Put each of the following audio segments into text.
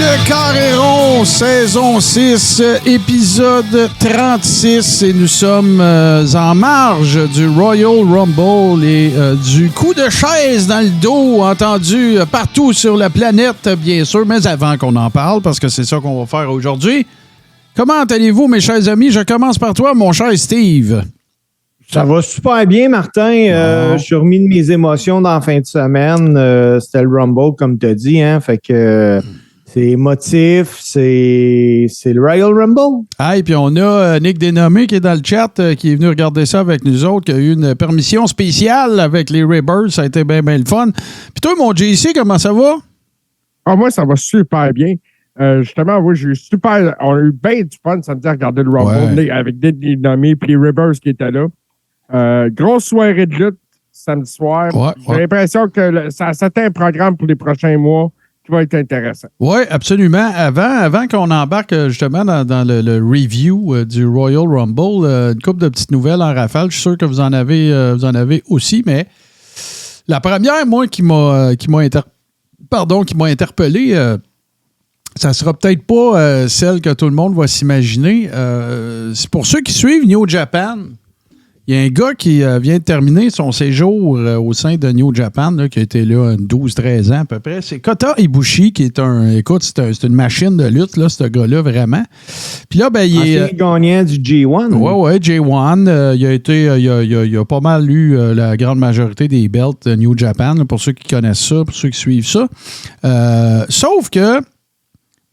Le Carrero, saison 6, épisode 36, et nous sommes en marge du Royal Rumble et du coup de chaise dans le dos entendu partout sur la planète, bien sûr, mais avant qu'on en parle, parce que c'est ça qu'on va faire aujourd'hui. Comment allez-vous, mes chers amis? Je commence par toi, mon cher Steve. Ça va super bien, Martin. Je suis remis de mes émotions dans la fin de semaine. C'était le Rumble, comme tu as dit. Hein? Fait que c'est émotif. C'est le Royal Rumble. Ah, et puis on a Nick Dénommé qui est dans le chat, qui est venu regarder ça avec nous autres, qui a eu une permission spéciale avec les Rebirths. Ça a été bien le fun. Puis toi, mon JC, comment ça va? Ah, moi, ça va super bien. Justement, oui, on a eu bien du fun samedi à regarder le Rumble avec Nick Dénommé et les Rebirths qui étaient là. Grosse soirée de lutte samedi soir. J'ai l'impression que ça atteint un programme pour les prochains mois qui va être intéressant. Oui, absolument. Avant qu'on embarque justement dans le review du Royal Rumble, une couple de petites nouvelles en rafale. Je suis sûr que vous en avez aussi, mais la première, moi, qui m'a interpellé, ça sera peut-être pas celle que tout le monde va s'imaginer. C'est pour ceux qui suivent New Japan. Il y a un gars qui vient de terminer son séjour au sein de New Japan, là, qui a été là 12-13 ans à peu près. C'est Kota Ibushi, qui est c'est une machine de lutte, là, ce gars-là, vraiment. Puis là, ben, il est gagnant du G1. Oui, J1. Il a pas mal eu la grande majorité des belts de New Japan, là, pour ceux qui connaissent ça, pour ceux qui suivent ça. Sauf que,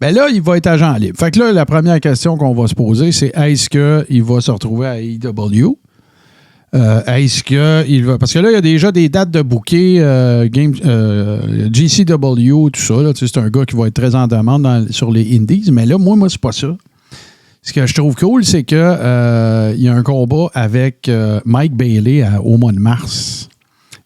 ben là, il va être agent libre. Fait que là, la première question qu'on va se poser, c'est est-ce qu'il va se retrouver à AEW? Est-ce qu'il va. Parce que là, il y a déjà des dates de booker, GCW, tout ça. Là, c'est un gars qui va être très en demande sur les Indies. Mais là, moi, c'est pas ça. Ce que je trouve cool, c'est que il y a un combat avec Mike Bailey au mois de mars.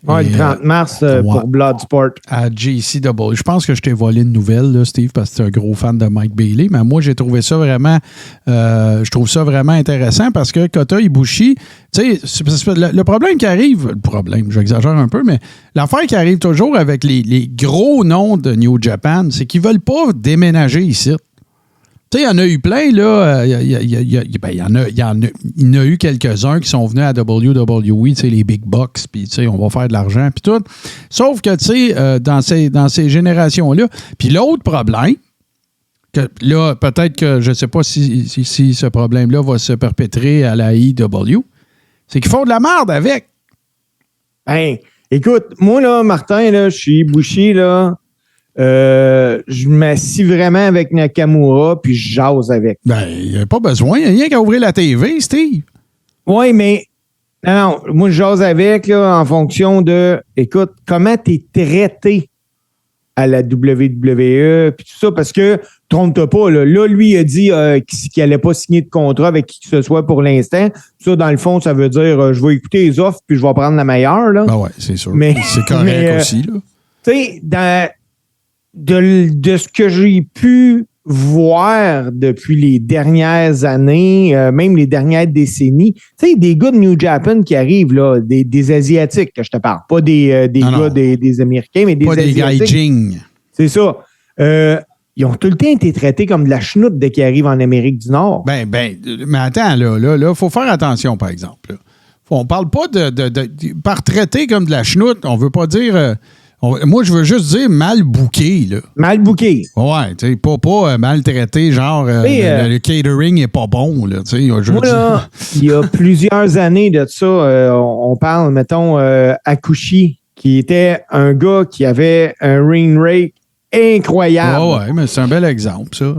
Oui, le 30 mars pour Bloodsport. À GCW. Je pense que je t'ai volé une nouvelle, là, Steve, parce que tu es un gros fan de Mike Bailey. Mais moi, j'ai trouvé ça vraiment. Je trouve ça vraiment intéressant parce que Kota Ibushi, tu sais, le problème qui arrive. J'exagère un peu, mais l'affaire qui arrive toujours avec les gros noms de New Japan, c'est qu'ils ne veulent pas déménager ici. Tu sais, il y en a eu plein, là. Il y en a eu quelques-uns qui sont venus à WWE, tu sais, les Big Bucks, puis, tu sais, on va faire de l'argent, puis tout. Sauf que, tu sais, dans ces générations-là. Puis l'autre problème, que là, peut-être que je ne sais pas si ce problème-là va se perpétrer à la AEW, c'est qu'ils font de la merde avec. Ben, écoute, moi, là, Martin, là, je suis Ibushi, là. Je m'assis vraiment avec Nakamura puis je jase avec. Ben, il n'y a pas besoin. Il n'y a rien qu'à ouvrir la TV, Steve. Oui, mais non, moi, je jase avec là, en fonction de, écoute, comment tu es traité à la WWE puis tout ça, parce que, trompe-toi pas, là, lui, il a dit qu'il n'allait pas signer de contrat avec qui que ce soit pour l'instant. Ça, dans le fond, ça veut dire je vais écouter les offres puis je vais prendre la meilleure. Là. Ben ouais, c'est sûr. Mais, c'est correct aussi, là. Tu sais, de ce que j'ai pu voir depuis les dernières années, même les dernières décennies, tu sais, des gars de New Japan qui arrivent, là, des Asiatiques que je te parle, pas des gars des Américains, mais des Asiatiques. Pas des gaijins. C'est ça. Ils ont tout le temps été traités comme de la chenoute dès qu'ils arrivent en Amérique du Nord. Ben, mais attends, là, faut faire attention, par exemple. Là. On parle pas par traiter comme de la chenoute, on veut pas dire... moi, je veux juste dire mal booké, là. Mal booké. Ouais, tu sais, pas maltraité, genre le catering est pas bon, là, tu sais. Il y a plusieurs années de ça, on parle, mettons, Akushi, qui était un gars qui avait un ring rate incroyable. Ouais, mais c'est un bel exemple, ça.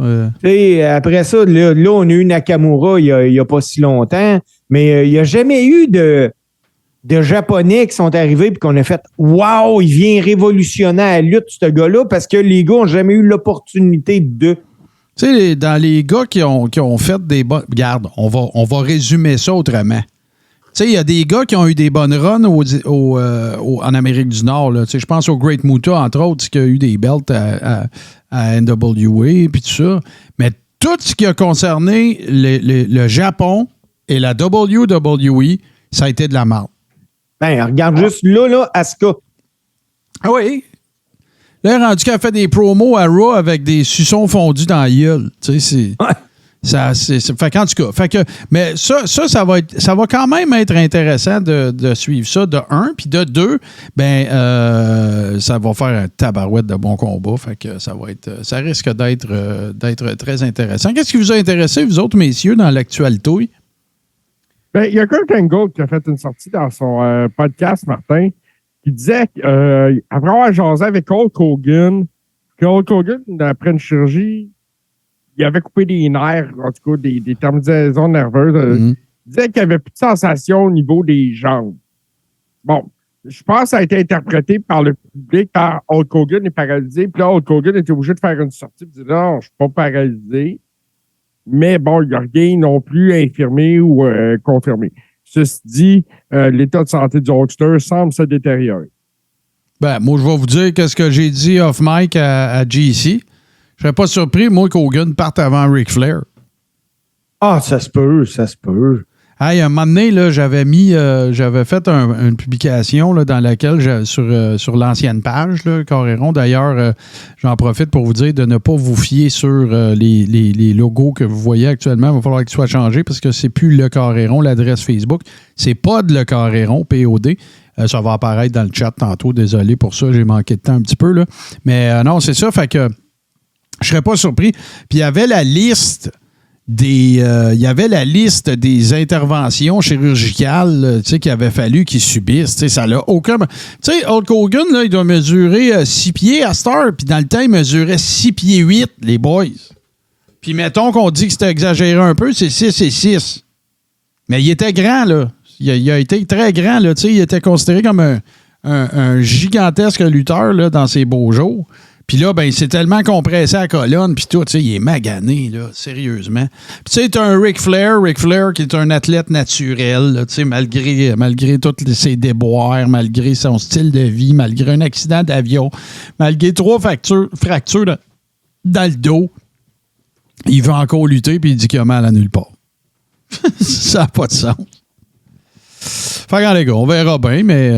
Après ça, là, on a eu Nakamura il y a pas si longtemps, mais il n'y a jamais eu de Japonais qui sont arrivés et qu'on a fait « Wow, il vient révolutionner la lutte, ce gars-là », parce que les gars n'ont jamais eu l'opportunité de... Tu sais, dans les gars qui ont fait des bonnes... Regarde, on va résumer ça autrement. Tu sais, il y a des gars qui ont eu des bonnes runs en Amérique du Nord. Tu sais, je pense au Great Muta, entre autres, qui a eu des belts à NWA et tout ça. Mais tout ce qui a concerné le Japon et la WWE, ça a été de la merde. Ben, regarde juste là, Asuka. Ah oui. Là, rendu qu'elle fait des promos à Raw avec des suçons fondus dans la gueule. Tu sais, c'est... Ouais. Fait qu'en tout cas, mais ça va quand même être intéressant de suivre ça de 1, puis de 2, ça va faire un tabarouette de bon combat. Fait que ça risque d'être très intéressant. Qu'est-ce qui vous a intéressé, vous autres messieurs, dans l'actualité? Il y a Kurt Angle qui a fait une sortie dans son podcast, Martin, qui disait qu'après avoir jasé avec Hulk Hogan, après une chirurgie, il avait coupé des nerfs, en tout cas des terminaisons nerveuses. Il disait qu'il n'y avait plus de sensation au niveau des jambes. Bon, je pense que ça a été interprété par le public par Hulk Hogan est paralysé. Puis là, Hulk Hogan était obligé de faire une sortie et dire non, je ne suis pas paralysé. Mais bon, il n'y a rien non plus infirmé ou confirmé. Ceci dit, l'état de santé du Hulkster semble se détériorer. Moi, je vais vous dire qu'est-ce que j'ai dit off mic à GC. Je serais pas surpris, moi, qu'Hogan parte avant Ric Flair. Ah, ça se peut. Hey, un moment donné, là, j'avais fait une publication là, dans laquelle, sur l'ancienne page, là, Carré-Rond. D'ailleurs, j'en profite pour vous dire de ne pas vous fier sur les logos que vous voyez actuellement. Il va falloir qu'ils soient changés parce que c'est plus le Carré-Rond, l'adresse Facebook. C'est pas de le Carré-Rond, POD. Ça va apparaître dans le chat tantôt. Désolé pour ça, j'ai manqué de temps un petit peu. Là. Mais non, c'est ça. Fait que je serais pas surpris. Puis il y avait la liste des interventions chirurgicales qu'il avait fallu qu'ils subissent. Ça n'a aucun... Tu sais, Hulk Hogan, là, il doit mesurer 6 pieds à cette heure, puis dans le temps, il mesurait 6 pieds 8, les boys. Puis mettons qu'on dit que c'était exagéré un peu, c'est 6 et 6. Mais il était grand, là. Il a été très grand, là. Il était considéré comme un gigantesque lutteur là, dans ses beaux jours. Puis là, c'est tellement compressé à la colonne, puis tout, il est magané, là, sérieusement. Puis tu sais, t'as un Ric Flair qui est un athlète naturel, là, malgré tous ses déboires, malgré son style de vie, malgré un accident d'avion, malgré 3 fractures dans le dos, il veut encore lutter, puis il dit qu'il a mal à nulle part. Ça n'a pas de sens. Fait que les gars, on verra bien, mais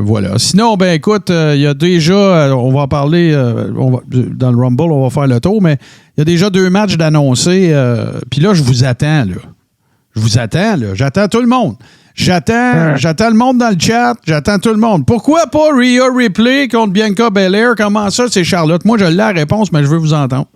voilà. Sinon, écoute, il y a déjà, on va en parler dans le Rumble, on va faire le tour, mais il y a déjà 2 matchs d'annoncer. Puis là, je vous attends, là. J'attends tout le monde. J'attends le monde dans le chat. J'attends tout le monde. Pourquoi pas Rhea Ripley contre Bianca Belair? Comment ça, c'est Charlotte? Moi, je l'ai la réponse, mais je veux vous entendre.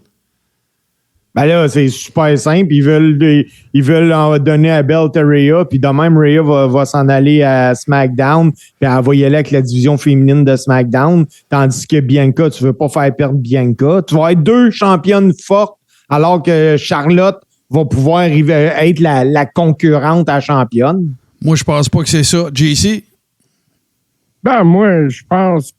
Là, c'est super simple. Ils veulent en donner à belt à Rhea, puis de même, Rhea va s'en aller à SmackDown, puis elle va y aller avec la division féminine de SmackDown, tandis que Bianca, tu veux pas faire perdre Bianca. Tu vas être 2 championnes fortes, alors que Charlotte va pouvoir être la concurrente à championne. Moi, je pense pas que c'est ça. JC? Moi, je pense...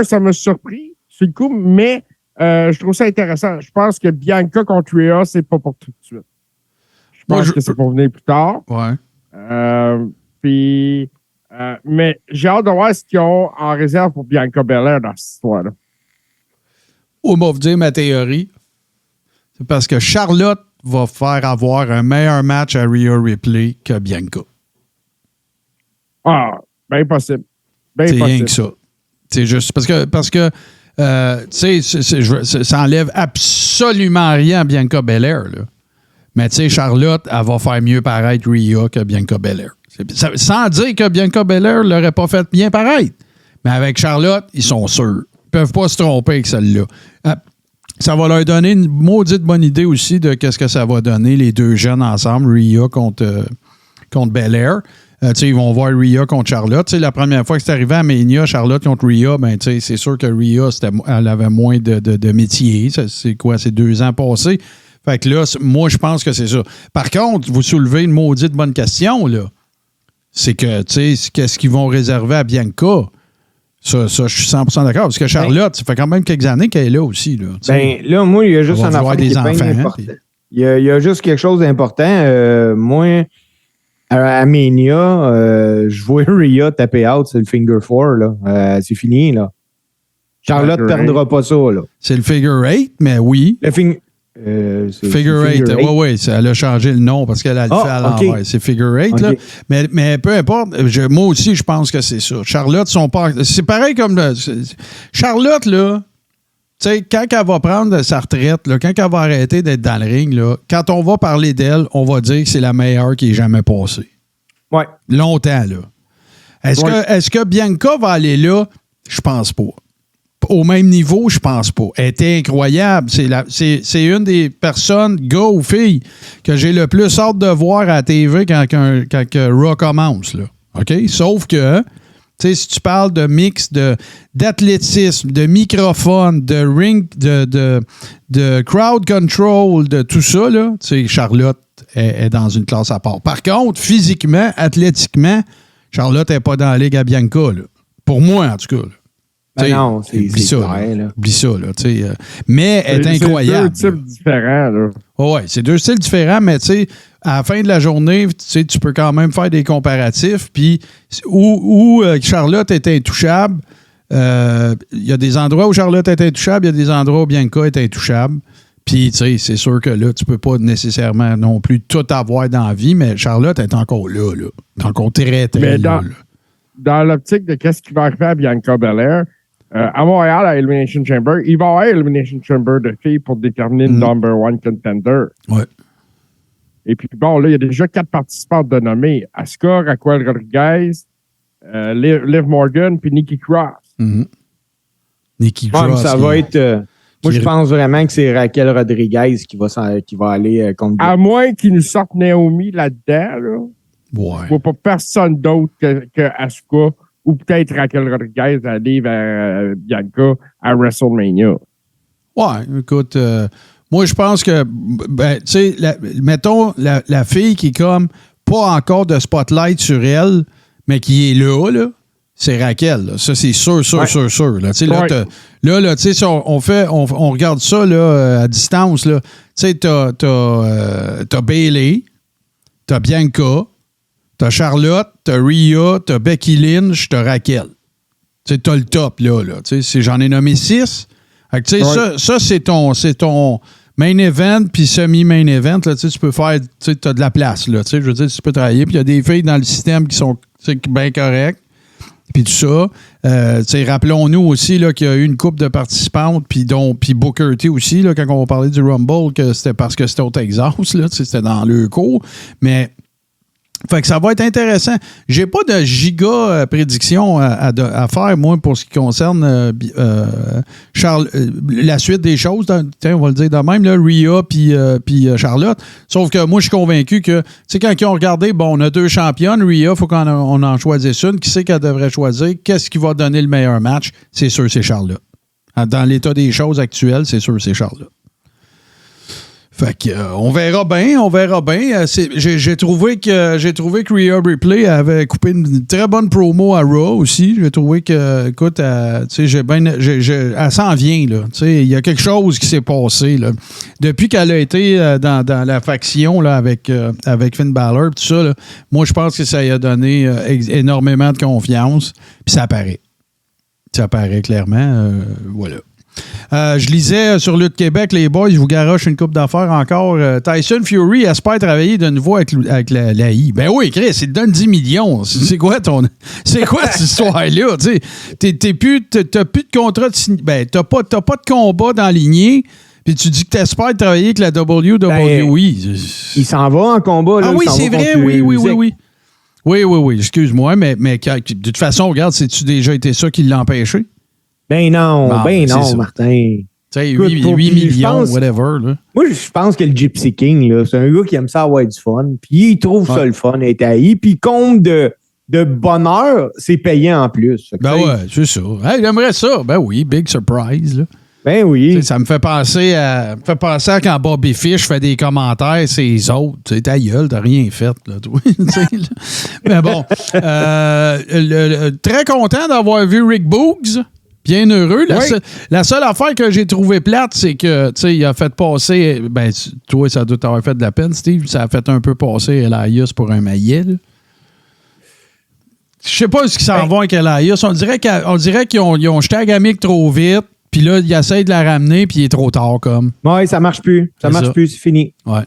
ça m'a surpris, c'est le coup, mais... je trouve ça intéressant. Je pense que Bianca contre Rhea, c'est pas pour tout de suite. Je pense que c'est pour venir plus tard. Ouais. Mais j'ai hâte de voir ce qu'ils ont en réserve pour Bianca Belair dans cette histoire-là. On va vous dire ma théorie. C'est parce que Charlotte va faire avoir un meilleur match à Rhea Ripley que Bianca. Ah, bien possible. C'est rien que ça. C'est juste parce que ça enlève absolument rien à Bianca Belair. Là. Mais tu sais, Charlotte, elle va faire mieux paraître Rhea que Bianca Belair. Sans dire que Bianca Belair ne l'aurait pas fait bien paraître. Mais avec Charlotte, ils sont sûrs. Ils ne peuvent pas se tromper avec celle-là. Ça va leur donner une maudite bonne idée aussi de qu'est-ce que ça va donner, les 2 jeunes ensemble, Rhea contre Belair. Ils vont voir Rhea contre Charlotte. La première fois que c'est arrivé à Mania, Charlotte contre Rhea, c'est sûr que Rhea, elle avait moins de métier. C'est quoi? C'est 2 ans passés. Fait que là, moi, je pense que c'est ça. Par contre, vous soulevez une maudite bonne question, là. C'est que, qu'est-ce qu'ils vont réserver à Bianca? Ça, je suis 100% d'accord. Parce que Charlotte, ça fait quand même quelques années qu'elle est là aussi, là. Là, moi, il y a juste un affaire qui est bien important. Il y a juste quelque chose d'important. Moi... À Mania, je vois Rhea taper out, c'est le Finger 4, là. C'est fini, là. Charlotte ne perdra pas ça, là. C'est le Figure 8, mais oui. Le Figure 8, oui, elle a changé le nom parce qu'elle a le fait à l'envers. Okay. C'est Figure 8, okay. Là. Mais peu importe, moi aussi, je pense que c'est ça. Charlotte, c'est pareil comme... Charlotte, là, tu sais, quand elle va prendre sa retraite, là, quand elle va arrêter d'être dans le ring, là, quand on va parler d'elle, on va dire que c'est la meilleure qui ait jamais passée. Ouais. Longtemps, là. Est-ce que Bianca va aller là? Je pense pas. Au même niveau, je pense pas. Elle était incroyable. C'est une des personnes, gars ou filles, que j'ai le plus hâte de voir à la TV quand Raw commence, là. OK? Sauf que, tu sais, si tu parles de mix d'athlétisme, de microphone, de ring, de crowd control, de tout ça, là, tu sais, Charlotte est dans une classe à part. Par contre, physiquement, athlétiquement, Charlotte n'est pas dans la ligue à Bianca, là. Pour moi, en tout cas. Ben non, c'est ça, clair, là. Oublie ça, là. Mais elle est incroyable. C'est deux types différents, là. Oui, c'est deux styles différents, mais tu sais, à la fin de la journée, tu peux quand même faire des comparatifs. Puis où Charlotte est intouchable, il y a des endroits où Charlotte est intouchable, il y a des endroits où Bianca est intouchable. Puis, tu sais, c'est sûr que là, tu peux pas nécessairement non plus tout avoir dans la vie, mais Charlotte est encore là. Elle est encore très, très là. Dans l'optique de qu'est-ce qui va arriver à Bianca Belair, à Montréal, à Elimination Chamber, il va y avoir Elimination Chamber de filles pour déterminer le number one contender. Ouais. Et puis, bon, là, il y a déjà 4 participantes de nommer. Asuka, Raquel Rodriguez, Liv Morgan, puis Nikki Cross. Mm-hmm. Nikki Cross. Ça va être... moi, je pense vraiment que c'est Raquel Rodriguez qui va aller contre... À moins qu'ils nous sortent Naomi là-dedans, là. Ouais. Je vois pas personne d'autre que Asuka ou peut-être Raquel Rodriguez aller vers Bianca à WrestleMania. Ouais, écoute, moi, je pense que, ben, tu sais, mettons la fille qui est comme pas encore de spotlight sur elle, mais qui est là, c'est Raquel. Là. Ça, c'est sûr. Là, tu sais, là, tu sais, on regarde ça là, à distance. Tu sais, t'as Bayley, t'as Bianca, t'as Charlotte, t'as Rhea, t'as Becky Lynch, t'as Raquel. Tu sais, t'as le top, là. Tu sais, j'en ai nommé 6. Tu sais, ça c'est ton main event puis semi-main event. Là, tu peux faire, tu sais, t'as de la place, là. Tu sais, je veux dire, tu peux travailler. Puis il y a des filles dans le système qui sont bien correctes. Puis tout ça. Rappelons-nous aussi là, qu'il y a eu une couple de participantes, puis Booker T aussi, là, quand on va parler du Rumble, que c'était parce que c'était au Texas, là, c'était dans le cours. Mais fait que ça va être intéressant. J'ai pas de giga prédiction à faire, moi, pour ce qui concerne la suite des choses. On va le dire de même, là, Rhea puis Charlotte. Sauf que moi, je suis convaincu que, tu sais, quand ils ont regardé, bon, on a 2 championnes, Rhea, il faut qu'on en choisisse une. Qui c'est qu'elle devrait choisir? Qu'est-ce qui va donner le meilleur match? C'est sûr, c'est Charlotte. Dans l'état des choses actuelles, c'est sûr, c'est Charlotte. Fait que on verra bien. J'ai trouvé que Rhea Ripley avait coupé une très bonne promo à Raw aussi. J'ai trouvé que, écoute, tu sais, elle s'en vient là. Tu sais, il y a quelque chose qui s'est passé là. Depuis qu'elle a été dans la faction là avec Finn Balor, tout ça. Là, moi, je pense que ça lui a donné énormément de confiance. Puis ça apparaît. Ça apparaît clairement. Voilà. Je lisais sur Lutte Québec, les boys, je vous garoche une coupe d'affaires encore. Tyson Fury espère travailler de nouveau avec la I. Ben oui, Chris, il te donne 10 millions. C'est quoi cette histoire-là? T'as plus de contrat de ben, t'as pas de combat dans la lignée. Puis tu dis que tu espères travailler avec la WWE. Ben, il s'en va en combat. Là, oui, c'est vrai. Oui, excuse-moi. Mais de toute façon, regarde, c'est-tu déjà été ça qui l'a empêché? Ben non, Martin. Tu sais, 8 millions, whatever. Là. Moi, je pense que le Gypsy King, là, c'est un gars qui aime ça avoir du fun. Puis il trouve ça le fun, être haï. Puis compte de bonheur, c'est payant en plus. Ben ouais, c'est ça. Hey, j'aimerais ça. Ben oui, big surprise. Là. Ben oui. T'sais, ça me fait penser à quand Bobby Fish fait des commentaires, c'est les autres. Tu sais, ta gueule, t'as rien fait, là, toi. Mais bon. Très content d'avoir vu Rick Boogs. Bien heureux. La seule affaire que j'ai trouvé plate, c'est que, tu sais, il a fait passer. Ben, toi, ça doit t'avoir fait de la peine, Steve. Ça a fait un peu passer Elias pour un maillet, là. Je sais pas ce qu'ils s'en vont avec Elias. On dirait qu'ils ont jeté la gamique trop vite. Puis là, il essaie de la ramener, puis il est trop tard, comme. Oui, ça marche plus. Ça marche plus, c'est fini. Ouais.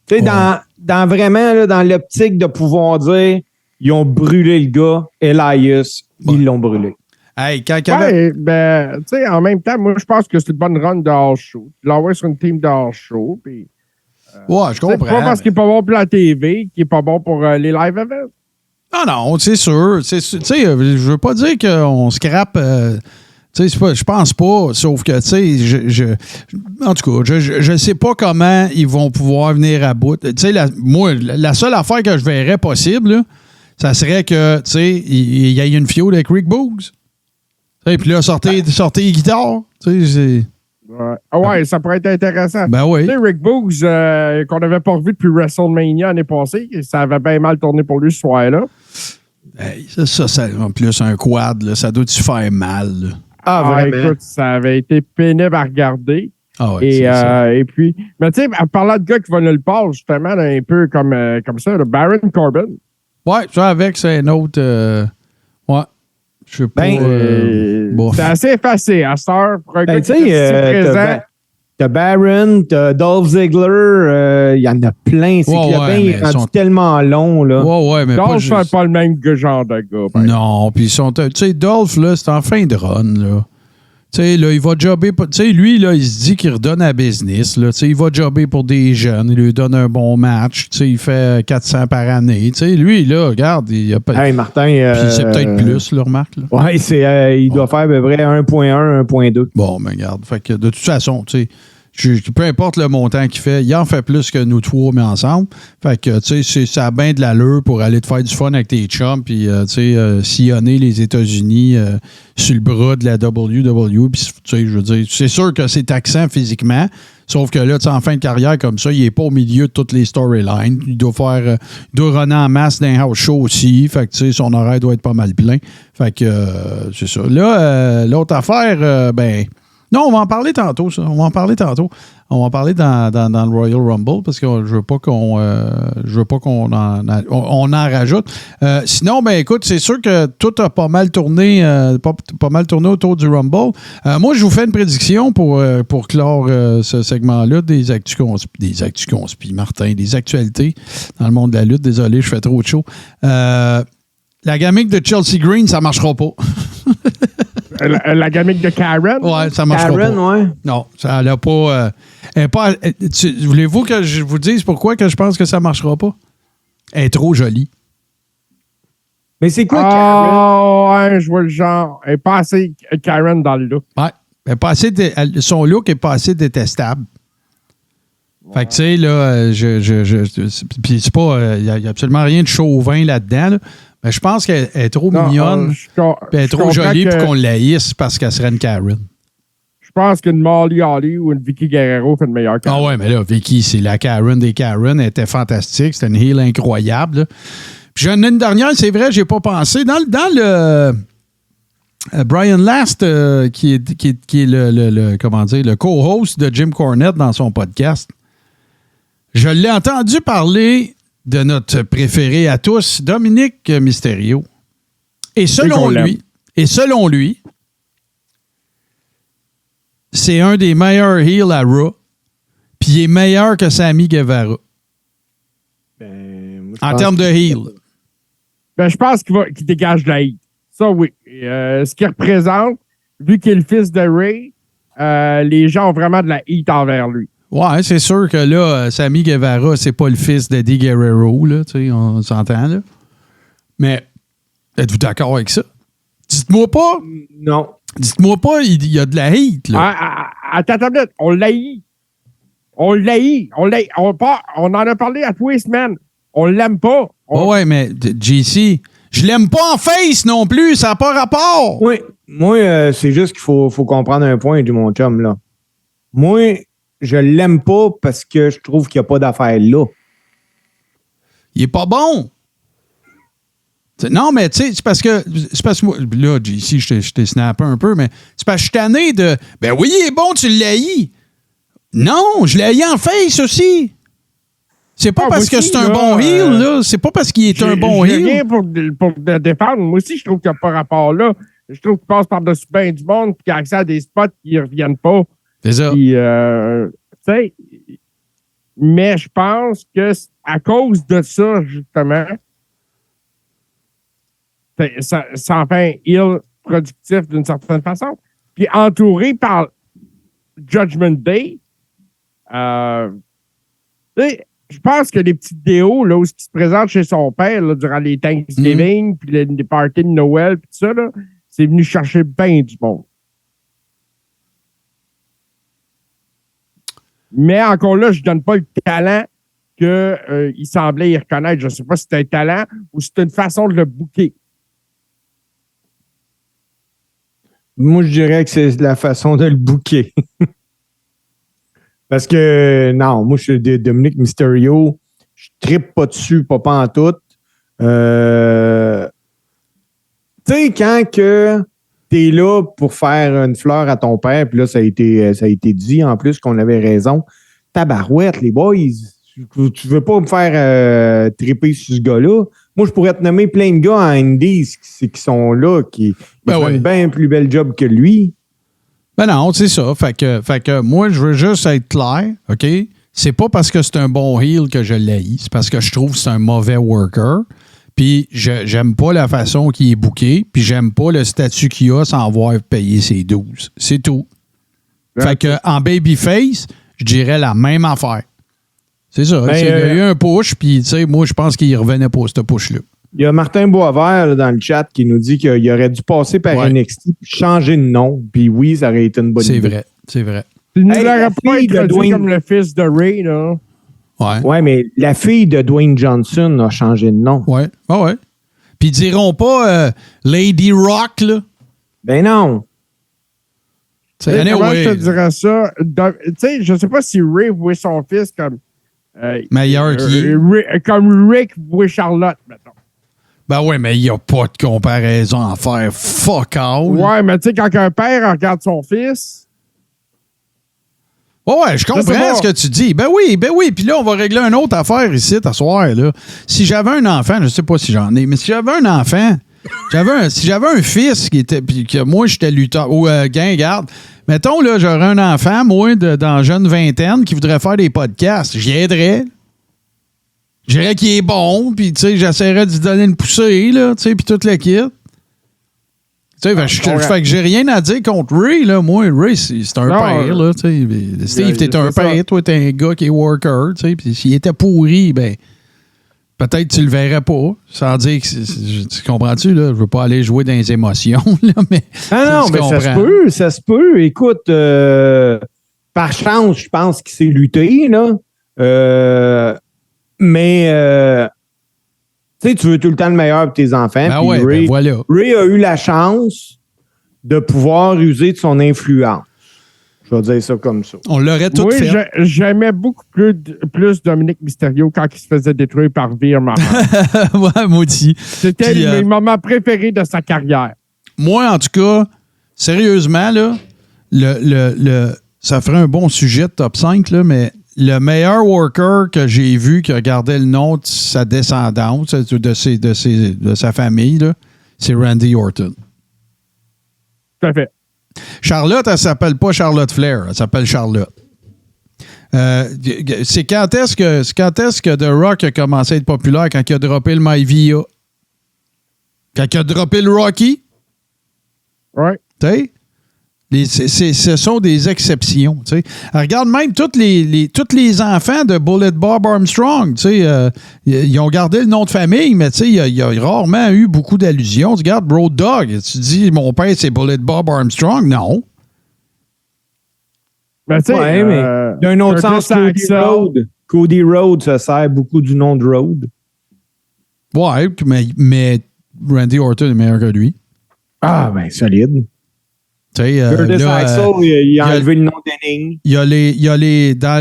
Tu sais, dans vraiment, là, dans l'optique de pouvoir dire, ils ont brûlé le gars, Elias, ils l'ont brûlé. Hey, quand Ouais, ben, tu sais, en même temps, moi, je pense que c'est une bonne run de hors-show. Tu l'envoies sur une team de hors-show, puis... ouais, je comprends. C'est pas parce qu'il est pas bon pour la TV qu'il est pas bon pour les live events. Non, c'est sûr. Tu sais, je veux pas dire qu'on scrape. Tu sais, je pense pas, sauf que, tu sais, en tout cas, je sais pas comment ils vont pouvoir venir à bout. Tu sais, moi, la seule affaire que je verrais possible, là, ça serait que, tu sais, il y ait une feud avec Rick Boogs. Et puis là, sortez les guitares. Tu sais, c'est... Ouais. Ah ouais, ça pourrait être intéressant. Ben oui. Tu sais, Rick Boogs, qu'on n'avait pas revu depuis WrestleMania l'année passée, ça avait bien mal tourné pour lui ce soir-là. Hey, ça, en plus, un quad, là, ça doit-tu faire mal, là? Ah, vraiment? Écoute, ça avait été pénible à regarder. Ah ouais, Et puis, mais tu sais, en parlant de gars qui vont nulle part, justement, là, un peu comme ça, le Baron Corbin. Ouais, ça avec, c'est un autre. Ouais. Je sais pas. Bof. C'est assez effacé à cette heure pour un gars Ben, qui tu sais, est si présent. t'as Baron, t'as Dolph Ziggler, il y en a plein. C'est Ouais, que le ouais, bain mais est rendu sont- tellement long, là. Ouais, mais pas Dolph, juste... c'est pas le même genre de gars. par exemple. Non, puis ils sont... Tu sais, Dolph, là, c'est en fin de run, là. Tu sais, là, il va jobber... Tu sais, lui, là, il se dit qu'il redonne à business, là. Tu sais, il va jobber pour des jeunes, il lui donne un bon match, tu sais, il fait 400 par année. Tu sais, lui, là, regarde, il a pas... Hey, Martin. Puis c'est peut-être plus, là, remarque, là. Ouais, il doit faire à peu près 1.1, 1.2. Bon, mais regarde, fait que de toute façon, tu sais... peu importe le montant qu'il fait, il en fait plus que nous trois, mais ensemble. Fait que, tu sais, ça a bien de l'allure pour aller te faire du fun avec tes chums, puis, tu sais, sillonner les États-Unis sur le bras de la WWE. Puis, tu sais, je veux dire, c'est sûr que c'est taxant physiquement, sauf que là, tu sais, en fin de carrière comme ça, il n'est pas au milieu de toutes les storylines. Il doit faire, il doit runner en masse d'un house show aussi. Fait que, tu sais, son horaire doit être pas mal plein. Fait que, c'est ça. Là, l'autre affaire, ben... Non, on va en parler tantôt, ça. On va en parler tantôt. On va en parler dans le Royal Rumble parce que je veux pas qu'on on en rajoute. Sinon, ben écoute, c'est sûr que tout a pas mal tourné pas mal tourné autour du Rumble. Moi, je vous fais une prédiction pour clore ce segment-là des actus conspi, Martin, des actualités dans le monde de la lutte. Désolé, je fais trop de show. La gamique de Chelsea Green, ça marchera pas. La gamique de Karen. Ouais, ça marchera Karen, pas. ouais. Non, ça n'a pas... voulez-vous que je vous dise pourquoi que je pense que ça ne marchera pas? Elle est trop jolie. Mais c'est quoi, Karen? Ah, ouais, je vois le genre. Elle est pas assez Karen dans le look. Ouais. Elle est pas assez son look est pas assez détestable. Ouais. Fait que, tu sais, là, puis c'est pas... Il n'y a absolument rien de chauvin là-dedans, là. Mais je pense qu'elle est trop mignonne, puis elle est trop jolie pour qu'on l'haïsse parce qu'elle serait une Karen. Je pense qu'une Molly Holly ou une Vicky Guerrero fait une meilleure Karen. Ah ouais, mais là, Vicky, c'est la Karen des Karen. Elle était fantastique. C'était une heel incroyable, là. Puis j'en ai une dernière, c'est vrai, j'ai pas pensé. Dans le Brian Last, qui est le comment dire, le co-host de Jim Cornette dans son podcast, je l'ai entendu parler de notre préféré à tous, Dominique Mysterio. Et selon lui, c'est un des meilleurs heels à Raw, puis il est meilleur que Sammy Guevara. En termes de heel. Ben, je pense qu'il dégage de la heat. Ça, oui. Ce qu'il représente, vu qu'il est le fils de Ray, les gens ont vraiment de la heat envers lui. Ouais, c'est sûr que là, Sammy Guevara, c'est pas le fils d'Eddie Guerrero, là, tu sais, on s'entend, là. Mais, êtes-vous d'accord avec ça? Dites-moi pas. Non. Dites-moi pas, il y a de la heat, là. Attends une minute, on l'haït. On l'haït. On en a parlé à tous les semaines. On l'aime pas. Ouais, mais JC, je l'aime pas en face non plus, ça n'a pas rapport. Oui, moi, c'est juste qu'il faut comprendre un point du mon chum, là. Moi, je l'aime pas parce que je trouve qu'il n'y a pas d'affaire là. Il est pas bon. Non, mais tu sais, c'est parce que moi, là, JC, je t'ai snappé un peu, mais c'est parce que je suis tanné de. Ben oui, il est bon, tu l'haïs. Non, je l'haïs en face aussi. C'est pas parce que c'est un bon heel, là. C'est pas parce qu'il est un bon heel. J'ai rien pour le défendre. Moi aussi, je trouve qu'il n'y a pas rapport là. Je trouve qu'il passe par-dessus bien du monde et qu'il a accès à des spots qui ne reviennent pas. C'est ça. Puis, tu sais, mais je pense que à cause de ça, justement, ça en fait un heel productif d'une certaine façon. Puis entouré par Judgment Day, je pense que les petites déos, là, où il se présente chez son père là, durant les Thanksgiving, puis les parties de Noël, puis tout ça, là, c'est venu chercher bien du monde. Mais encore là, je ne donne pas le talent qu'il semblait y reconnaître. Je ne sais pas si c'est un talent ou si c'est une façon de le booker. Moi, je dirais que c'est la façon de le booker. Parce que, non, moi, je suis Dominic Mysterio. Je trippe pas dessus, pas en tout. Tu sais, quand que t'es là pour faire une fleur à ton père, puis là, ça a été dit en plus qu'on avait raison. Tabarouette, les boys. Tu veux pas me faire tripper sur ce gars-là? Moi, je pourrais te nommer plein de gars en Indies qui sont là, qui font une bien plus belle job que lui. Ben non, c'est ça. Fait que moi, je veux juste être clair, OK? C'est pas parce que c'est un bon heel que je l'haïs. C'est parce que je trouve que c'est un mauvais worker. Puis j'aime pas la façon qu'il est booké. Puis j'aime pas le statut qu'il a sans avoir payé ses 12. C'est tout. Ouais. Fait que en babyface, je dirais la même affaire. C'est ça. Il y a eu un push, puis tu sais, moi, je pense qu'il revenait pas, ce push-là. Il y a Martin Boisvert là, dans le chat qui nous dit qu'il aurait dû passer par NXT et changer de nom. Puis oui, ça aurait été une bonne idée. C'est vrai. Il ne l'aurait pas introduit comme le fils de Ray, là. Ouais, mais la fille de Dwayne Johnson a changé de nom. Ouais. Puis ils diront pas Lady Rock, là. Ben non. Comment je te dirais ça? Tu sais, je sais pas si Ray voit son fils comme... meilleur comme Rick voit Charlotte, mettons. Ben oui, mais il n'y a pas de comparaison à faire. Fuck all. Ouais, mais tu sais, quand un père regarde son fils... Ouais, je comprends ce que tu dis. Ben oui. Puis là, on va régler une autre affaire ici, t'asseoir, là. Si j'avais un enfant, je sais pas si j'en ai, mais si j'avais un enfant, si j'avais un fils qui était, puis que moi, j'étais lutteur, ou guingarde, mettons, là, j'aurais un enfant, moi, dans la jeune vingtaine, qui voudrait faire des podcasts. J'y aiderais. Je dirais qu'il est bon, puis, tu sais, j'essaierais de lui donner une poussée, là, tu sais, puis toute l'équipe. Tu sais, fait que j'ai rien à dire contre Ray, là. Moi, Ray, c'est un père, là, tu sais. Steve, t'es un père, toi, t'es un gars qui est worker, tu sais, puis s'il était pourri, ben, peut-être tu le verrais pas, sans dire que... Tu comprends-tu, là? Je veux pas aller jouer dans les émotions, là, mais... Ah non, mais ça se peut. Écoute, par chance, je pense qu'il s'est lutté, là. Mais... tu sais, tu veux tout le temps le meilleur pour tes enfants. Ben ouais, Ray, voilà. Ray a eu la chance de pouvoir user de son influence. Je vais dire ça comme ça. On l'aurait tout fait. Oui, j'aimais beaucoup plus Dominic Mysterio quand il se faisait détruire par Veer Mahan. Ouais, maudit. C'était le moment préféré de sa carrière. Moi, en tout cas, sérieusement, là, ça ferait un bon sujet de top 5, là, mais le meilleur worker que j'ai vu qui regardait le nom de sa descendance, de sa famille, là, c'est Randy Orton. Tout à fait. Charlotte, elle ne s'appelle pas Charlotte Flair, elle s'appelle Charlotte. C'est quand est-ce que The Rock a commencé à être populaire? Quand il a droppé le Maivia? Quand il a droppé le Rocky? Ouais. Tu sais? Ce sont des exceptions. T'sais. Regarde même tous les enfants de Bullet Bob Armstrong. Ils ont gardé le nom de famille, mais il y a rarement eu beaucoup d'allusions. Tu regardes Road Dogg. Tu dis, mon père, c'est Bullet Bob Armstrong. Non. Ben, mais d'un autre sens, Cody Rhodes se sert beaucoup du nom de Road. Ouais, mais Randy Orton est meilleur que lui. Ah, ben, solide. Curtis Axel, il a enlevé le nom d'Henning. Il y a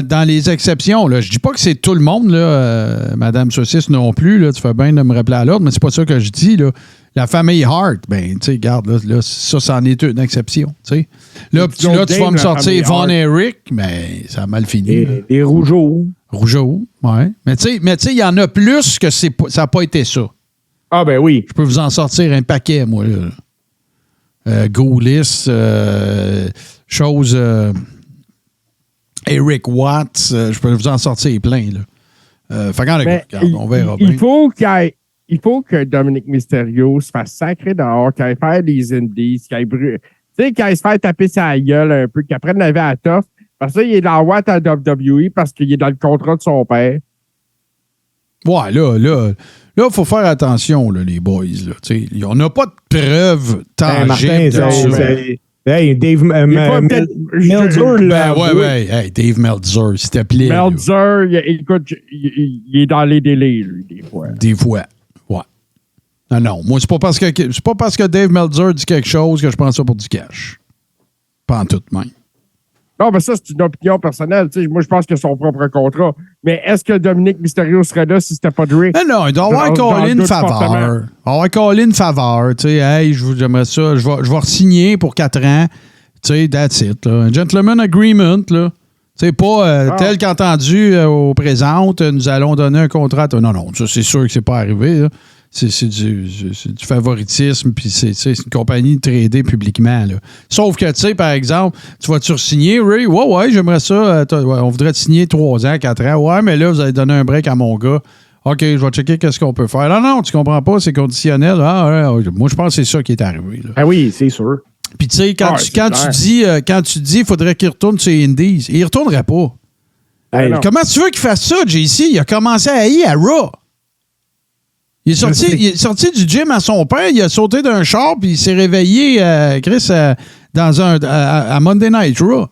dans les exceptions, là, je dis pas que c'est tout le monde, là, Madame Saucisse non plus, là, tu fais bien de me rappeler à l'ordre, mais c'est pas ça que je dis. Là. La famille Hart, ben, tu sais, regarde, là, ça, c'en est une exception. T'sais. Là, tu vas me sortir Von Erich, mais ça a mal fini. Les Rougeaux. Rougeaux, ouais. Mais tu sais, il y en a plus que ça n'a pas été ça. Ah, ben oui. Je peux vous en sortir un paquet, moi, là. Goulis, Eric Watts, je peux vous en sortir plein. Là. Regarde, on verra bien. Il il faut que Dominic Mysterio se fasse sacrer dehors, qu'il aille faire des indies, qu'il aille qu'il aille se faire taper sa gueule un peu, qu'il apprenne la vie à tough. Parce que il est dans la Watt à WWE parce qu'il est dans le contrat de son père. Ouais, là, il faut faire attention, là, les boys. Là, on n'a pas de preuves tangibles de ça. Hey, Dave Meltzer, Hey, Dave Meltzer, s'il te plaît. Meltzer, écoute, il est dans les délais, lui, des fois. Des fois, ouais. Non, moi, c'est pas parce que Dave Meltzer dit quelque chose que je prends ça pour du cash. Pas en tout, même. Non, mais ça, c'est une opinion personnelle. T'sais. Moi, je pense qu'il a son propre contrat. Mais est-ce que Dominic Mysterio serait là si c'était pas Dre? Non, il doit avoir callé une faveur. Il doit avoir callé une faveur. Tu sais, hey, j'aimerais ça. Je vais re-signer pour 4 ans. Tu sais, that's it. Là. Un gentleman agreement, là. C'est pas tel qu'entendu au présent, nous allons donner un contrat. Non, ça, c'est sûr que c'est pas arrivé. Là. C'est du favoritisme, puis c'est une compagnie tradée publiquement. Là. Sauf que, tu sais, par exemple, tu vas-tu re-signer, Ray? Ouais, j'aimerais ça. On voudrait te signer 3 ans, 4 ans. Ouais, mais là, vous allez donner un break à mon gars. OK, je vais checker qu'est-ce qu'on peut faire. Non, tu comprends pas, c'est conditionnel. Moi, je pense que c'est ça qui est arrivé. Là. Ah oui, c'est sûr. Puis, tu sais, quand tu dis il faudrait qu'il retourne sur les Indies, il retournerait pas. Hey, comment tu veux qu'il fasse ça, JC? Il a commencé à haïr à Raw. Il est sorti du gym à son père, il a sauté d'un char, puis il s'est réveillé, Chris, à Monday Night Raw.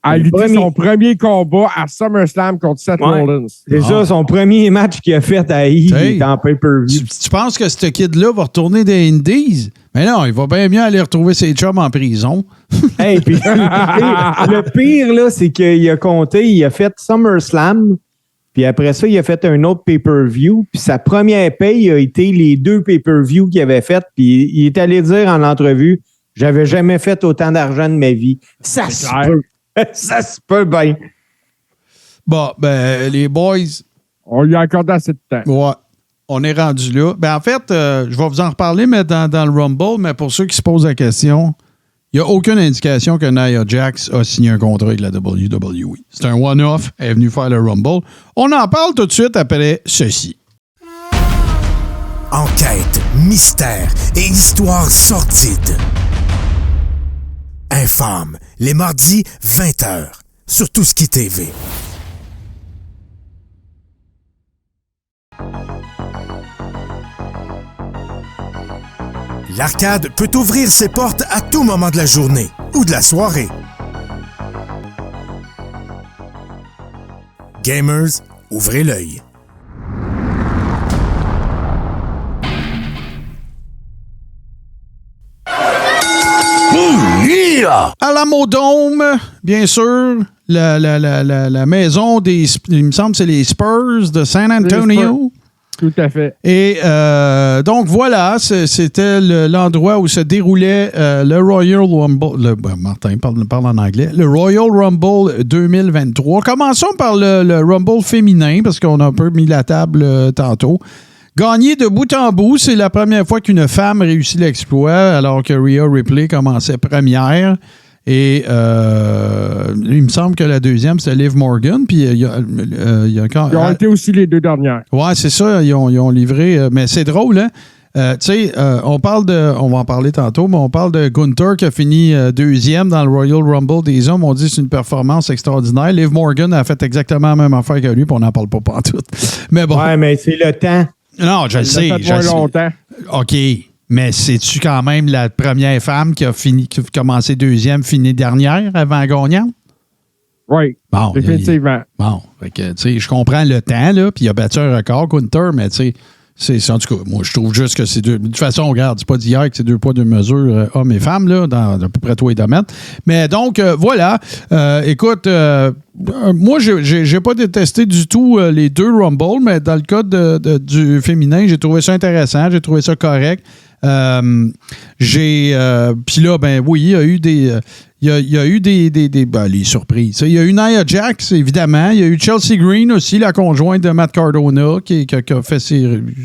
A lutté son premier combat à SummerSlam contre Seth Rollins. C'est ça, son premier match qu'il a fait à il est en pay-per-view. Tu penses que ce kid-là va retourner des Indies? Mais non, il va bien mieux aller retrouver ses chums en prison. Hey, puis, le pire, là, c'est qu'il a compté, il a fait SummerSlam, puis après ça, il a fait un autre pay-per-view, puis sa première paye a été les 2 pay-per-view qu'il avait fait, puis il est allé dire en entrevue, j'avais jamais fait autant d'argent de ma vie. Ça se peut. Ça se peut bien. Bon, ben, les boys... On lui a accordé assez de temps. Ouais. On est rendu là. Ben, en fait, je vais vous en reparler mais dans le Rumble, mais pour ceux qui se posent la question, il n'y a aucune indication que Nia Jax a signé un contrat avec la WWE. C'est un one-off. Elle est venue faire le Rumble. On en parle tout de suite après ceci. Enquête, mystère et histoire sordide. Infâme, les mardis, 20h, sur Touski TV. L'arcade peut ouvrir ses portes à tout moment de la journée ou de la soirée. Gamers, ouvrez l'œil. Alamodome, bien sûr, la maison des... Il me semble que c'est les Spurs de San Antonio. Tout à fait. Et donc, voilà, c'était l'endroit où se déroulait le Royal Rumble. Martin parle en anglais. Le Royal Rumble 2023. Commençons par le Rumble féminin, parce qu'on a un peu mis la table tantôt. Gagné de bout en bout, c'est la première fois qu'une femme réussit l'exploit, alors que Rhea Ripley commençait première. Et il me semble que la deuxième, c'était Liv Morgan. Puis ils ont été aussi les 2 dernières. Ouais, c'est ça. Ils ont livré. Mais c'est drôle, hein? Tu sais, on va en parler tantôt, mais on parle de Gunther qui a fini deuxième dans le Royal Rumble des hommes. On dit que c'est une performance extraordinaire. Liv Morgan a fait exactement la même affaire que lui, puis on n'en parle pas pantoute. Mais bon. Ouais, mais c'est le temps. Non, je le sais. Ça fait longtemps. OK. Mais c'est-tu quand même la première femme qui a commencé deuxième, fini dernière avant gagnante? Oui, bon, définitivement. Fait que, tu sais, je comprends le temps, là, puis il a battu un record, Gunther, mais tu sais, en tout cas, moi, je trouve juste que c'est deux. De toute façon, regarde, c'est pas d'hier que c'est 2 poids, 2 mesures, hommes et femmes, là, dans à peu près tous les domaines. Mais donc, voilà. Écoute, moi, j'ai pas détesté du tout les 2 Rumble, mais dans le cas du féminin, j'ai trouvé ça intéressant, j'ai trouvé ça correct. Puis là, ben oui, il y a eu des. Il y a eu les surprises. Il y a eu Nia Jax, évidemment. Il y a eu Chelsea Green aussi, la conjointe de Matt Cardona, qui a fait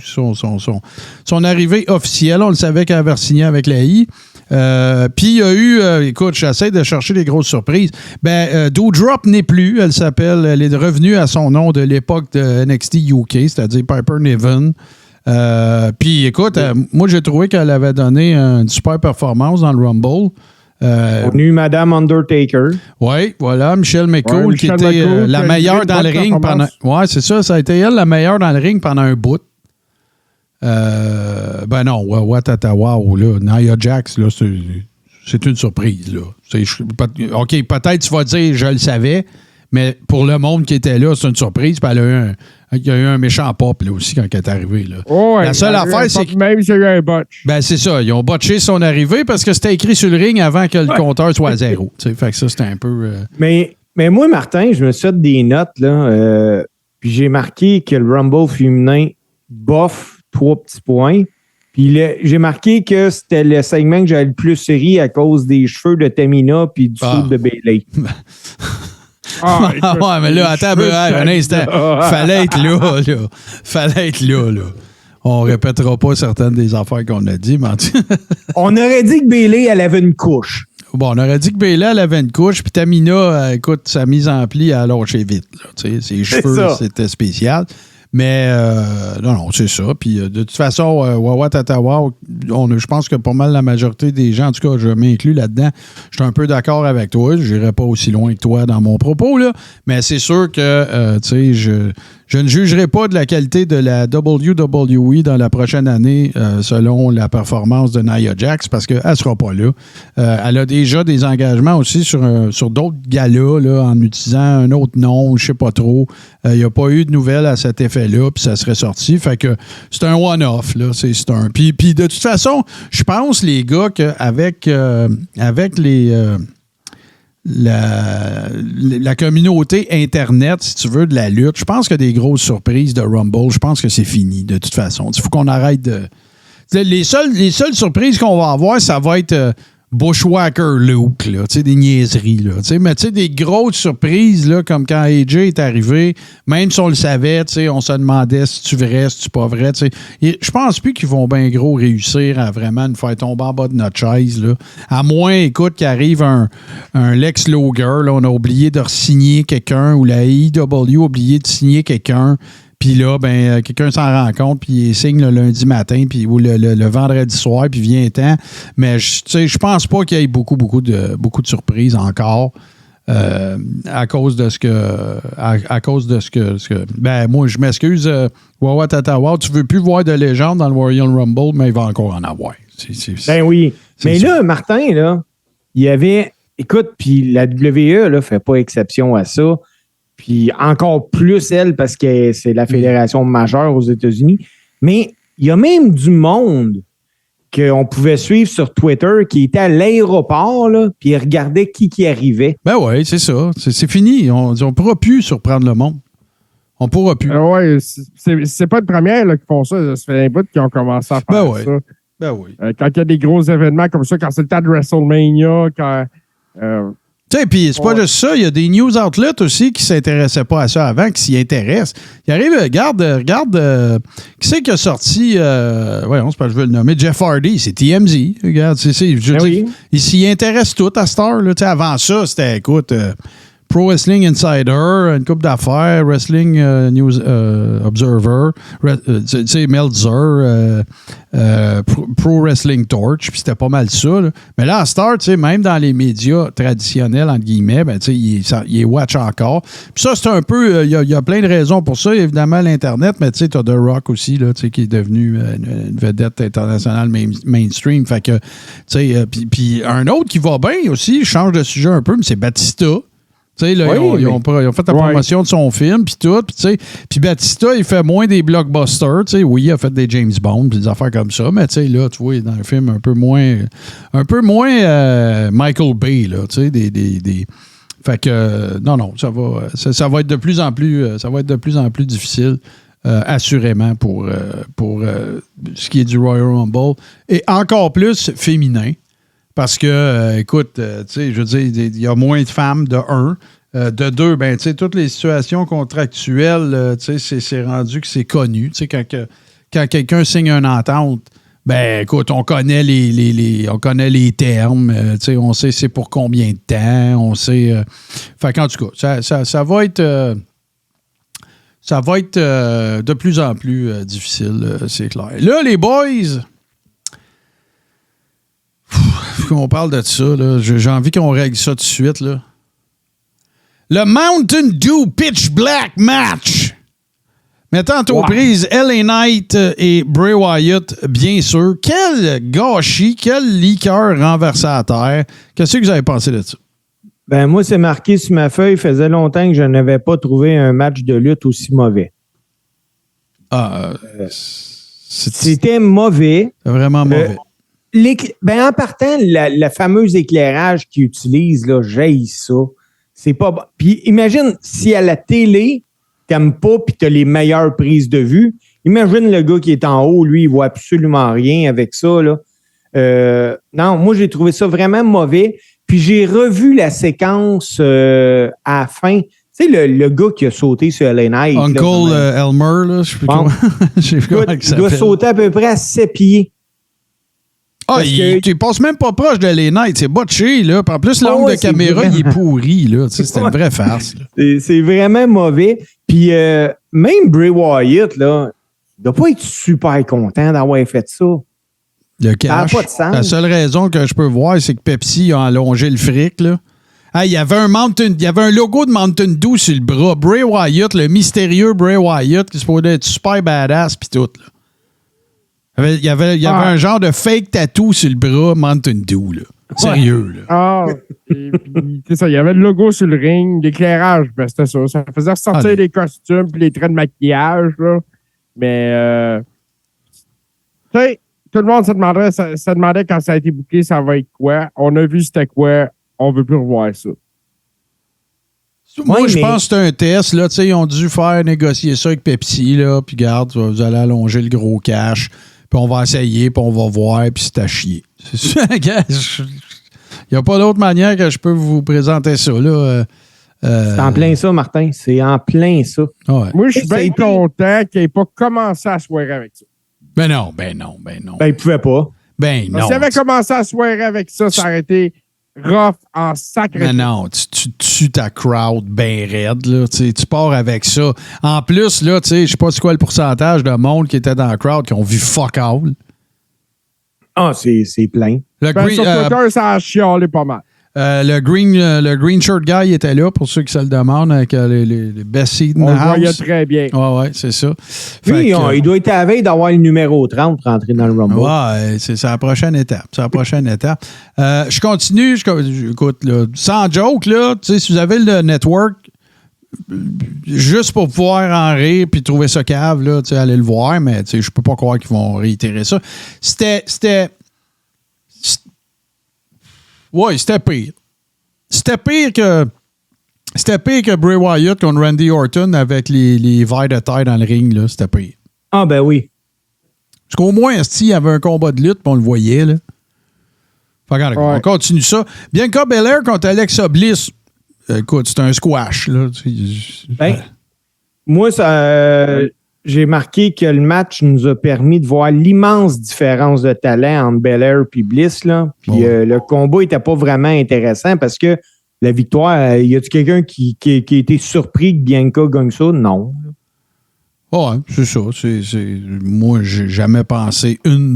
son arrivée officielle. On le savait qu'elle avait signé avec la I. Puis il y a eu, écoute, j'essaie de chercher les grosses surprises. Doudrop n'est plus. Elle est revenue à son nom de l'époque de NXT UK, c'est-à-dire Piper Niven. Puis écoute, moi j'ai trouvé qu'elle avait donné une super performance dans le Rumble. On a eu Madame Undertaker. Oui, voilà, Michelle McCool, Ouais, qui Michelle était McCool, la qui a meilleure une dans le bonne ring pendant. performance. Oui, c'est ça, ça a été elle la meilleure dans le ring pendant un bout. Ben non, wow, là, Nia Jax, là, c'est une surprise, là. OK, peut-être tu vas dire, je le savais, mais pour le monde qui était là, c'est une surprise. Puis il y a eu un méchant pop, là, aussi, quand elle est arrivée, là. Oh, ouais, la seule affaire, c'est que... Même s'il y a eu un botch. Ben, c'est ça. Ils ont botché son arrivée parce que c'était écrit sur le ring avant que le compteur soit à 0. Fait que ça, c'était un peu... Mais moi, Martin, je me suis fait des notes, là. Puis j'ai marqué que le Rumble féminin, bof, 3 petits points. Puis j'ai marqué que c'était le segment que j'avais le plus ri à cause des cheveux de Tamina puis du soude de Bayley. Écoute, ouais, mais là, attends un instant. Fallait être là. Fallait être là. On répétera pas certaines des affaires qu'on a dit, mais on aurait dit que Bayley, elle avait une couche. Bon, on aurait dit que Bayley, elle avait une couche, puis Tamina, écoute, sa mise en pli, elle a lâché vite. Là, ses cheveux, c'était spécial. Mais non, c'est ça. Puis de toute façon, Wawa Tatawa, je pense que pas mal la majorité des gens, en tout cas, je m'inclus là-dedans, je suis un peu d'accord avec toi. Je n'irai pas aussi loin que toi dans mon propos, là. Mais c'est sûr que, tu sais, je ne jugerai pas de la qualité de la WWE dans la prochaine année selon la performance de Nia Jax parce qu'elle ne sera pas là. Elle a déjà des engagements aussi sur d'autres galas là, en utilisant un autre nom, je ne sais pas trop. Il n'y a pas eu de nouvelles à cet effet-là, puis ça serait sorti. Fait que c'est un one-off. Là. Puis de toute façon, je pense, les gars, qu'avec les... La communauté Internet, si tu veux, de la lutte, je pense que des grosses surprises de Rumble, je pense que c'est fini, de toute façon. Il faut qu'on arrête de... Les seules surprises qu'on va avoir, ça va être Bushwhacker Luke, là, des niaiseries. Là, mais des grosses surprises, là, comme quand AJ est arrivé, même si on le savait, on se demandait si tu vrai, si tu pas vrai. Je pense plus qu'ils vont bien gros réussir à vraiment nous faire tomber en bas de notre chaise. Là. À moins, écoute, qu'arrive un Lex Luger, là, on a oublié de signer quelqu'un, ou la AEW a oublié de signer quelqu'un. Puis là, ben, quelqu'un s'en rend compte, puis il signe le lundi matin, puis ou le vendredi soir, puis vient-t'en. Mais je pense pas qu'il y ait beaucoup de surprises encore à cause de ce que. Ben, moi, je m'excuse, Wawa Tatawa, tu veux plus voir de légende dans le Royal Rumble, mais il va encore en avoir. Ben oui. Mais sûr. Là, Martin, là, il y avait. Écoute, puis la WWE, là, fait pas exception à ça. Puis encore plus elle, parce que c'est la fédération majeure aux États-Unis. Mais il y a même du monde qu'on pouvait suivre sur Twitter qui était à l'aéroport, là, puis ils regardaient qui arrivait. Ben oui, c'est ça. C'est fini. On ne pourra plus surprendre le monde. On ne pourra plus. Ouais, c'est pas de première là, qui font ça. Ça fait un bout qu'ils ont commencé à faire ça. Ben oui. Quand il y a des gros événements comme ça, quand c'est le temps de WrestleMania, quand... Tu sais, puis c'est pas juste ça, il y a des news outlets aussi qui s'intéressaient pas à ça avant, qui s'y intéressent. Il arrive, regarde, qui c'est qui a sorti, voyons, c'est pas je veux le nommer, Jeff Hardy, c'est TMZ, regarde, ils s'y intéressent tout à cette heure, là. Avant ça, c'était, écoute, Pro Wrestling Insider, une couple d'affaires, Wrestling News Observer, Meltzer, Pro Wrestling Torch, puis c'était pas mal ça. Là. Mais là, à Star, même dans les médias traditionnels, entre guillemets, ben, il est watch encore. Puis ça, c'est un peu... Il y a plein de raisons pour ça, évidemment, l'Internet, mais tu as The Rock aussi, là, qui est devenu une vedette internationale mainstream. Fait que, puis un autre qui va bien aussi, je change de sujet un peu, mais c'est Batista. Tu sais, là, ils ont fait la promotion de son film, puis tout. Puis Batista, il fait moins des blockbusters. Tu sais, oui, il a fait des James Bond, puis des affaires comme ça. Mais tu sais, là, tu vois, dans le film, un peu moins Michael Bay, là. Tu sais, fait que, non, ça va être de plus en plus difficile, assurément, pour ce qui est du Royal Rumble. Et encore plus féminin. Parce que, écoute, tu sais, je veux dire, il y a moins de femmes, de un. De deux, ben, tu sais, toutes les situations contractuelles, tu sais, c'est rendu que c'est connu. Tu sais, quand quelqu'un signe une entente, ben, écoute, on connaît on connaît les termes, tu sais, on sait c'est pour combien de temps, on sait... fait qu'en tout cas, ça va être... Ça va être de plus en plus difficile, c'est clair. Là, les boys, faut qu'on parle de ça. Là. J'ai envie qu'on règle ça tout de suite. Là. Le Mountain Dew Pitch Black Match. Mettant aux prises LA Knight et Bray Wyatt, bien sûr. Quel gâchis, quel liqueur renversé à terre. Qu'est-ce que vous avez pensé de ça? Ben moi, c'est marqué sur ma feuille. Il faisait longtemps que je n'avais pas trouvé un match de lutte aussi mauvais. C'était mauvais. Vraiment mauvais. En partant, la fameuse éclairage qu'ils utilisent, là, j'haïs ça. C'est pas. Puis imagine si à la télé, t'aimes pas puis t'as les meilleures prises de vue. Imagine le gars qui est en haut, lui, il voit absolument rien avec ça, là. Non, moi, j'ai trouvé ça vraiment mauvais. Puis j'ai revu la séquence à la fin. Tu sais, le gars qui a sauté sur LA Knight. Uncle Elmer, là, je sais plus comment. Il doit sauter à peu près à 7 pieds. Ah, il passe même pas proche de LA Knight. C'est botché, là. Puis en plus, l'angle de caméra, il est pourri, là. Tu sais, c'était une vraie farce. C'est vraiment mauvais. Puis même Bray Wyatt, là, il doit pas être super content d'avoir fait ça. Le cash. Ça n'a pas de sens. La seule raison que je peux voir, c'est que Pepsi a allongé le fric, là. Ah, il y avait un logo de Mountain Dew sur le bras. Bray Wyatt, le mystérieux Bray Wyatt, qui se pourrait être super badass, pis tout, là. Il y avait un genre de fake tattoo sur le bras Mountain Dew, là. Sérieux, là. Ah, c'est ça. Il y avait le logo sur le ring, l'éclairage, ben c'était ça. Ça faisait ressortir les costumes puis les traits de maquillage, là. Mais, tu sais, tout le monde se demandait quand ça a été booké, ça va être quoi. On a vu c'était quoi. On veut plus revoir ça. Moi, je pense que c'est un test. Là, ils ont dû faire négocier ça avec Pepsi. Là, puis garde, vous allez allonger le gros cash. Puis on va essayer, puis on va voir, puis c'est à chier. C'est ça, il n'y a pas d'autre manière que je peux vous présenter ça. Là. C'est en plein ça, Martin. C'est en plein ça. Ouais. Moi, je suis bien content qu'il n'ait pas commencé à soirer avec ça. Ben non. Il pouvait pas. Ben non. S'il avait commencé à soirer avec ça, ça aurait été rough en sacré. Mais non, tu tues ta crowd bien raide. Là, tu pars avec ça. En plus, là, je sais pas c'est quoi le pourcentage de monde qui était dans la crowd qui ont vu fuck all. Ah, c'est plein. Sur Twitter, ça a chialé pas mal. Le green shirt guy était là, pour ceux qui se le demandent, avec les best seats in the house. On le voyait très bien. Ouais, c'est ça. Lui, il doit être à la veille d'avoir le numéro 30 pour rentrer dans le Rumble. Ouais, c'est la prochaine étape. Je continue. Écoute, là, sans joke, là, si vous avez le network, juste pour pouvoir en rire puis trouver ça cave, là, allez le voir, mais je peux pas croire qu'ils vont réitérer ça. C'était pire. C'était pire que Bray Wyatt contre Randy Orton avec les verres de terre dans le ring, là. C'était pire. Ah, ben oui. Parce qu'au moins, il y avait un combat de lutte, puis on le voyait, là. Fait que, on continue ça. Bianca Belair contre Alexa Bliss. Écoute, c'est un squash, là. Ben, moi, j'ai marqué que le match nous a permis de voir l'immense différence de talent entre Belair et Bliss, là. Puis le combat n'était pas vraiment intéressant parce que la victoire, y a-tu quelqu'un qui a été surpris que Bianca gagne ça? Non. Ouais, c'est ça. Moi, j'ai jamais pensé une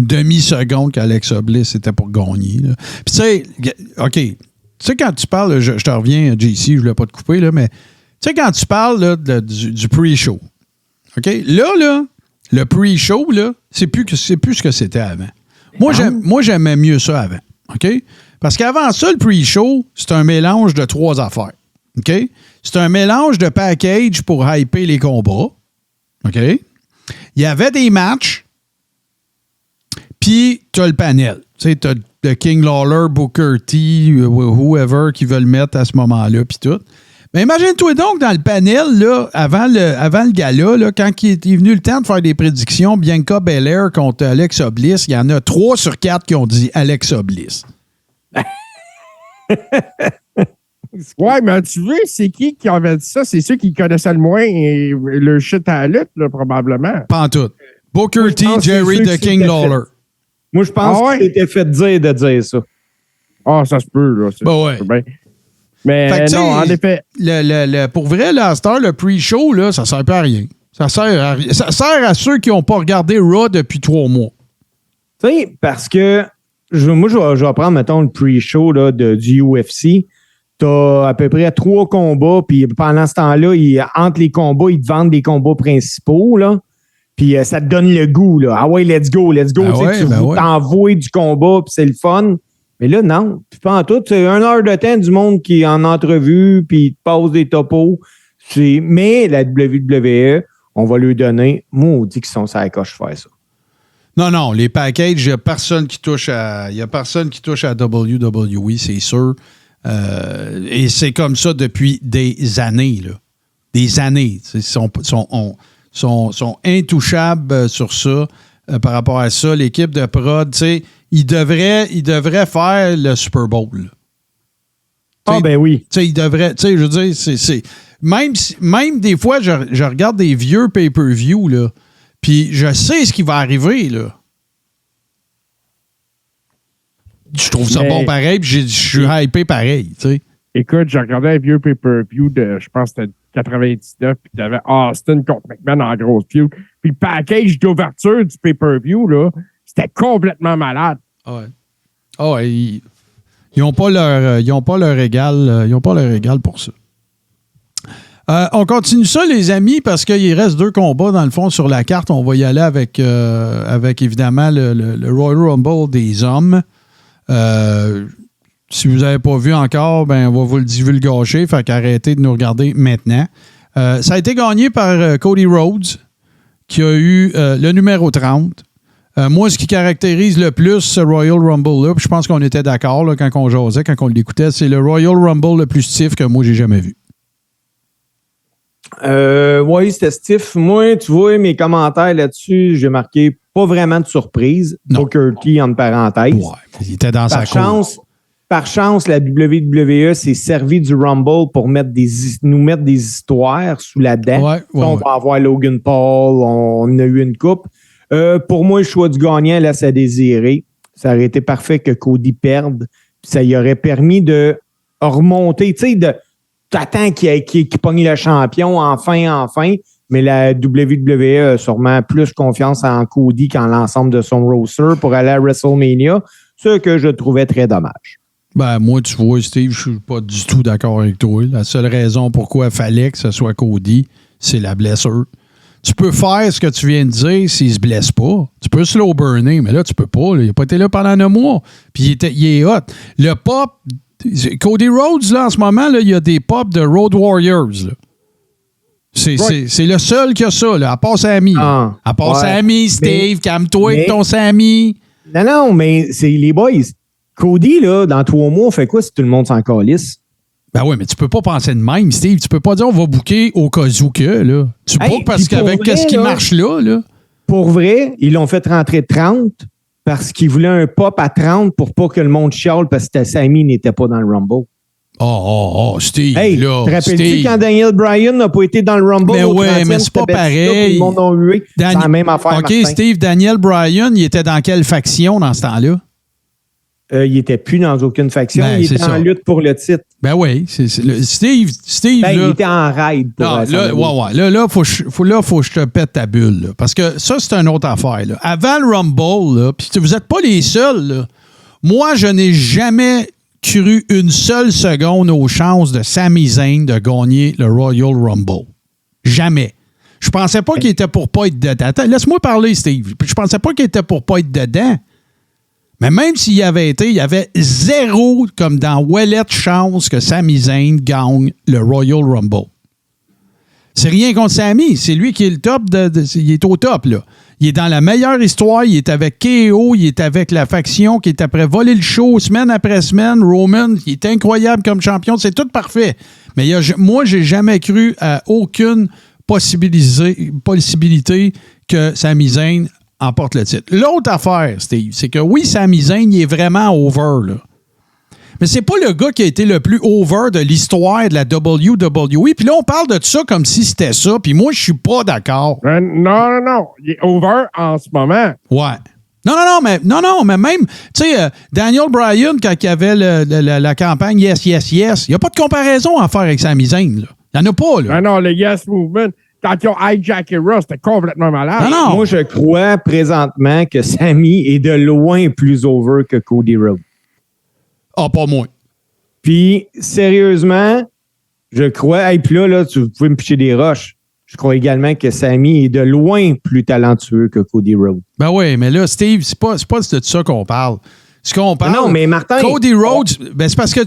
demi-seconde qu'Alexa Bliss était pour gagner. Là. Puis tu sais, OK. Tu sais, quand tu parles, je te reviens, JC, je voulais pas te couper, là, mais tu sais, quand tu parles là, du pre-show, OK? Là, le pre-show, là, c'est plus ce que c'était avant. Moi, j'aimais mieux ça avant. OK? Parce qu'avant ça, le pre-show, c'est un mélange de 3 affaires. OK? C'est un mélange de package pour hyper les combats. OK? Il y avait des matchs, puis tu as le panel. Tu sais, tu as le King Lawler, Booker T, whoever qui veut le mettre à ce moment-là, puis tout. Mais imagine-toi donc dans le panel, là, avant le gala, là, quand il est venu le temps de faire des prédictions, Bianca Belair contre Alexa Bliss, il y en a 3 sur 4 qui ont dit Alexa Bliss. Ouais, mais tu veux, c'est qui avait dit ça? C'est ceux qui connaissaient le moins le shit à la lutte, là, probablement. Pas en tout. Booker T, Jerry the King Lawler. Moi, je pense qu'il s'était fait dire de dire ça. Ah, ça se peut, là. Ben ouais. Mais Fait que, non, en effet. Pour vrai, là, à cette heure, le pre-show, là, ça sert pas à rien. Ça sert à ceux qui n'ont pas regardé Raw depuis 3 mois. Tu sais, parce que je vais prendre, mettons, le pre-show là, du UFC. T'as à peu près 3 combats, puis pendant ce temps-là, entre les combats, ils te vendent des combats principaux, là. Puis ça te donne le goût, là. Ah ouais, let's go. Tu t'envoies du combat, puis c'est le fun. Mais là, non. Puis pas en tout. C'est 1 heure de temps du monde qui est en entrevue, puis il te passe des topos. Mais la WWE, on va lui donner, maudit qu'ils sont sur la coche faire ça. Non, les packages, il n'y a personne qui touche à WWE, c'est sûr. Et c'est comme ça depuis des années, là. Des années. Ils sont intouchables sur ça. Par rapport à ça, l'équipe de prod, tu sais, ils devraient faire le Super Bowl. Ah, ben oui. Tu sais, ils devraient, tu sais, je veux dire, c'est même des fois, je regarde des vieux pay-per-view, là, puis je sais ce qui va arriver, là. Je trouve ça bon pareil, puis je suis hypé pareil, tu sais. Écoute, j'ai regardé un vieux pay-per-view de, je pense que c'était 99, puis t'avais Austin contre McMahon en grosse feud. Puis le package d'ouverture du pay-per-view, là, c'était complètement malade. Ouais. Ils n'ont pas leur égal. Ils n'ont pas leur égal pour ça. On continue ça, les amis, parce qu'il reste 2 combats, dans le fond, sur la carte. On va y aller avec évidemment, le Royal Rumble des hommes. Si vous n'avez pas vu encore, ben on va vous le divulgacher. Fait qu'arrêtez de nous regarder maintenant. Ça a été gagné par Cody Rhodes, qui a eu le numéro 30. Moi, ce qui caractérise le plus ce Royal Rumble-là, puis je pense qu'on était d'accord là, quand on jasait, quand on l'écoutait, c'est le Royal Rumble le plus stiff que moi, j'ai jamais vu. Oui, c'était stiff. Moi, tu vois, mes commentaires là-dessus, j'ai marqué pas vraiment de surprise. Booker T, entre parenthèses. Ouais, il était dans sa cour. Par chance, la WWE s'est servi du Rumble pour nous mettre des histoires sous la dent. On va avoir Logan Paul, on a eu une coupe. Pour moi, le choix du gagnant laisse à désirer. Ça aurait été parfait que Cody perde. Ça y aurait permis de remonter. Tu sais, t'attends qu'il pogne le champion enfin. Mais la WWE a sûrement plus confiance en Cody qu'en l'ensemble de son roster pour aller à WrestleMania, ce que je trouvais très dommage. Ben, moi, tu vois, Steve, je suis pas du tout d'accord avec toi. La seule raison pourquoi il fallait que ce soit Cody, c'est la blessure. Tu peux faire ce que tu viens de dire s'il se blesse pas. Tu peux slow burner, mais là, tu peux pas. Là. Il n'a pas été là pendant 9 mois. Puis il est hot. Le pop, Cody Rhodes, là, en ce moment, là, il y a des pops de Road Warriors. Là. C'est le seul qui a ça, là, à part Sammy. À part Sammy, Steve, calme-toi avec ton Sammy. Non, mais c'est les boys. Cody, là, dans 3 mois, on fait quoi si tout le monde s'en calisse? Ben oui, mais tu peux pas penser de même, Steve. Tu peux pas dire on va booker au cas où que, là. Tu bookes parce qu'avec qu'est-ce qui marche là. Pour vrai, ils l'ont fait rentrer 30 parce qu'ils voulaient un pop à 30 pour pas que le monde chiale parce que Sammy n'était pas dans le Rumble. Steve, hey, là. Te rappelles-tu quand Daniel Bryan n'a pas été dans le Rumble? Mais ouais, mais c'est pas pareil. Tout le monde a hué. C'est la même affaire, OK, Martin. Steve, Daniel Bryan, il était dans quelle faction dans ce temps-là? Il n'était plus dans aucune faction. Il était en lutte pour le titre. Ben oui. Steve là, il était en raid. Là, faut que je te pète ta bulle. Là, parce que ça, c'est une autre affaire. Là. Avant le Rumble, puis vous n'êtes pas les seuls. Là. Moi, je n'ai jamais cru une seule seconde aux chances de Sami Zayn de gagner le Royal Rumble. Jamais. Je pensais pas qu'il était pour pas être dedans. Attends, laisse-moi parler, Steve. Je pensais pas qu'il était pour pas être dedans. Mais même s'il y avait été, il y avait 0, comme dans Ouellet, chance que Sami Zayn gagne le Royal Rumble. C'est rien contre Sami. C'est lui qui est le top. Il est au top, là. Il est dans la meilleure histoire. Il est avec KO. Il est avec la faction qui est après voler le show semaine après semaine. Roman, il est incroyable comme champion. C'est tout parfait. Mais moi, j'ai jamais cru à aucune possibilité que Sami Zayn emporte le titre. L'autre affaire, Steve, c'est que oui, Sami Zayn, il est vraiment over, là. Mais c'est pas le gars qui a été le plus over de l'histoire de la WWE. Puis là, on parle de ça comme si c'était ça. Puis moi, je suis pas d'accord. Non. Il est over en ce moment. Ouais. Non, mais même, tu sais, Daniel Bryan, quand il y avait la campagne Yes, Yes, Yes, il n'y a pas de comparaison à faire avec Sami Zayn, là. Il n'y en a pas, là. Ben non, le Yes Movement, quand ils ont hijacké Raw, c'était complètement malade. Moi, je crois présentement que Sami est de loin plus over que Cody Rhodes. Ah, pas moins. Puis, sérieusement, je crois, et puis là, tu pouvais me picher des roches. Je crois également que Sami est de loin plus talentueux que Cody Rhodes. Ben oui, mais là, Steve, c'est pas de ça qu'on parle. Ce qu'on parle. Non, mais Martin. Cody Rhodes, ben c'est parce que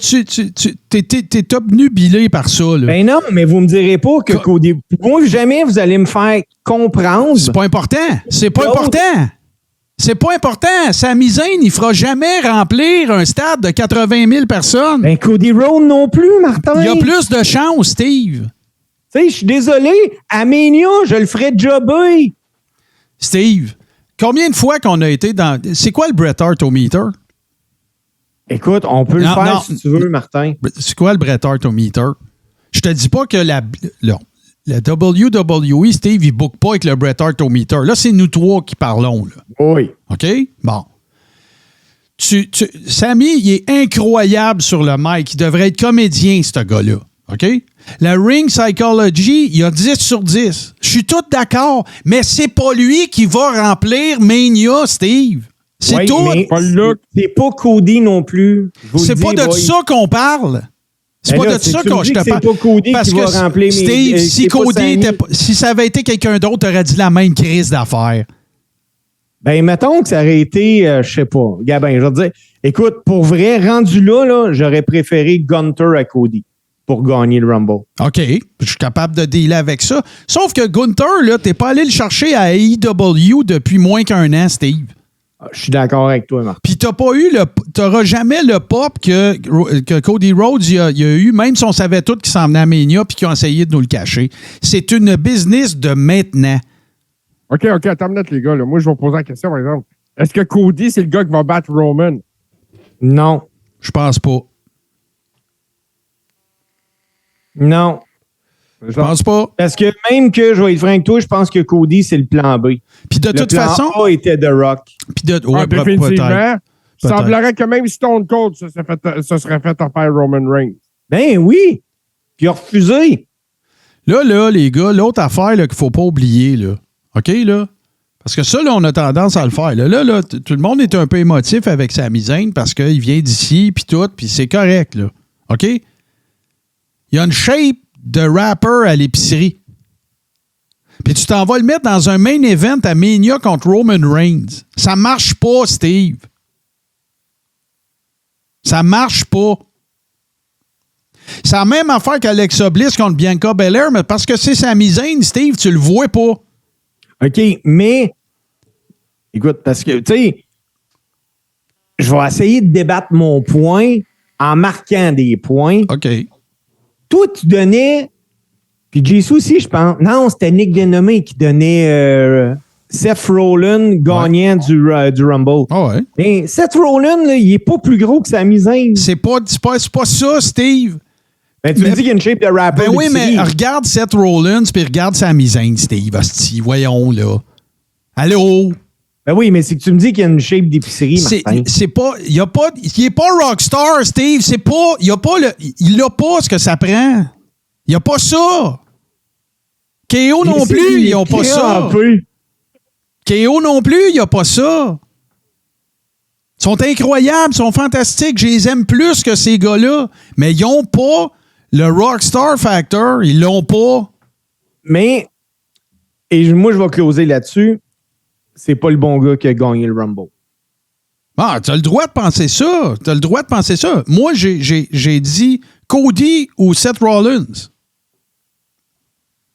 t'es obnubilé par ça, là. Ben non, mais vous me direz pas que Cody. Moi, jamais vous allez me faire comprendre. C'est pas important. C'est pas important. C'est pas important. Sami Zayn, il fera jamais remplir un stade de 80 000 personnes. Ben Cody Rhodes non plus, Martin. Il y a plus de chance, Steve. Tu sais, je suis désolé. À Mania, je le ferais jobber. Steve, combien de fois qu'on a été dans... C'est quoi le Bret Hart-O-Meter? Écoute, on peut le faire si tu veux, Martin. C'est quoi le Bret Hart-O-Meter? Je te dis pas que la WWE, Steve, il book pas avec le Bret Hart-O-Meter. Là, c'est nous trois qui parlons, là. Oui. OK? Bon. Sami, il est incroyable sur le mic. Il devrait être comédien, ce gars-là. OK? La Ring Psychology, il a 10 sur 10. Je suis tout d'accord, mais c'est pas lui qui va remplir Mania, Steve. C'est tout. C'est pas Cody non plus. C'est pas de ça qu'on parle. C'est pas de ça que je te parle. C'est pas Cody Parce qui va remplir Steve, si ça avait été quelqu'un d'autre, t'aurais dit la même crise d'affaires. Ben, mettons que ça aurait été, je sais pas, Gabin, je veux dire, écoute, pour vrai, rendu là, j'aurais préféré Gunther à Cody pour gagner le Rumble. OK, je suis capable de dealer avec ça. Sauf que Gunther, là, t'es pas allé le chercher à AEW depuis moins qu'un an, Steve. Je suis d'accord avec toi, Marc. Puis t'auras jamais le pop que Cody Rhodes il a eu, même si on savait tous qu'il s'en venait à Mania puis qu'ils ont essayé de nous le cacher. C'est une business de maintenant. OK, attends une minute, les gars. Là. Moi, je vais vous poser la question, par exemple. Est-ce que Cody, c'est le gars qui va battre Roman? Non. Je pense pas. Non. Je pense pas. Parce que même que je vais être franc avec toi, je pense que Cody, c'est le plan B. Puis de toute façon. Le plan A était The Rock. Puis définitivement. Il semblerait que même Stone Cold se serait fait faire Roman Reigns. Ben oui. Puis il a refusé. Là, les gars, l'autre affaire qu'il ne faut pas oublier, là. OK, là? Parce que ça, là, on a tendance à le faire. Là, tout le monde est un peu émotif avec Sami Zayn parce qu'il vient d'ici, puis tout, puis c'est correct, là. OK? Il y a une shape de rapper à l'épicerie. Puis tu t'en vas le mettre dans un main event à Mania contre Roman Reigns. Ça marche pas, Steve. Ça marche pas. C'est la même affaire qu'Alexa Bliss contre Bianca Belair, mais parce que c'est Sami Zayn, Steve, tu le vois pas. OK, mais écoute, parce que, tu sais, je vais essayer de débattre mon point en marquant des points. OK. Toi, tu donnais, puis Jisoo aussi, je pense. Non, c'était Nick Denomé qui donnait Seth Rollins gagnant du Rumble. Ah ouais. Mais Seth Rollins, là, il est pas plus gros que Sami Zayn. C'est pas ça, Steve. Ben, tu me dis qu'il y a une shape de rapper. Ben oui, mais regarde Seth Rollins puis regarde Sami Zayn, Steve. Hostie, voyons, là. Allô? Ben oui, mais c'est que tu me dis qu'il y a une shape d'épicerie, Martin. C'est pas... Il est pas rockstar, Steve. C'est pas... Il a pas ce que ça prend. Il a pas ça. KO non plus, ils ont pas ça. KO non plus, il a pas ça. Ils sont incroyables, ils sont fantastiques. Je les aime plus que ces gars-là. Mais ils ont pas le Rockstar Factor. Ils l'ont pas. Mais, et moi, je vais closer là-dessus, c'est pas le bon gars qui a gagné le Rumble. Ah, t'as le droit de penser ça. T'as le droit de penser ça. Moi, j'ai dit Cody ou Seth Rollins.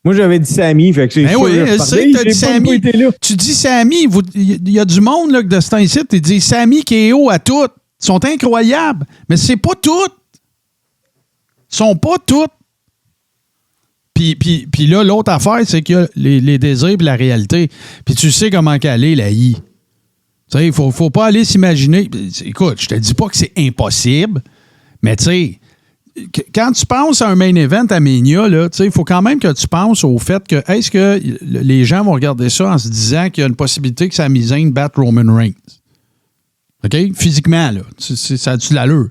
Moi, j'avais dit Sami, fait que c'est sûr. Oui, je sais que t'as dit Sami. Tu dis Sami, il y a du monde là, de ce site qui dit Sami KO à toutes. Ils sont incroyables, mais c'est pas toutes. Ils sont pas toutes. Puis là, l'autre affaire, c'est qu'il y a les désirs et la réalité. Puis tu sais comment qu'elle est, la I. Tu sais, il faut pas aller s'imaginer. Écoute, je te dis pas que c'est impossible, mais tu sais, quand tu penses à un main event à Mania, il faut quand même que tu penses au fait que est-ce que les gens vont regarder ça en se disant qu'il y a une possibilité que Sami Zayn batte Roman Reigns? OK? Physiquement, là. Ça a-tu de l'allure?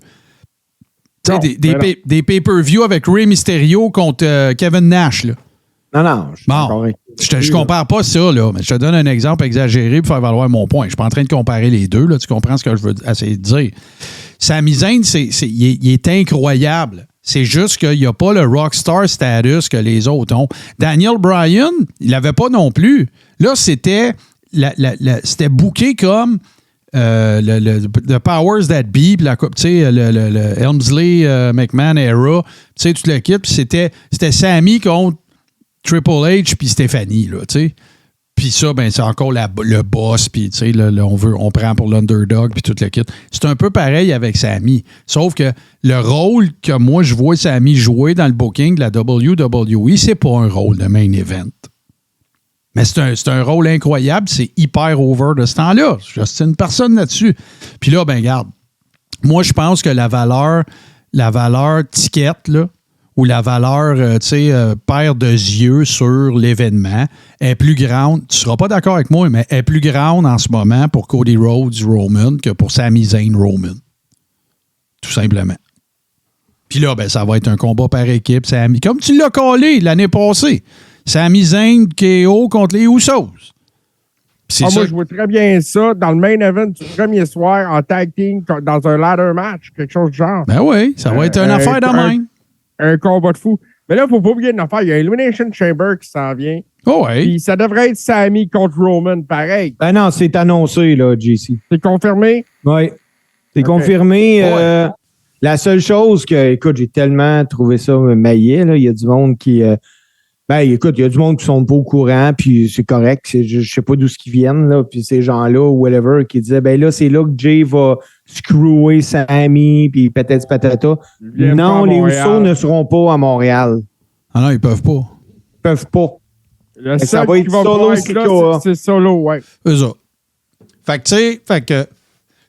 Tu sais, des pay-per-view avec Rey Mysterio contre Kevin Nash, là. Non, je compare pas ça, là, mais je te donne un exemple exagéré pour faire valoir mon point. Je suis pas en train de comparer les deux, là, tu comprends ce que je veux essayer de dire. Sami Zayn, il est incroyable. C'est juste qu'il n'y a pas le rockstar status que les autres ont. Daniel Bryan, il l'avait pas non plus. Là, c'était booké comme the powers that be, puis le Helmsley McMahon era, tu sais, tout le kit, puis c'était Sami contre Triple H puis Stéphanie, là, tu sais. Puis ça, ben c'est encore le boss, puis tu sais, on prend pour l'underdog, puis tout le kit. C'est un peu pareil avec Sami. Sauf que le rôle que moi, je vois Sami jouer dans le booking de la WWE, c'est pas un rôle de main event. Mais c'est un rôle incroyable, c'est hyper over de ce temps-là. C'est une personne là-dessus. Puis là, ben regarde, moi, je pense que la valeur ticket, là, ou la valeur, paire de yeux sur l'événement est plus grande. Tu ne seras pas d'accord avec moi, mais est plus grande en ce moment pour Cody Rhodes Roman que pour Sami Zayn Roman. Tout simplement. Puis là, ben, ça va être un combat par équipe. Comme tu l'as collé l'année passée. Sami Zayn KO contre les Usos. Moi, je vois très bien ça dans le main event du premier soir en tag team dans un ladder match, quelque chose du genre. Ben oui, ça va être une affaire de même. Un combat de fou. Mais là, il ne faut pas oublier une affaire. Il y a Elimination Chamber qui s'en vient. Oh ouais. Puis ça devrait être Sami contre Roman, pareil. Ben non, c'est annoncé, là, JC. C'est confirmé? Oui. C'est confirmé. La seule chose que, écoute, j'ai tellement trouvé ça maillet, là. Il y a du monde qui... écoute, il y a du monde qui sont pas au courant, puis c'est correct. Je sais pas d'où ils viennent, là. Puis ces gens-là, ou whatever, qui disaient, ben là, c'est là que Jay va screwer Sami, puis peut-être patata. Non, les Usos ne seront pas à Montréal. Ah non, ils peuvent pas. Ils peuvent pas. Ça va être solo, c'est solo, ouais. Eux autres. Fait que, tu sais,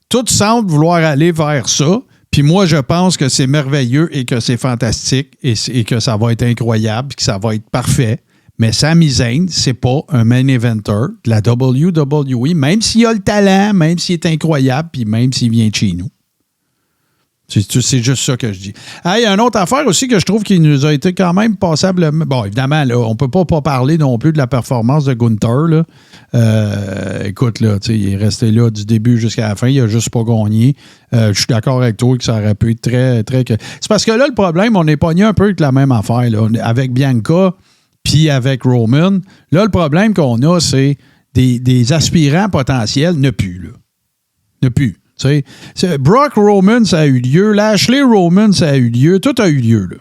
tout semble vouloir aller vers ça. Puis moi, je pense que c'est merveilleux et que c'est fantastique et que ça va être incroyable et que ça va être parfait. Mais Sami Zayn, c'est pas un main eventer de la WWE, même s'il a le talent, même s'il est incroyable, puis même s'il vient de chez nous. C'est juste ça que je dis. Il y a une autre affaire aussi que je trouve qui nous a été quand même passablement... Bon, évidemment, là, on ne peut pas parler non plus de la performance de Gunther. Là. Écoute, là, il est resté là du début jusqu'à la fin. Il n'a juste pas gagné. Je suis d'accord avec toi que ça aurait pu être très... C'est parce que là, le problème, on est pogné un peu avec la même affaire. Là. Avec Bianca puis avec Roman. Là, le problème qu'on a, c'est des aspirants potentiels ne plus. Là. Ne plus. Brock Roman, ça a eu lieu. Lashley Roman, ça a eu lieu. Tout a eu lieu. Là.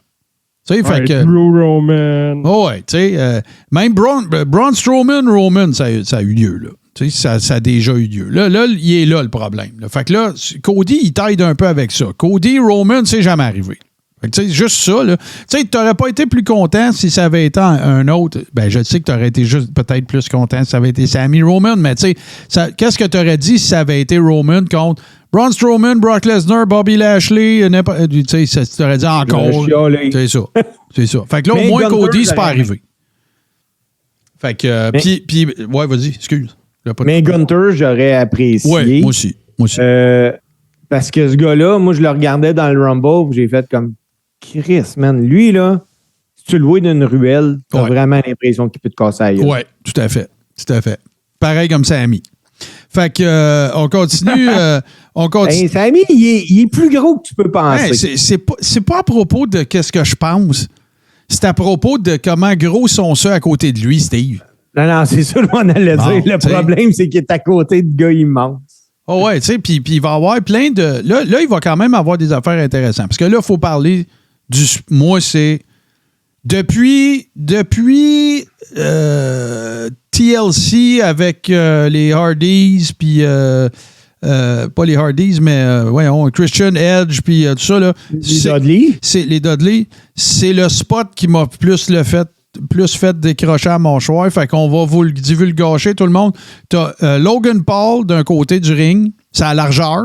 Fait que, Drew Roman. Oh ouais, même Braun Strowman Roman, ça a eu lieu. Là. Ça a déjà eu lieu. Là, il est là le problème. Là. Fait que là, Cody, il t'aide un peu avec ça. Cody Roman, c'est jamais arrivé. Fait que, juste ça, là. Tu n'aurais pas été plus content si ça avait été un autre. Ben, je sais que tu aurais été juste peut-être plus content si ça avait été Sami Roman, mais qu'est-ce que tu aurais dit si ça avait été Roman contre Braun Strowman, Brock Lesnar, Bobby Lashley, tu aurais dit encore. C'est ça. C'est ça. Fait que là, au moins, Cody, c'est pas arrivé. Fait que, puis, ouais, vas-y, excuse. Mais Gunther, j'aurais apprécié. Oui, moi aussi. Parce que ce gars-là, moi, je le regardais dans le Rumble, puis j'ai fait comme Chris, man. Lui, là, si tu le vois d'une ruelle, t'as vraiment l'impression qu'il peut te casser la gueule. Oui, tout à fait. Tout à fait. Pareil comme Sami. Fait que, on continue. Ben, Sami, il est plus gros que tu peux penser. C'est pas à propos de qu'est-ce que je pense. C'est à propos de comment gros sont ceux à côté de lui, Steve. Non, c'est ça qu'on allait dire. Le problème, c'est qu'il est à côté de gars immenses. Oh ouais, tu sais, puis il va avoir plein de... Là, il va quand même avoir des affaires intéressantes. Parce que là, il faut parler du... Moi, c'est... Depuis TLC avec les Hardys, puis... pas les Hardys, mais Christian Edge, puis tout ça. Là, les Dudley. C'est le spot qui m'a plus fait décrocher à mon choix. Fait qu'on va vous le divulgacher, tout le monde. T'as Logan Paul d'un côté du ring, c'est à largeur.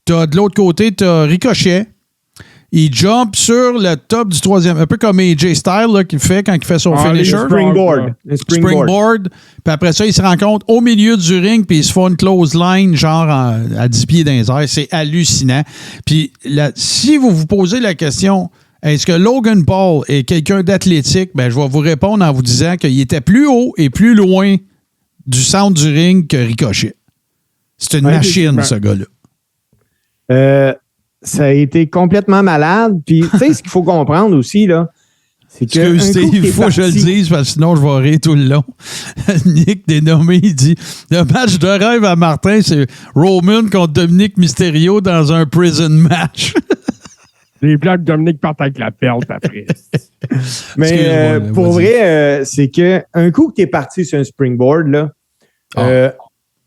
T'as de l'autre côté, t'as Ricochet. il jump sur le top du troisième, un peu comme AJ Styles là, qu'il fait quand il fait son finisher. Le Springboard. Puis après ça, il se rencontre au milieu du ring, puis il se fait une close line, genre à 10 pieds dans les airs. C'est hallucinant. Puis si vous vous posez la question, est-ce que Logan Paul est quelqu'un d'athlétique? Ben, je vais vous répondre en vous disant qu'il était plus haut et plus loin du centre du ring que Ricochet. C'est une machine, ce gars-là. Ça a été complètement malade. Puis, tu sais, ce qu'il faut comprendre aussi, là, c'est que. Il faut que je le dise, parce que sinon, je vais rire tout le long. Nick Dénommé, il dit le match de rêve à Martin, c'est Roman contre Dominique Mysterio dans un prison match. Les blagues Dominique partent avec la perte après. Mais pour vrai, c'est que un coup que tu es parti sur un springboard, là,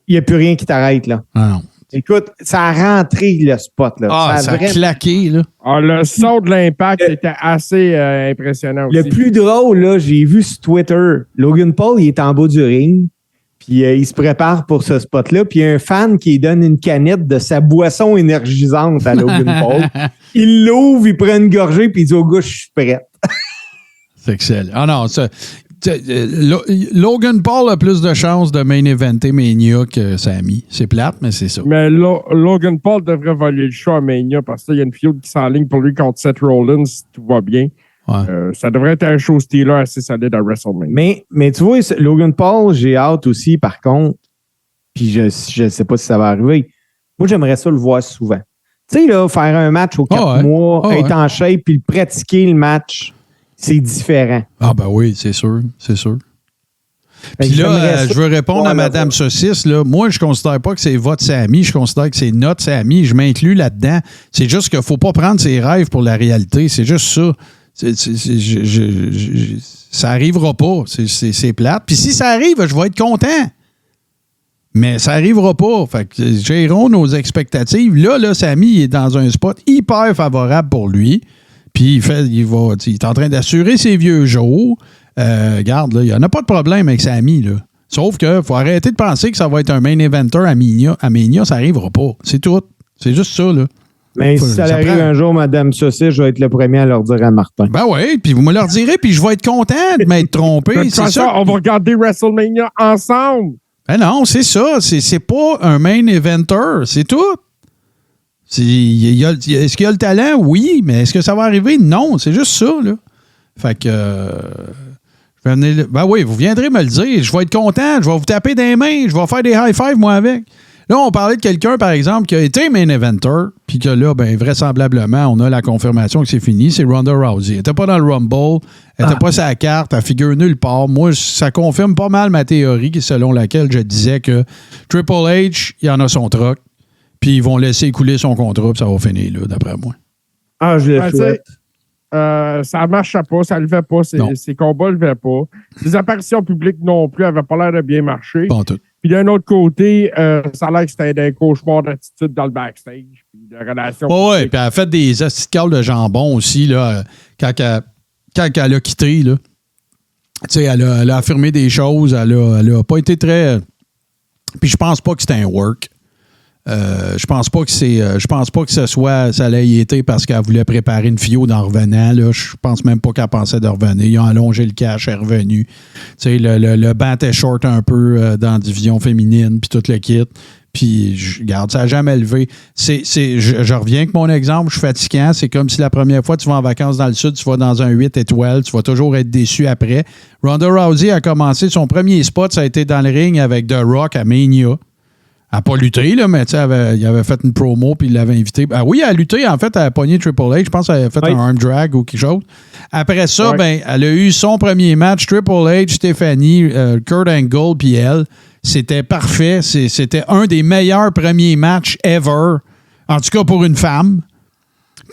il n'y a plus rien qui t'arrête, là. Ah non. Écoute, ça a rentré le spot, là. Ça a claqué, là. Le son de l'impact était assez impressionnant aussi. Le plus drôle, là, j'ai vu sur Twitter, Logan Paul, il est en bas du ring, puis il se prépare pour ce spot-là, puis il y a un fan qui donne une canette de sa boisson énergisante à Logan Paul. Il l'ouvre, il prend une gorgée, puis il dit au gars, je suis prêt. C'est excellent. Ah non, Logan Paul a plus de chances de main eventer Mania que Sami. C'est plate, mais c'est ça. Mais Logan Paul devrait voler le show à Mania parce qu'il y a une feud qui s'enligne pour lui contre Seth Rollins, si tout va bien. Ouais. Ça devrait être un show stealer assez solide à WrestleMania. Mais tu vois, Logan Paul, j'ai hâte aussi, par contre, puis je ne sais pas si ça va arriver. Moi, j'aimerais ça le voir souvent. Tu sais, là, faire un match aux 4 mois, être en shape, puis pratiquer le match. C'est différent. Ah ben oui, c'est sûr, c'est sûr. Puis là, je veux répondre à Madame Saucisse. Là. Moi, je ne considère pas que c'est votre Sami, je considère que c'est notre Sami. Je m'inclus là-dedans. C'est juste qu'il ne faut pas prendre ses rêves pour la réalité. C'est juste ça. Ça n'arrivera pas. C'est plate. Puis si ça arrive, je vais être content. Mais ça n'arrivera pas. Fait que gérons nos expectatives. Là, Sami est dans un spot hyper favorable pour lui. Puis il est en train d'assurer ses vieux jours. Regarde, là, il n'y en a pas de problème avec Sami. Là. Sauf qu'il faut arrêter de penser que ça va être un main eventer à Mania. Ça n'arrivera pas. C'est tout. C'est juste ça. Là. Mais si ça arrive un jour, Madame Saucisse, je vais être le premier à leur dire à Martin. Ben oui, puis vous me leur direz, puis je vais être content de m'être trompé. De toute façon, on va regarder WrestleMania ensemble. Ben non, c'est ça. C'est pas un main eventer. C'est tout. Est-ce qu'il y a le talent? Oui, mais est-ce que ça va arriver? Non, c'est juste ça, là. Fait que... je vais venir, ben oui, vous viendrez me le dire. Je vais être content. Je vais vous taper des mains. Je vais faire des high-fives, moi, avec. Là, on parlait de quelqu'un, par exemple, qui a été main eventer, puis que là, ben, vraisemblablement, on a la confirmation que c'est fini. C'est Ronda Rousey. Elle n'était pas dans le Rumble. Elle n'était pas sur la carte. Elle figure nulle part. Moi, ça confirme pas mal ma théorie selon laquelle je disais que Triple H, il en a son troc. Puis ils vont laisser couler son contrat, puis ça va finir, là, d'après moi. Ah, je le souhaite. Ça ne marchait pas, ça ne le fait pas, ces combats ne le fait pas. Les apparitions publiques non plus n'avaient pas l'air de bien marcher. Pas en tout. Puis d'un autre côté, ça a l'air que c'était un cauchemar d'attitude dans le backstage. Puis de relation. Oui, puis elle a fait des asticoles de jambon aussi, là, quand elle a quitté, là. Tu sais, elle a affirmé des choses, elle a pas été très... Puis je pense pas que c'était un work. Je pense pas que ça allait été parce qu'elle voulait préparer une fiode en revenant. Là. Je pense même pas qu'elle pensait de revenir. Ils ont allongé le cash, elle est revenue. Le banc était short un peu dans la division féminine, puis tout le kit. Puis, regarde, ça n'a jamais levé. Je reviens avec mon exemple, je suis fatigant. C'est comme si la première fois tu vas en vacances dans le sud, tu vas dans un 8 étoiles, tu vas toujours être déçu après. Ronda Rousey a commencé, son premier spot, ça a été dans le ring avec The Rock à Mania. Elle n'a pas lutté, là, mais il avait fait une promo puis il l'avait invité. Ah oui, elle a lutté, en fait, elle a pogné Triple H. Je pense qu'elle avait fait un arm drag ou quelque chose. Après ça, ben, elle a eu son premier match, Triple H, Stéphanie, Kurt Angle puis elle. C'était parfait. C'était un des meilleurs premiers matchs ever. En tout cas, pour une femme.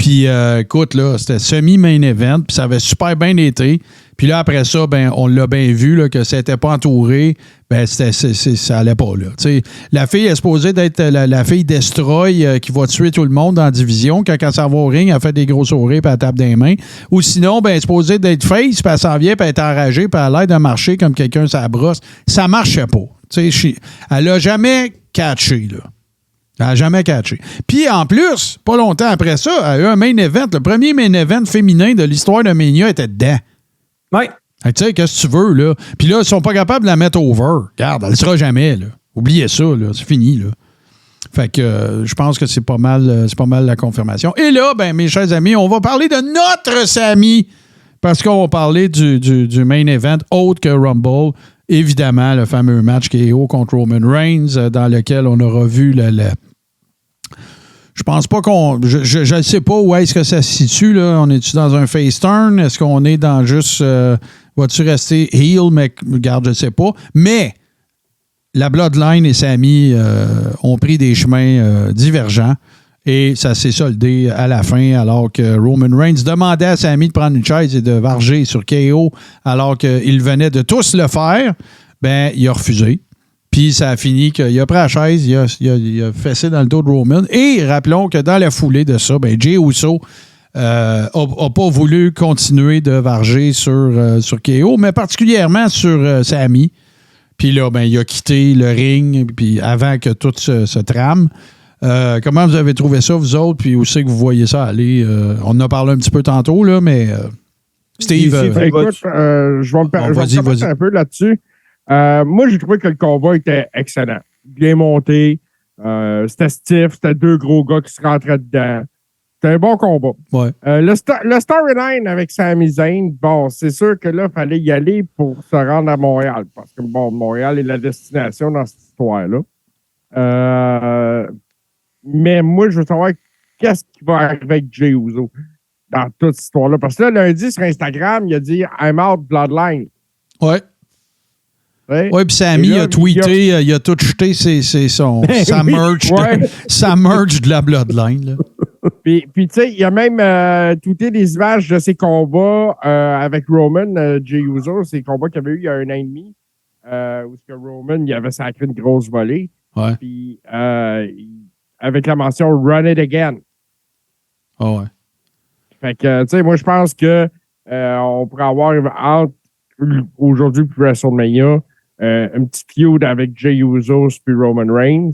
Puis, écoute, là, c'était semi-main event, puis ça avait super bien été. Puis là, après ça, ben, on l'a bien vu, là, que ça n'était pas entouré. Ben, ça allait pas, là. T'sais, la fille est supposée d'être la fille Destroy qui va tuer tout le monde dans la division. Quand elle s'en va au ring, elle fait des gros sourires, puis elle tape des mains. Ou sinon, ben, elle est supposée d'être face, puis elle s'en vient, puis elle est enragée, puis elle a l'air de marcher comme quelqu'un sur la brosse. Ça marchait pas. T'sais, elle a jamais catché, là. Elle n'a jamais catché. Puis en plus, pas longtemps après ça, elle a eu un main event. Le premier main event féminin de l'histoire de Mania était dedans. Ouais. Tu sais, qu'est-ce que tu veux, là? Puis là, ils sont pas capables de la mettre over. Regarde, elle ne sera jamais, là. Oubliez ça, là. C'est fini, là. Fait que je pense que c'est pas mal la confirmation. Et là, ben, mes chers amis, on va parler de notre Sami. Parce qu'on va parler du main event autre que Rumble. Évidemment, le fameux match KO contre Roman Reigns, dans lequel on aura vu je pense pas qu'on... Je ne sais pas où est-ce que ça se situe, là. On est-tu dans un face turn? Est-ce qu'on est dans juste... vas-tu rester heel? Mais regarde, je ne sais pas. Mais la Bloodline et Sami ont pris des chemins divergents. Et ça s'est soldé à la fin, alors que Roman Reigns demandait à Sami de prendre une chaise et de varger sur KO, alors qu'il venait de tous le faire. Ben, il a refusé. Puis ça a fini qu'il a pris la chaise, il a fessé dans le dos de Roman. Et rappelons que dans la foulée de ça, ben, Jey Uso n'a pas voulu continuer de varger sur KO, mais particulièrement sur Sami. Puis là, ben, il a quitté le ring puis avant que tout se trame. Comment vous avez trouvé ça, vous autres, puis où c'est que vous voyez ça aller? On en a parlé un petit peu tantôt, là, mais Steve... écoute, je vais me permettre un peu là-dessus. Moi, j'ai trouvé que le combat était excellent. Bien monté. C'était stiff. C'était deux gros gars qui se rentraient dedans. C'était un bon combat. Ouais. Le storyline avec Sami Zayn, bon, c'est sûr que là, il fallait y aller pour se rendre à Montréal. Parce que, bon, Montréal est la destination dans cette histoire-là. Mais moi, je veux savoir qu'est-ce qui va arriver avec Jey Uso dans toute cette histoire-là. Parce que là, lundi, sur Instagram, il a dit « I'm out Bloodline ». Ouais. Ouais. Oui, puis Sami a tweeté, il a tout jeté sa merch, sa merch de la Bloodline. Là. Puis tu sais, il a même tweeté des images de ses combats avec Roman, Jey Uso, ses combats qu'il avait eu il y a 1 an et demi, où que Roman, il avait sacré une grosse volée. Ouais. Puis avec la mention « Run it again ». Oh ouais. Fait que, tu sais, moi, je pense que on pourrait avoir aujourd'hui pour WrestleMania un petit feud avec Jey Uso puis Roman Reigns.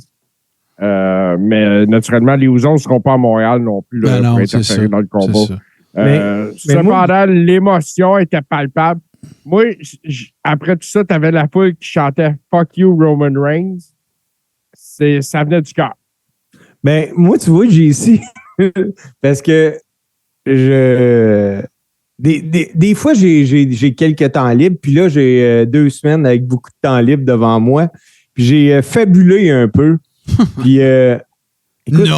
Mais naturellement, les Usos ne seront pas à Montréal non plus là, pour interférer dans le combat. Cependant, l'émotion était palpable. Moi, après tout ça, tu avais la foule qui chantait « Fuck you, Roman Reigns ». Ça venait du cœur. Ben, moi, tu vois, j'ai ici parce que des fois, j'ai quelques temps libres, puis là, j'ai 2 semaines avec beaucoup de temps libre devant moi, puis j'ai fabulé un peu. Puis, écoute,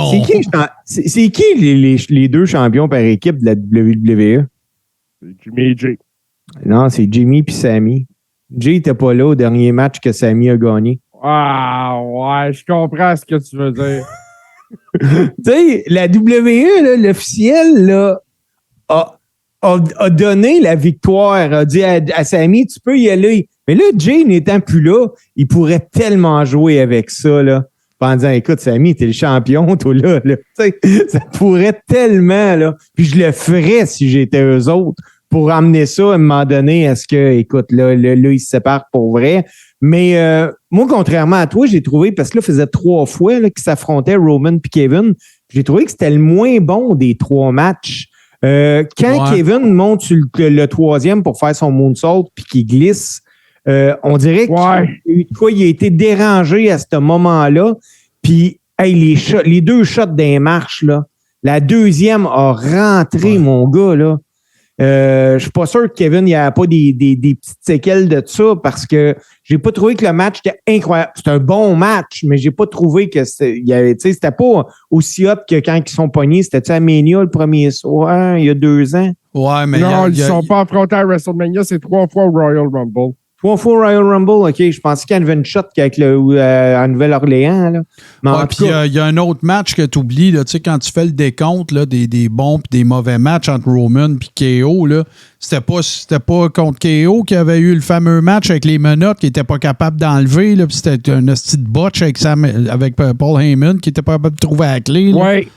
c'est qui les 2 champions par équipe de la WWE? C'est Jimmy et Jey. Non, c'est Jimmy puis Sami. Jey n'était pas là au dernier match que Sami a gagné. Ah, ouais, je comprends ce que tu veux dire. Tu sais, la WWE, là, l'officiel, là, a donné la victoire, a dit à Sami, tu peux y aller. Mais là, Jey n'étant plus là, il pourrait tellement jouer avec ça, là. En disant, écoute, Sami, t'es le champion, toi, là. Ça pourrait tellement, là. Puis je le ferais si j'étais eux autres pour amener ça à un moment donné. Est-ce que, écoute, là, ils se séparent pour vrai? Mais moi, contrairement à toi, j'ai trouvé, parce que là, faisait 3 fois là, qu'ils s'affrontaient, Roman puis Kevin, j'ai trouvé que c'était le moins bon des 3 matchs. Quand Kevin monte sur le 3e pour faire son moonsault puis qu'il glisse, on dirait qu'il a été dérangé à ce moment-là. Puis, hey, les 2 shots des marches, là, la 2e a rentré, mon gars, là. Je suis pas sûr que Kevin, il n'y a pas des petites séquelles de ça parce que j'ai pas trouvé que le match était incroyable. C'est un bon match, mais j'ai pas trouvé que c'était pas aussi hot que quand ils sont pognés. C'était-tu à Mania le premier soir, il y a 2 ans? Ouais, mais non, ils ne sont pas affrontés à WrestleMania, c'est 3 fois au Royal Rumble. 3 fois Royal Rumble, OK. Je pensais qu'il y avait une shot avec à Nouvelle-Orléans. Là. Puis il y a un autre match que tu oublies, tu sais, quand tu fais le décompte là, des bons et des mauvais matchs entre Roman et KO, là, c'était pas contre KO qu'il y avait eu le fameux match avec les menottes qu'il n'était pas capable d'enlever. Puis c'était un hostie de botch avec Paul Heyman qui n'était pas capable de trouver la clé. Oui.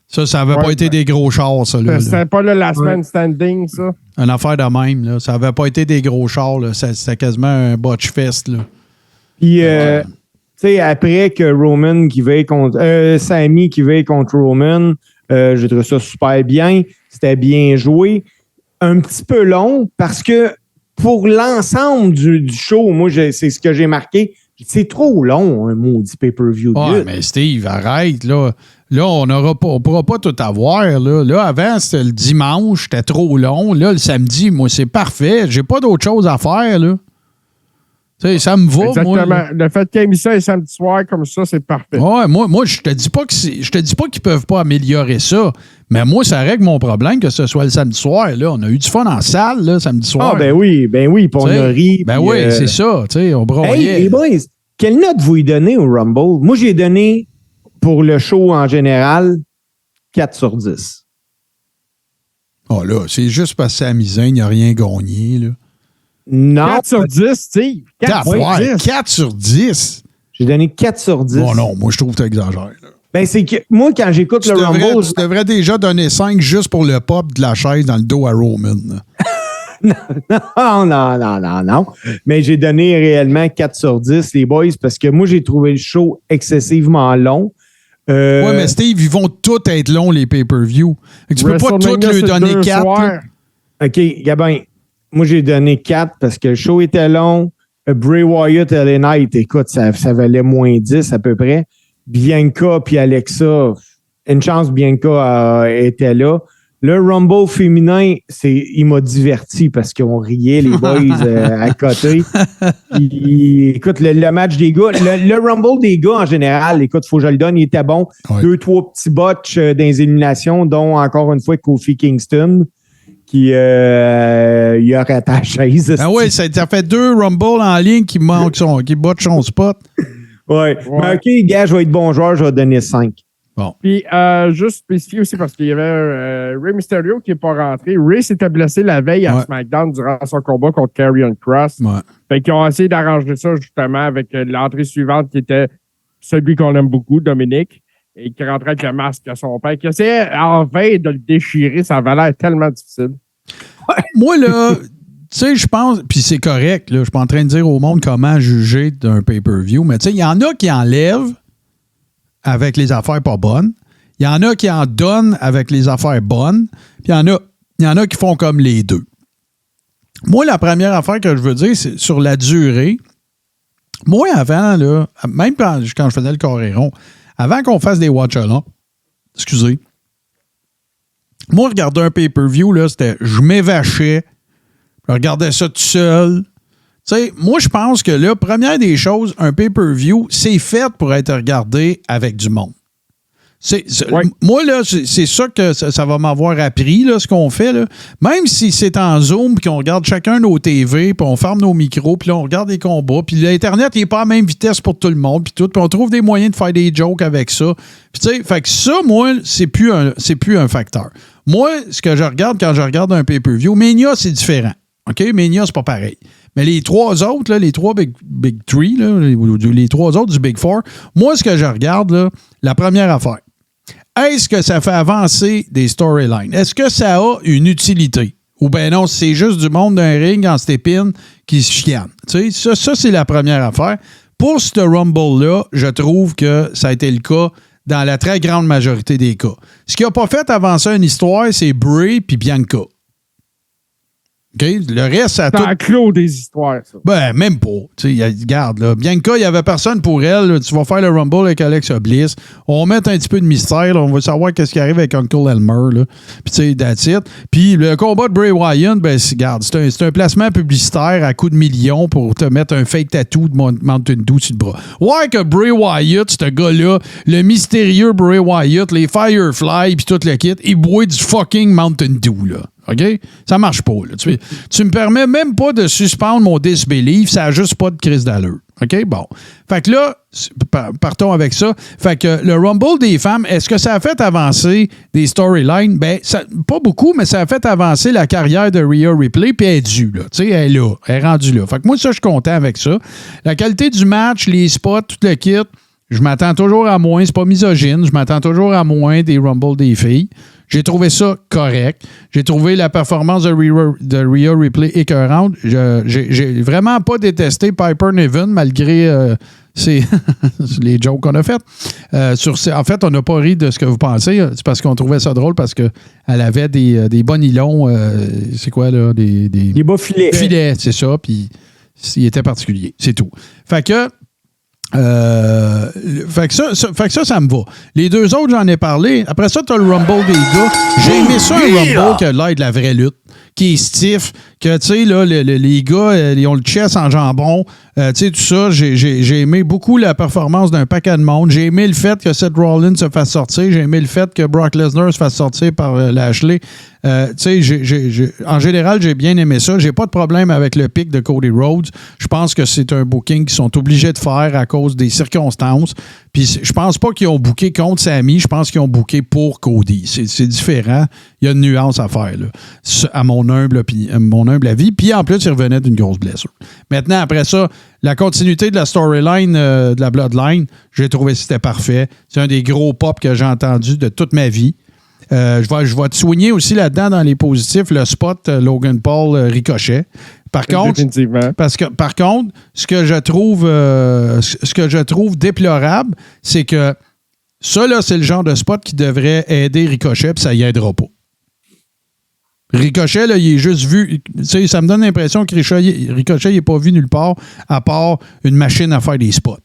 Ça n'avait pas été des gros chars, ça. C'était pas le last man standing, ça? Une affaire de même, là. Ça n'avait pas été des gros chars, là. C'était quasiment un botch fest, là. Puis, sais, après que Roman qui veille contre... Sami qui veille contre Roman, j'ai trouvé ça super bien. C'était bien joué. Un petit peu long parce que pour l'ensemble du show, moi, c'est ce que j'ai marqué. C'est trop long, un maudit pay-per-view. Ouais, mais Steve, arrête, là. Là, on ne pourra pas tout avoir. Là, avant, c'était le dimanche, c'était trop long. Là, le samedi, moi, c'est parfait. J'ai pas d'autre chose à faire, là. Tu sais, ça me va, exactement. moi. Le fait qu'il ait mis ça les samedis soirs comme ça, c'est parfait. Ouais, moi je te dis pas qu'ils peuvent pas améliorer ça. Mais moi, ça règle mon problème que ce soit le samedi soir. Là, on a eu du fun en salle, là, samedi soir. Ah, ben oui, puis on a ri. Ben puis, oui, c'est ça. Tu sais, on broyait. Hey, les boys, quelle note vous y donnez au Rumble? Moi, j'ai donné, pour le show en général, 4 sur 10. Oh là, c'est juste parce que Sami Zayn, il n'y a rien gagné, là. Non. 4 sur 10, Steve. 4 sur 10. 4 sur 10? J'ai donné 4 sur 10. Bon, non, moi, je trouve que tu exagères. Là. Ben, c'est que moi, quand j'écoute le Rumble... Tu devrais déjà donner 5 juste pour le pop de la chaise dans le dos à Roman. Non. Mais j'ai donné réellement 4 sur 10, les boys, parce que moi, j'ai trouvé le show excessivement long. Oui, mais Steve, ils vont tous être longs, les pay-per-view. Tu peux pas tous lui donner 4. OK, Gabin, moi, j'ai donné 4 parce que le show était long. Bray Wyatt, LA Knight, écoute, ça valait moins 10 à peu près. Bianca puis Alexa, une chance Bianca était là. Le Rumble féminin, il m'a diverti parce qu'on riait, les boys, à côté. Écoute, le match des gars, le Rumble des gars en général, écoute, faut que je le donne, il était bon. Ouais. 2-3 petits botches dans les éliminations, dont encore une fois Kofi Kingston, qui il a raté la chaise. Ah oui, ça a fait 2 Rumble en ligne qui botchent son spot. Ouais. Mais OK, gars, je vais être bon joueur, je vais donner 5. Bon. Puis, juste spécifier aussi, parce qu'il y avait Rey Mysterio qui n'est pas rentré. Rey s'était blessé la veille à SmackDown durant son combat contre Karrion Kross. Ouais. Fait qu'ils ont essayé d'arranger ça justement avec l'entrée suivante qui était celui qu'on aime beaucoup, Dominique, et qui rentrait avec le masque à son père, qui essayait en veille de le déchirer. Ça avait l'air tellement difficile. Ouais. Moi, là, tu sais, je pense, puis c'est correct, là, je suis pas en train de dire au monde comment juger d'un pay-per-view, mais tu sais, il y en a qui enlèvent avec les affaires pas bonnes. Il y en a qui en donnent avec les affaires bonnes. Puis il y en a qui font comme les deux. Moi, la première affaire que je veux dire, c'est sur la durée. Moi, avant, là, même quand je faisais le Coréron, avant qu'on fasse des watch-alongs, excusez, moi, regarder un pay-per-view, là, c'était je m'évachais, je regardais ça tout seul. Tu sais, moi, je pense que là, première des choses, un pay-per-view, c'est fait pour être regardé avec du monde. Moi, là, c'est ça que ça va m'avoir appris, là, ce qu'on fait. Là. Même si c'est en Zoom, puis qu'on regarde chacun nos TV, puis on ferme nos micros, puis là, on regarde les combats, puis l'Internet, il n'est pas à la même vitesse pour tout le monde, puis tout, puis on trouve des moyens de faire des jokes avec ça. Puis tu sais, fait que ça, moi, c'est plus un facteur. Moi, ce que je regarde quand je regarde un pay-per-view, Mania, c'est différent. OK? Mania, c'est pas pareil. Mais les 3 autres, là, les 3 Big 3, là, les 3 autres du Big 4, moi, ce que je regarde, là, la première affaire, est-ce que ça fait avancer des storylines? Est-ce que ça a une utilité? Ou bien non, c'est juste du monde d'un ring en stépine qui se chicanne. Tu sais, ça, c'est la première affaire. Pour ce Rumble-là, je trouve que ça a été le cas dans la très grande majorité des cas. Ce qui n'a pas fait avancer une histoire, c'est Bray puis Bianca. Okay? Le reste, ça a tout... C'est clos des histoires, ça. Ben, même pas. Tu sais, regarde, là. Bianca, il n'y avait personne pour elle. Là. Tu vas faire le Rumble avec Alexa Bliss. On va mettre un petit peu de mystère. Là. On va savoir qu'est-ce qui arrive avec Uncle Elmer. Là. Puis, tu sais, that's it. Puis, le combat de Bray Wyatt, ben, regarde, c'est un placement publicitaire à coups de millions pour te mettre un fake tattoo de Mountain Dew sur le bras. Ouais, que Bray Wyatt, ce gars-là, le mystérieux Bray Wyatt, les Firefly, puis tout le kit, il boit du fucking Mountain Dew, là. OK? Ça marche pas. Là. Tu me permets même pas de suspendre mon disbelief. Ça n'a juste pas de crise d'allure. OK? Bon. Fait que là, partons avec ça. Fait que le Rumble des femmes, est-ce que ça a fait avancer des storylines? Ben, pas beaucoup, mais ça a fait avancer la carrière de Rhea Ripley, puis elle est due, là. Tu sais, elle est là. Elle est rendue là. Fait que moi, ça, je suis content avec ça. La qualité du match, les spots, tout le kit, je m'attends toujours à moins. C'est pas misogyne. Je m'attends toujours à moins des Rumble des filles. J'ai trouvé ça correct. J'ai trouvé la performance de Rhea Ripley écœurante. J'ai vraiment pas détesté Piper Niven malgré C'est les jokes qu'on a faites. En fait, on n'a pas ri de ce que vous pensez. C'est parce qu'on trouvait ça drôle parce qu'elle avait des bas nylons. C'est quoi, là? Des bas filets. Filets, c'est ça. Puis, il était particulier. C'est tout. Fait que ça me va. Les deux autres, j'en ai parlé. Après ça, tu as le Rumble des gars. J'ai aimé ça, un Rumble qui a l'air de la vraie lutte, qui est stiff, que, tu sais, là, les gars, ils ont le chest en jambon. Tu sais, tout ça, j'ai aimé beaucoup la performance d'un paquet de monde. J'ai aimé le fait que Seth Rollins se fasse sortir. J'ai aimé le fait que Brock Lesnar se fasse sortir par Lashley. Tu sais, en général, j'ai bien aimé ça. J'ai pas de problème avec le pic de Cody Rhodes. Je pense que c'est un booking qu'ils sont obligés de faire à cause des circonstances. Puis je pense pas qu'ils ont booké contre Sami. Je pense qu'ils ont booké pour Cody. C'est différent. Il y a une nuance à faire, là, à mon humble avis. Puis en plus, il revenait d'une grosse blessure. Maintenant, après ça, la continuité de la storyline de la Bloodline, j'ai trouvé que c'était parfait. C'est un des gros pops que j'ai entendu de toute ma vie. Je vais te soigner aussi là-dedans dans les positifs, le spot Logan Paul Ricochet. Par contre, ce que je trouve déplorable, c'est que ça, là, c'est le genre de spot qui devrait aider Ricochet, puis ça y aidera pas. Ricochet, là, il est juste vu. Ça me donne l'impression que Ricochet, il n'est pas vu nulle part, à part une machine à faire des spots.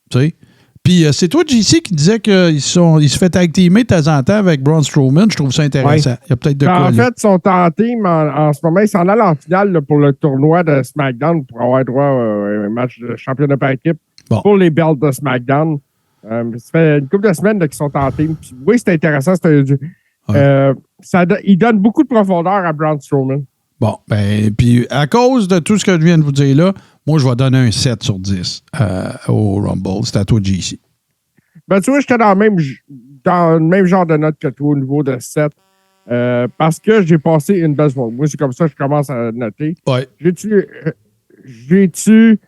T'sais? Puis c'est toi, JC, qui disait qu'il se fait tag teamer de temps en temps avec Braun Strowman. Je trouve ça intéressant. Ouais. Il y a peut-être de quoi. En fait, ils sont en team en ce moment. Ils s'en allent en finale là, pour le tournoi de SmackDown pour avoir droit à un match de championnat par équipe pour les belts de SmackDown. Ça fait une couple de semaines qu'ils sont en team. Puis, oui, c'est intéressant. Il donne beaucoup de profondeur à Braun Strowman. Bon, ben, puis à cause de tout ce que je viens de vous dire là, moi, je vais donner un 7 sur 10 au Rumble. C'est à toi, JC. Ben, tu vois, j'étais dans le même genre de note que toi au niveau de 7. Parce que j'ai passé une belle soirée. Moi, c'est comme ça que je commence à noter. Ouais. J'ai-tu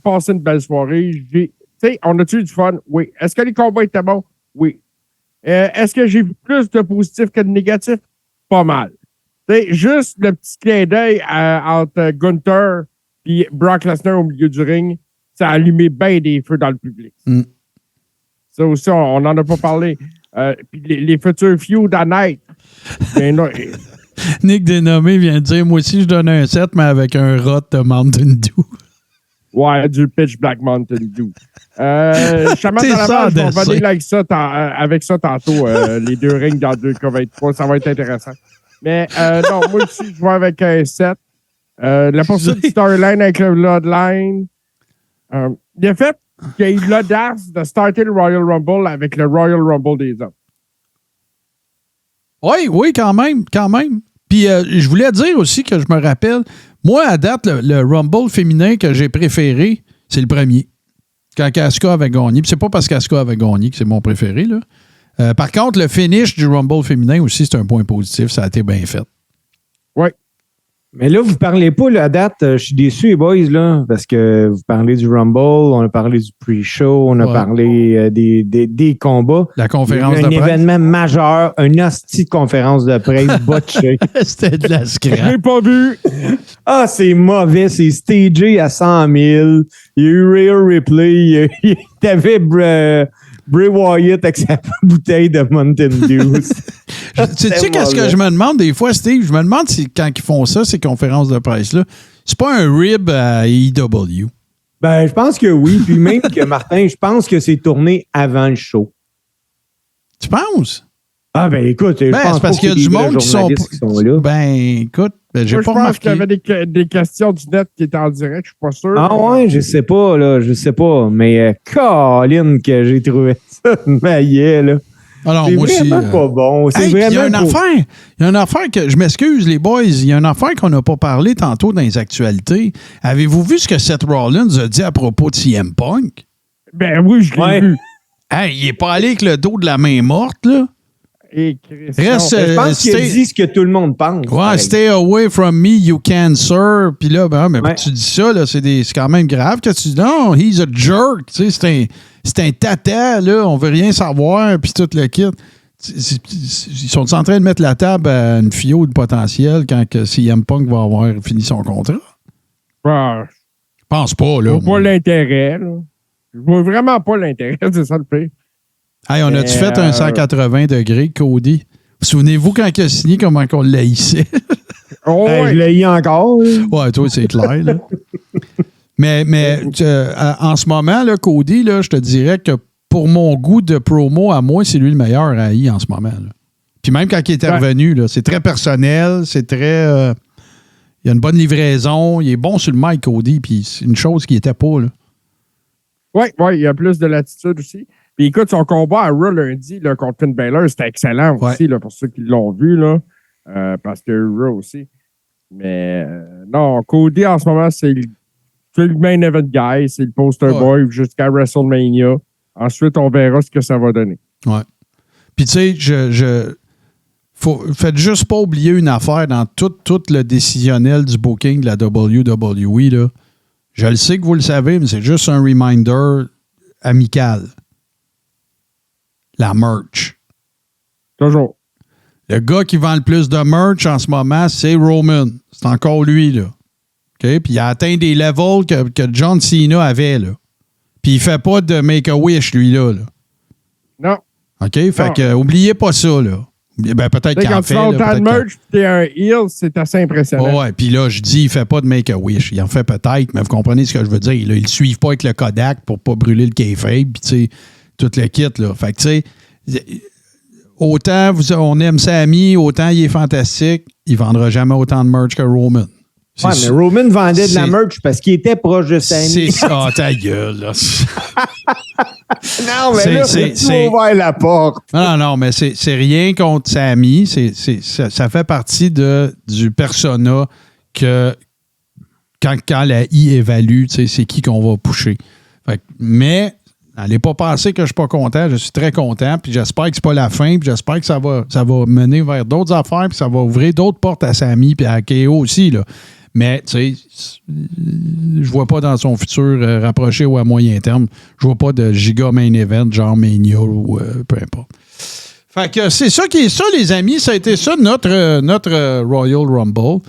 passé une belle soirée? Tu sais, on a-tu eu du fun? Oui. Est-ce que les combats étaient bons? Oui. Est-ce que j'ai vu plus de positifs que de négatifs? Pas mal. T'sais, juste le petit clin d'œil entre Gunther et Brock Lesnar au milieu du ring, ça a allumé bien des feux dans le public. Mm. Ça aussi, on n'en a pas parlé. Puis les futurs feuds à Night. Nick Dénommé vient de dire, moi aussi, je donne un 7, mais avec un rot de Mountain Dew. Ouais, du Pitch Black Mountain Dew. Je vais revenir avec ça tantôt. Les deux rings dans 2K23, ça va être intéressant. Mais non, moi aussi, je vais avec un 7. La poursuite du storyline avec le Bloodline. Le fait qu'il y a eu l'audace de starter le Royal Rumble avec le Royal Rumble des hommes. Oui, quand même. Puis je voulais dire aussi que je me rappelle, moi, à date, le Rumble féminin que j'ai préféré, c'est le premier. Quand Asuka avait gagné. Puis c'est pas parce qu'Asuka avait gagné que c'est mon préféré, là. Par contre, le finish du Rumble féminin aussi, c'est un point positif. Ça a été bien fait. Oui. Mais là, vous parlez pas, là, à date. Je suis déçu, les boys, là, parce que vous parlez du Rumble, on a parlé du pre-show, on a parlé des combats. La conférence de presse. Un événement majeur, une hostie de conférence de presse botchée. C'était de la scrap. Je l'ai pas vu. Ah, c'est mauvais. C'est stagé à 100 000. Il y a eu Rhea Ripley. T'avais Bray Wyatt avec sa bouteille de Mountain Dew. Sais-tu qu'est-ce que je me demande des fois, Steve? Je me demande si quand ils font ça, ces conférences de presse-là, c'est pas un rib à EW. Ben, je pense que oui. Puis même que Martin, je pense que c'est tourné avant le show. Tu penses? Ah, ben écoute, je pense c'est parce qu'il y a du monde qui sont là. Ben, écoute, j'ai pas remarqué. Je pense qu'il y avait des questions du net qui étaient en direct, je suis pas sûr. Ah ouais, je sais pas. Mais Colin, que j'ai trouvé ça maillet, là. Alors, c'est moi vraiment aussi, pas bon. C'est vraiment il y a une affaire que, je m'excuse les boys, il y a une affaire qu'on n'a pas parlé tantôt dans les actualités. Avez-vous vu ce que Seth Rollins a dit à propos de CM Punk? Ben oui, je l'ai vu. Hey, il est pas allé avec le dos de la main morte, là. Et je pense qu'il a dit ce que tout le monde pense. Ouais, stay away from me, you cancer. Puis là, tu dis ça, là, c'est quand même grave que tu dis non, he's a jerk. Tu sais, c'est un tata, là, on veut rien savoir, puis tout le kit. Ils sont en train de mettre la table à une fio de potentiel quand CM Punk va avoir fini son contrat? Je pense pas, là. pas l'intérêt, là. Je vois vraiment pas l'intérêt, c'est ça le pire. Hey, on a-tu fait un 180 degrés, Cody? Souvenez-vous quand il a signé, comment on l'haïssait? Oh, Je l'ai eu encore. Ouais, toi, c'est clair. Là. mais en ce moment, là, Cody, là, je te dirais que pour mon goût de promo, à moi, c'est lui le meilleur haï en ce moment. Là. Puis même quand il était revenu, là, c'est très personnel, c'est très... il a une bonne livraison, il est bon sur le mic, Cody, puis c'est une chose qui n'était pas. Oui, il y a plus de latitude aussi. Puis écoute, son combat à Raw lundi là, contre Finn Balor, c'était excellent aussi là, pour ceux qui l'ont vu, là, parce que Raw aussi. Mais non, Cody en ce moment, c'est le main event guy, c'est le poster boy jusqu'à WrestleMania. Ensuite, on verra ce que ça va donner. Ouais. Puis tu sais, faites juste pas oublier une affaire dans tout le décisionnel du booking de la WWE. Là. Je le sais que vous le savez, mais c'est juste un reminder amical. La merch. Toujours. Le gars qui vend le plus de merch en ce moment, c'est Roman. C'est encore lui, là. OK? Puis il a atteint des levels que John Cena avait, là. Puis il fait pas de Make-A-Wish, lui-là. Là. Non. OK? Fait que, oubliez pas ça, là. Ben, peut-être qu'il en fait. Quand tu vends autant de merch et t'es un heel, c'est assez impressionnant. Ouais, puis là, je dis, il fait pas de Make-A-Wish. Il en fait peut-être, mais vous comprenez ce que je veux dire. Là, ils le suivent pas avec le Kodak pour pas brûler le kayfabe, puis tu sais, tout le kit, là. Fait que, tu sais, autant on aime Sami, autant il est fantastique, il vendra jamais autant de merch que Roman. Ouais, mais Roman vendait de la merch parce qu'il était proche de Sami. C'est ça, ta gueule, là. Non, mais là, tu ouvert la porte. Non, mais c'est rien contre Sami. Ça fait partie du persona que quand la I évalue, c'est qui qu'on va pusher. Mais n'allez pas penser que je suis pas content. Je suis très content. Puis j'espère que c'est pas la fin. Puis j'espère que ça va mener vers d'autres affaires. Puis ça va ouvrir d'autres portes à Sami puis à KO aussi, là. Mais, tu sais, je vois pas dans son futur rapproché ou à moyen terme, je vois pas de giga main event, genre Mania ou peu importe. Fait que c'est ça qui est ça, les amis. Ça a été ça, notre Royal Rumble.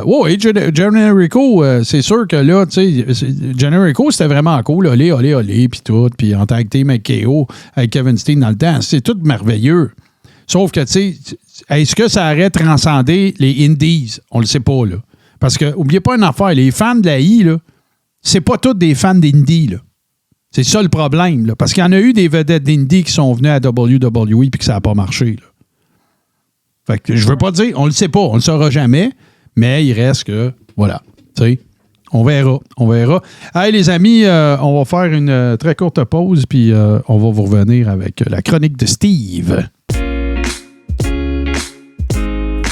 Oui, Generico, c'est sûr que là, tu sais, Generico, c'était vraiment cool. Olé, puis tout. Puis en tag team avec KO, avec Kevin Steen dans le temps. C'est tout merveilleux. Sauf que, tu sais, est-ce que ça aurait transcendé les Indies? On le sait pas, là. Parce que, n'oubliez pas une affaire, les fans de la I, là, c'est pas tous des fans d'Indie, là. C'est ça le problème, là. Parce qu'il y en a eu des vedettes d'Indie qui sont venues à WWE et que ça n'a pas marché, là. Fait que je veux pas dire, on le sait pas, on le saura jamais, mais il reste que, voilà, tu sais, on verra. Hey, les amis, on va faire une très courte pause, puis on va vous revenir avec la chronique de Steve.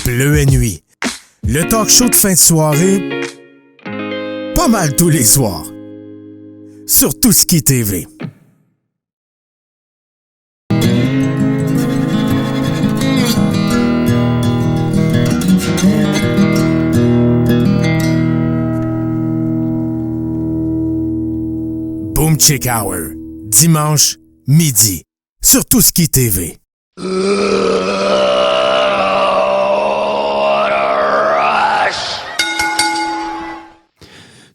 Bleu et nuit. Le talk show de fin de soirée. Pas mal tous les soirs. Sur Tout-Ce-Qui TV. Boom Chick Hour. Dimanche, midi. Sur Tout-Ce-Qui TV.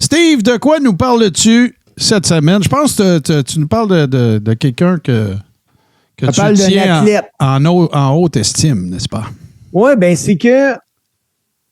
Steve, de quoi nous parles-tu cette semaine? Je pense que tu nous parles de quelqu'un que tu tiens en haute estime, n'est-ce pas? Oui, bien, c'est que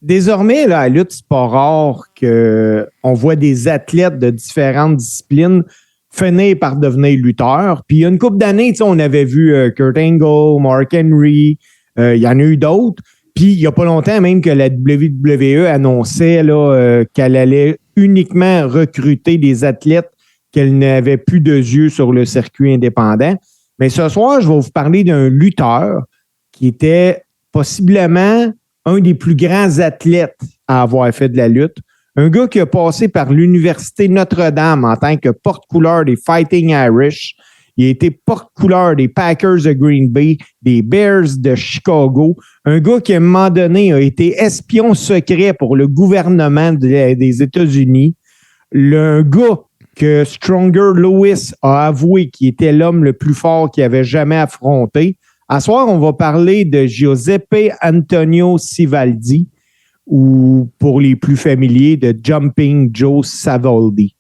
désormais, là, à la lutte, c'est pas rare qu'on voit des athlètes de différentes disciplines finir par devenir lutteurs. Puis il y a une couple d'années, on avait vu Kurt Angle, Mark Henry, il y en a eu d'autres. Puis il n'y a pas longtemps même que la WWE annonçait là, qu'elle allait uniquement recruter des athlètes qu'elle n'avait plus de yeux sur le circuit indépendant. Mais ce soir, je vais vous parler d'un lutteur qui était possiblement un des plus grands athlètes à avoir fait de la lutte. Un gars qui a passé par l'Université Notre-Dame en tant que porte-couleur des Fighting Irish. Il a été porte-couleur des Packers de Green Bay, des Bears de Chicago. Un gars qui, à un moment donné, a été espion secret pour le gouvernement des États-Unis. Un gars que Stronger Lewis a avoué qu'il était l'homme le plus fort qu'il avait jamais affronté. À soir, on va parler de Giuseppe Antonio Sivaldi, ou pour les plus familiers, de Jumping Joe Savoldi.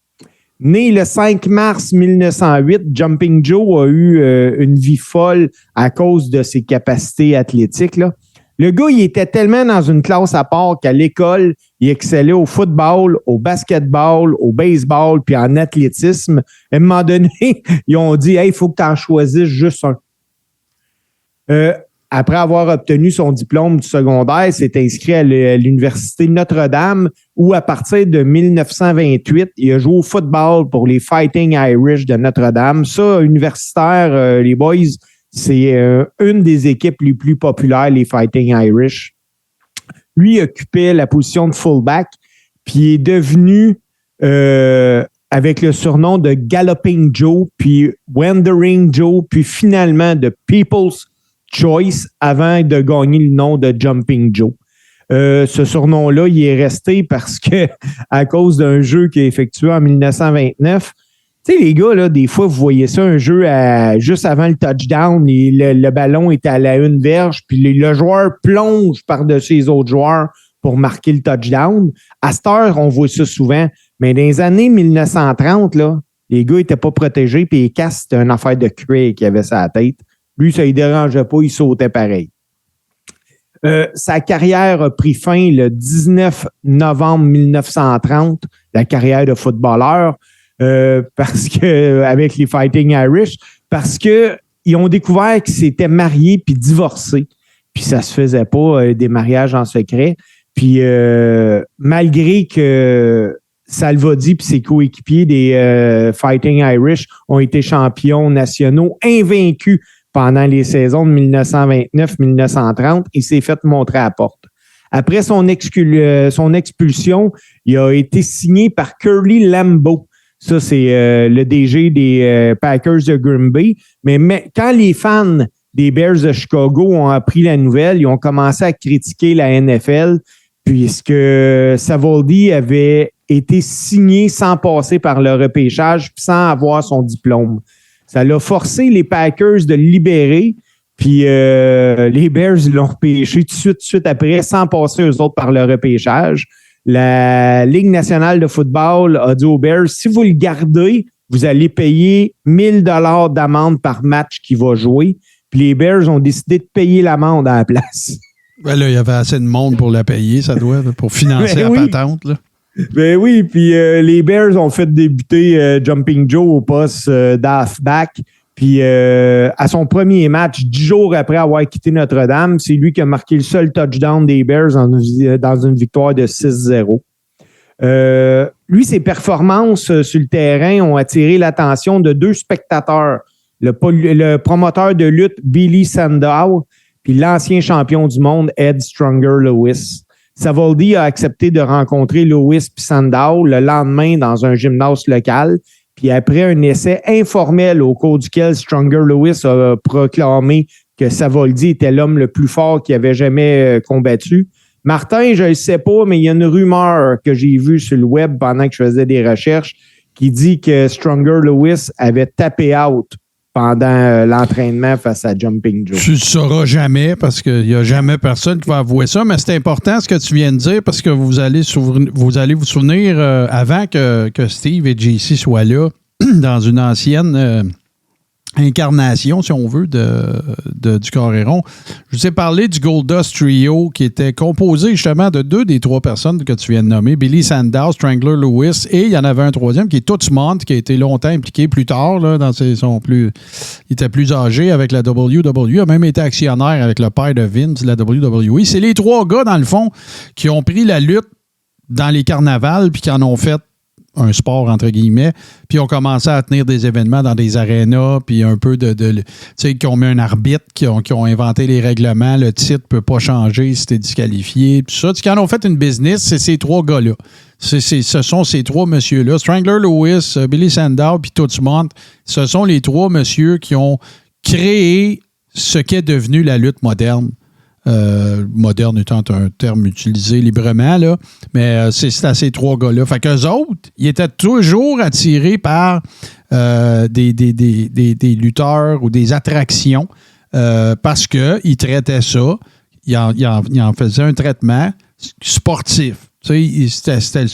Né le 5 mars 1908, Jumping Joe a eu une vie folle à cause de ses capacités athlétiques, là. Le gars, il était tellement dans une classe à part qu'à l'école, il excellait au football, au basketball, au baseball, puis en athlétisme. À un moment donné, ils ont dit « Hey, il faut que tu en choisisses juste un. » Après avoir obtenu son diplôme du secondaire, il s'est inscrit à l'Université Notre-Dame où, à partir de 1928, il a joué au football pour les Fighting Irish de Notre-Dame. Ça, universitaire, les boys, c'est une des équipes les plus populaires, les Fighting Irish. Lui, il occupait la position de fullback, puis il est devenu, avec le surnom de Galloping Joe, puis Wandering Joe, puis finalement de People's Choice avant de gagner le nom de Jumping Joe. Ce surnom-là, il est resté parce que à cause d'un jeu qu'il a effectué en 1929. Tu sais, les gars, là, des fois, vous voyez ça, un jeu juste avant le touchdown, le ballon est à la 1 verge, puis le joueur plonge par-dessus les autres joueurs pour marquer le touchdown. À cette heure, on voit ça souvent. Mais dans les années 1930, là, les gars n'étaient pas protégés, puis les casques, c'était une affaire de cuir qui avait sa tête. Lui, ça ne dérangeait pas, il sautait pareil. Sa carrière a pris fin le 19 novembre 1930, la carrière de footballeur, parce que avec les Fighting Irish, parce que ils ont découvert qu'ils s'étaient mariés puis divorcés. Puis ça se faisait pas, des mariages en secret. Puis malgré que Salvador et ses coéquipiers des Fighting Irish ont été champions nationaux invaincus pendant les saisons de 1929-1930, il s'est fait montrer à la porte. Après son expulsion, il a été signé par Curly Lambeau. Ça, c'est le DG des Packers de Green Bay. Mais quand les fans des Bears de Chicago ont appris la nouvelle, ils ont commencé à critiquer la NFL puisque Savoldi avait été signé sans passer par le repêchage puis sans avoir son diplôme. Ça l'a forcé les Packers de le libérer, puis les Bears l'ont repêché tout de suite après, sans passer eux autres par le repêchage. La Ligue nationale de football a dit aux Bears, si vous le gardez, vous allez payer 1 000 $ d'amende par match qu'il va jouer. Puis les Bears ont décidé de payer l'amende à la place. Ben là, il y avait assez de monde pour la payer, ça doit, pour financer la patente, là. Ben oui, puis les Bears ont fait débuter Jumping Joe au poste d'halfback. Puis à son premier match, 10 jours après avoir quitté Notre-Dame, c'est lui qui a marqué le seul touchdown des Bears dans une victoire de 6-0. Lui, ses performances sur le terrain ont attiré l'attention de 2 spectateurs. Le promoteur de lutte Billy Sandow, puis l'ancien champion du monde Ed Stronger Lewis. Savoldi a accepté de rencontrer Lewis et Sandow le lendemain dans un gymnase local. Puis après un essai informel au cours duquel Stronger Lewis a proclamé que Savoldi était l'homme le plus fort qu'il avait jamais combattu. Martin, je ne sais pas, mais il y a une rumeur que j'ai vue sur le web pendant que je faisais des recherches qui dit que Stronger Lewis avait tapé out pendant l'entraînement face à Jumping Joe. Tu ne le sauras jamais parce qu'il n'y a jamais personne qui va avouer ça, mais c'est important ce que tu viens de dire parce que vous allez vous souvenir avant que Steve et JC soient là dans une ancienne incarnation, si on veut, du Coréron. Je vous ai parlé du Goldust Trio qui était composé justement de 2 des 3 personnes que tu viens de nommer, Billy Sandow, Strangler Lewis, et il y en avait un troisième qui est Tootsmont, qui a été longtemps impliqué plus tard, là, il était plus âgé avec la WWE, il a même été actionnaire avec le père de Vince de la WWE. C'est les 3 gars, dans le fond, qui ont pris la lutte dans les carnavals puis qui en ont fait un sport, entre guillemets, puis ont commencé à tenir des événements dans des arénas, puis un peu tu sais, qui ont mis un arbitre, qui ont inventé les règlements, le titre ne peut pas changer si t'es disqualifié, puis ça. Qui en ont fait une business, c'est ces 3 gars-là. Ce sont ces 3 messieurs-là. Strangler Lewis, Billy Sandow, puis Tootsmont, ce sont les 3 messieurs qui ont créé ce qu'est devenu la lutte moderne. Moderne étant un terme utilisé librement, là, mais c'est à ces 3 gars-là. Fait qu'eux autres, ils étaient toujours attirés par des lutteurs ou des attractions parce qu'ils traitaient ça, ils en faisaient un traitement sportif. Tu sais,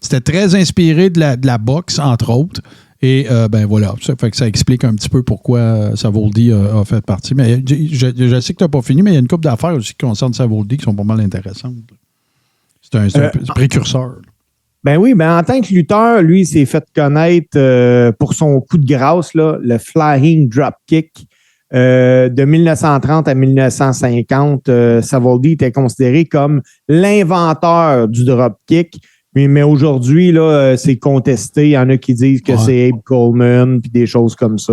c'était très inspiré de la boxe, entre autres. Et ben voilà, ça fait que ça explique un petit peu pourquoi Savoldi a fait partie. Mais je sais que tu n'as pas fini, mais il y a une couple d'affaires aussi qui concernent Savoldi qui sont pas mal intéressantes. C'est un précurseur. Ben oui, ben en tant que lutteur, lui, il s'est fait connaître pour son coup de grâce, là, le Flying Dropkick. De 1930 à 1950, Savoldi était considéré comme l'inventeur du dropkick. Mais aujourd'hui, là, c'est contesté. Il y en a qui disent que c'est Abe Coleman puis des choses comme ça.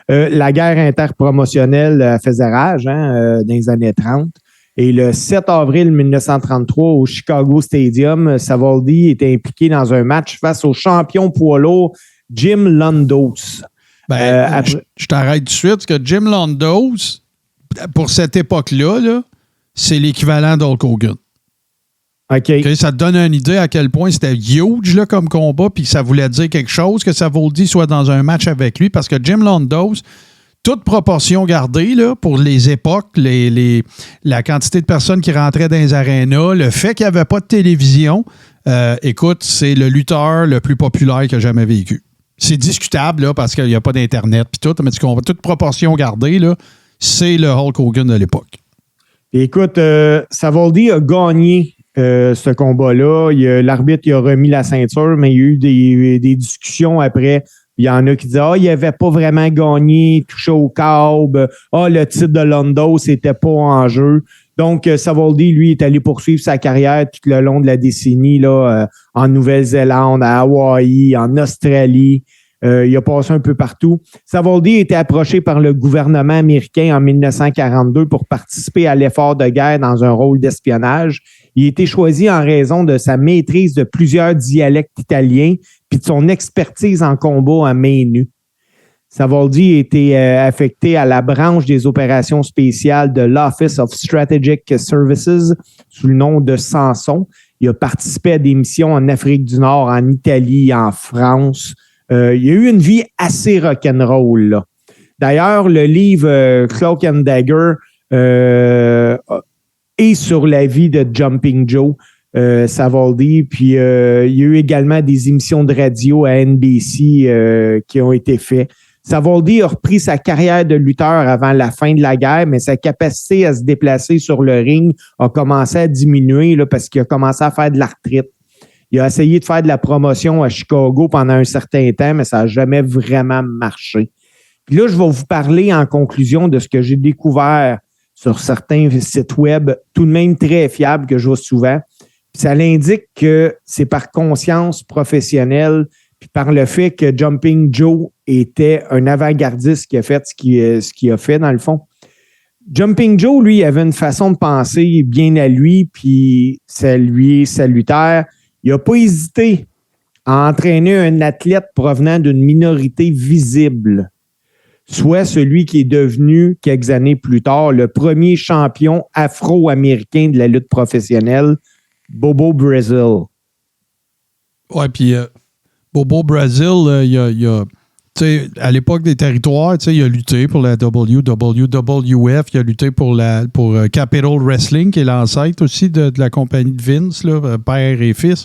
La guerre interpromotionnelle faisait rage dans les années 30. Et le 7 avril 1933, au Chicago Stadium, Savoldi était impliqué dans un match face au champion poids lourd Jim Londos. Je t'arrête tout de suite, parce que Jim Londos, pour cette époque-là, là, c'est l'équivalent d'Hulk Hogan. Okay, ça te donne une idée à quel point c'était huge là, comme combat, puis ça voulait dire quelque chose, que Savoldi soit dans un match avec lui, parce que Jim Londos, toute proportion gardée là, pour les époques, la quantité de personnes qui rentraient dans les arénas, le fait qu'il n'y avait pas de télévision, écoute, c'est le lutteur le plus populaire qu'il a jamais vécu. C'est discutable là, parce qu'il n'y a pas d'Internet puis tout, mais tu comprends, toute proportion gardée, là, c'est le Hulk Hogan de l'époque. Écoute, Savoldi a gagné ce combat-là. L'arbitre il a remis la ceinture, mais il y a eu des discussions après. Il y en a qui disaient il n'avait pas vraiment gagné, touché au câble. Le titre de Londos n'était pas en jeu. Donc, Savoldi, lui, est allé poursuivre sa carrière tout le long de la décennie là, en Nouvelle-Zélande, à Hawaï, en Australie. Il a passé un peu partout. Savoldi a été approché par le gouvernement américain en 1942 pour participer à l'effort de guerre dans un rôle d'espionnage. Il a été choisi en raison de sa maîtrise de plusieurs dialectes italiens puis de son expertise en combat à main nue. Savoldi a été affecté à la branche des opérations spéciales de l'Office of Strategic Services sous le nom de Samson. Il a participé à des missions en Afrique du Nord, en Italie, en France. Il a eu une vie assez rock'n'roll, là. D'ailleurs, le livre Cloak and Dagger est sur la vie de Jumping Joe Savoldi. Puis il y a eu également des émissions de radio à NBC qui ont été faites. Savoldi a repris sa carrière de lutteur avant la fin de la guerre, mais sa capacité à se déplacer sur le ring a commencé à diminuer là, parce qu'il a commencé à faire de l'arthrite. Il a essayé de faire de la promotion à Chicago pendant un certain temps, mais ça n'a jamais vraiment marché. Puis là, je vais vous parler en conclusion de ce que j'ai découvert sur certains sites web, tout de même très fiables que je vois souvent. Puis ça l'indique que c'est par conscience professionnelle, puis par le fait que Jumping Joe était un avant-gardiste qui a fait ce qu'il a fait, dans le fond. Jumping Joe, lui, avait une façon de penser bien à lui, puis ça lui est salutaire. Il n'a pas hésité à entraîner un athlète provenant d'une minorité visible, soit celui qui est devenu, quelques années plus tard, le premier champion afro-américain de la lutte professionnelle, Bobo Brazil. Ouais, puis Bobo Brazil, il a à l'époque des territoires, il a lutté pour la WWF, il a lutté pour Capital Wrestling, qui est l'ancêtre aussi de la compagnie de Vince, là, père et fils.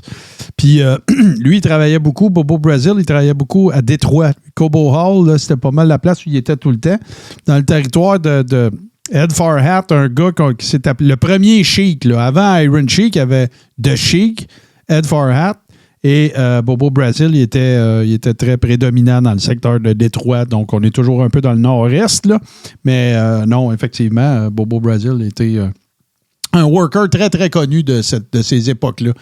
Puis lui, il travaillait beaucoup, Bobo Brazil, il travaillait beaucoup à Détroit. Cobo Hall, là, c'était pas mal la place où il était tout le temps. Dans le territoire de Ed Farhat, un gars qui s'est appelé le premier Sheik. Là. Avant Iron Sheik, il y avait The Sheik, Ed Farhat. Et Bobo Brazil, il était très prédominant dans le secteur de Détroit. Donc, on est toujours un peu dans le nord-est. Là. Mais non, effectivement, Bobo Brazil était un worker très, très connu de ces époques-là.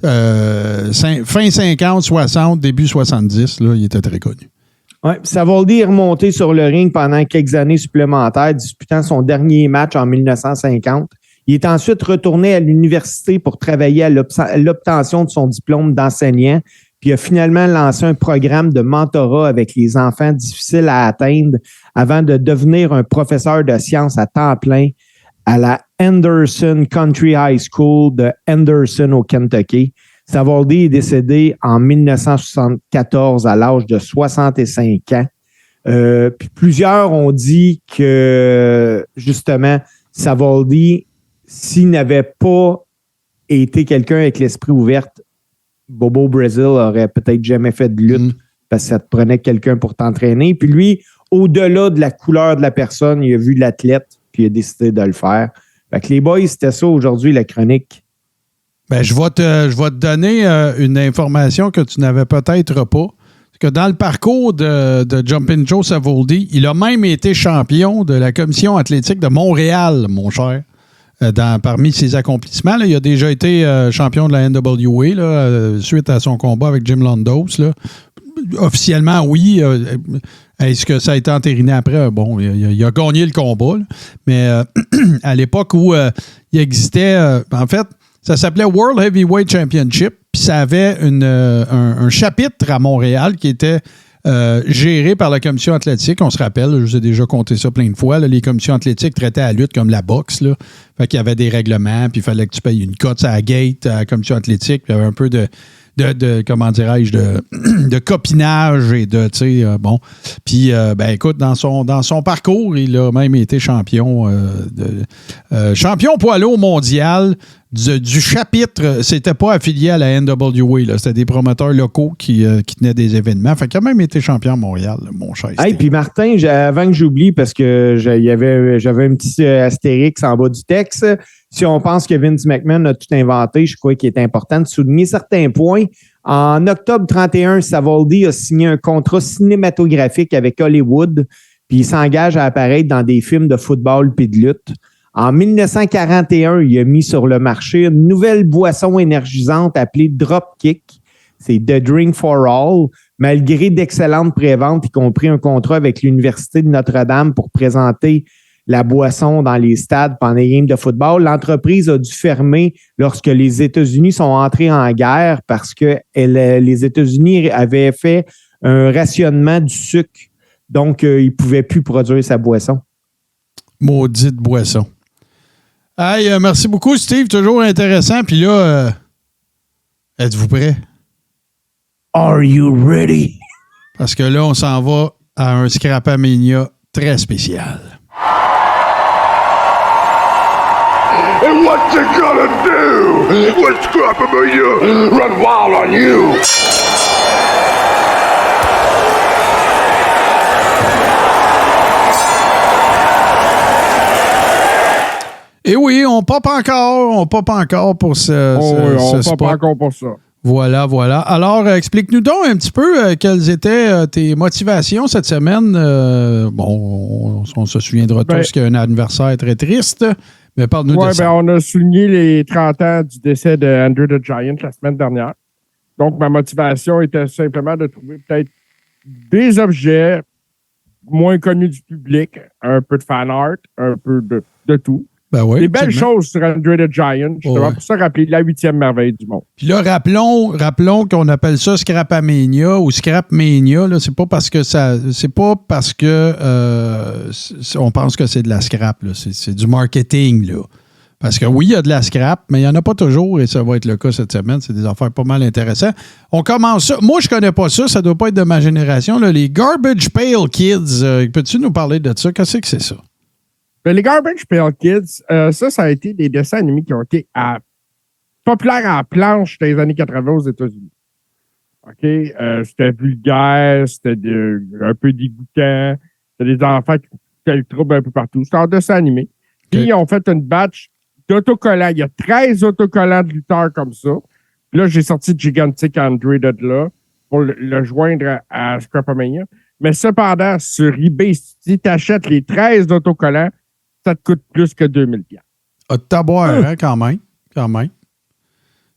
Fin 50, 60, début 70, là, il était très connu. Ouais, Savoldi est remonté sur le ring pendant quelques années supplémentaires, disputant son dernier match en 1950. Il est ensuite retourné à l'université pour travailler à l'obtention de son diplôme d'enseignant, puis a finalement lancé un programme de mentorat avec les enfants difficiles à atteindre avant de devenir un professeur de sciences à temps plein à la Henderson Country High School de Henderson au Kentucky. Savoldi est décédé en 1974 à l'âge de 65 ans. Puis plusieurs ont dit que, justement, Savoldi, s'il n'avait pas été quelqu'un avec l'esprit ouvert, Bobo Brazil aurait peut-être jamais fait de lutte parce que ça te prenait quelqu'un pour t'entraîner. Puis lui, au-delà de la couleur de la personne, il a vu l'athlète puis il a décidé de le faire. Fait que les boys, c'était ça aujourd'hui, la chronique. Ben, je vais te donner une information que tu n'avais peut-être pas. Que dans le parcours de Jumpin' Joe Savoldi, il a même été champion de la commission athlétique de Montréal, mon cher. Parmi ses accomplissements, là, il a déjà été champion de la NWA là, suite à son combat avec Jim Londos. Là. Officiellement, oui. Est-ce que ça a été entériné après? Bon, il a gagné le combat. Là. Mais à l'époque où il existait... en fait, ça s'appelait World Heavyweight Championship. Puis ça avait un chapitre à Montréal qui était géré par la commission athlétique. On se rappelle, je vous ai déjà compté ça plein de fois. Là, les commissions athlétiques traitaient la lutte comme la boxe. Là. Fait qu'il y avait des règlements, puis il fallait que tu payes une cote à la gate à la commission athlétique. Puis il y avait un peu de comment dirais-je, de copinage et de, tu sais, bon. Puis, ben écoute, dans son parcours, il a même été champion champion poids lourd mondial du chapitre. C'était pas affilié à la NWA, là. C'était des promoteurs locaux qui tenaient des événements. Fait qu'il a même été champion à Montréal, mon cher. Hey, puis Martin, avant que j'oublie, parce que j'avais un petit astérix en bas du texte, si on pense que Vince McMahon a tout inventé, je crois qu'il est important de souligner certains points. En octobre 31, Savoldi a signé un contrat cinématographique avec Hollywood, puis il s'engage à apparaître dans des films de football puis de lutte. En 1941, il a mis sur le marché une nouvelle boisson énergisante appelée Dropkick. C'est The Drink for All. Malgré d'excellentes préventes, y compris un contrat avec l'Université de Notre-Dame pour présenter la boisson dans les stades pendant les games de football, l'entreprise a dû fermer lorsque les États-Unis sont entrés en guerre parce que les États-Unis avaient fait un rationnement du sucre. Donc, ils ne pouvaient plus produire sa boisson. Maudite boisson. Hey, merci beaucoup, Steve. Toujours intéressant. Puis là, êtes-vous prêts? Are you ready? Parce que là, on s'en va à un Scrapamania très spécial. And what you gonna do when Scrapamania run wild on you? Et oui, on pop encore pour ce spot. On pop encore pour ça. Voilà. Alors, explique-nous donc un petit peu quelles étaient tes motivations cette semaine. Bon, on se souviendra tous qu'il y a un anniversaire très triste, mais parle-nous de ça. On a souligné les 30 ans du décès de Andre the Giant la semaine dernière. Donc, ma motivation était simplement de trouver peut-être des objets moins connus du public, un peu de fan art, un peu de tout. Ben oui, des belles choses sur Andre the Giant, justement, pour ça rappeler la 8e merveille du monde. Puis là, rappelons qu'on appelle ça Scrapamania ou Scrapmania. Là, c'est pas parce que on pense que c'est de la scrap. Là. C'est du marketing. Là. Parce que oui, il y a de la scrap, mais il n'y en a pas toujours et ça va être le cas cette semaine. C'est des affaires pas mal intéressantes. On commence ça. Moi, je connais pas ça. Ça doit pas être de ma génération. Là. Les Garbage Pail Kids. Peux-tu nous parler de ça? Qu'est-ce que c'est ça? Ben, les Garbage Pail Kids, ça a été des dessins animés qui ont été populaires en planche dans les années 80 aux États-Unis. OK? C'était vulgaire, c'était un peu dégoûtant. C'était des enfants qui le troublent un peu partout. C'était en dessin animé. Puis, ils ont fait une batch d'autocollants. Il y a 13 autocollants de lutteurs comme ça. Puis là, j'ai sorti Gigantic Andre de là pour le joindre à Scrapamania. Mais cependant, sur eBay, si tu achètes les 13 autocollants, ça te coûte plus que 2000$. Ah, de taboire, hein, quand même.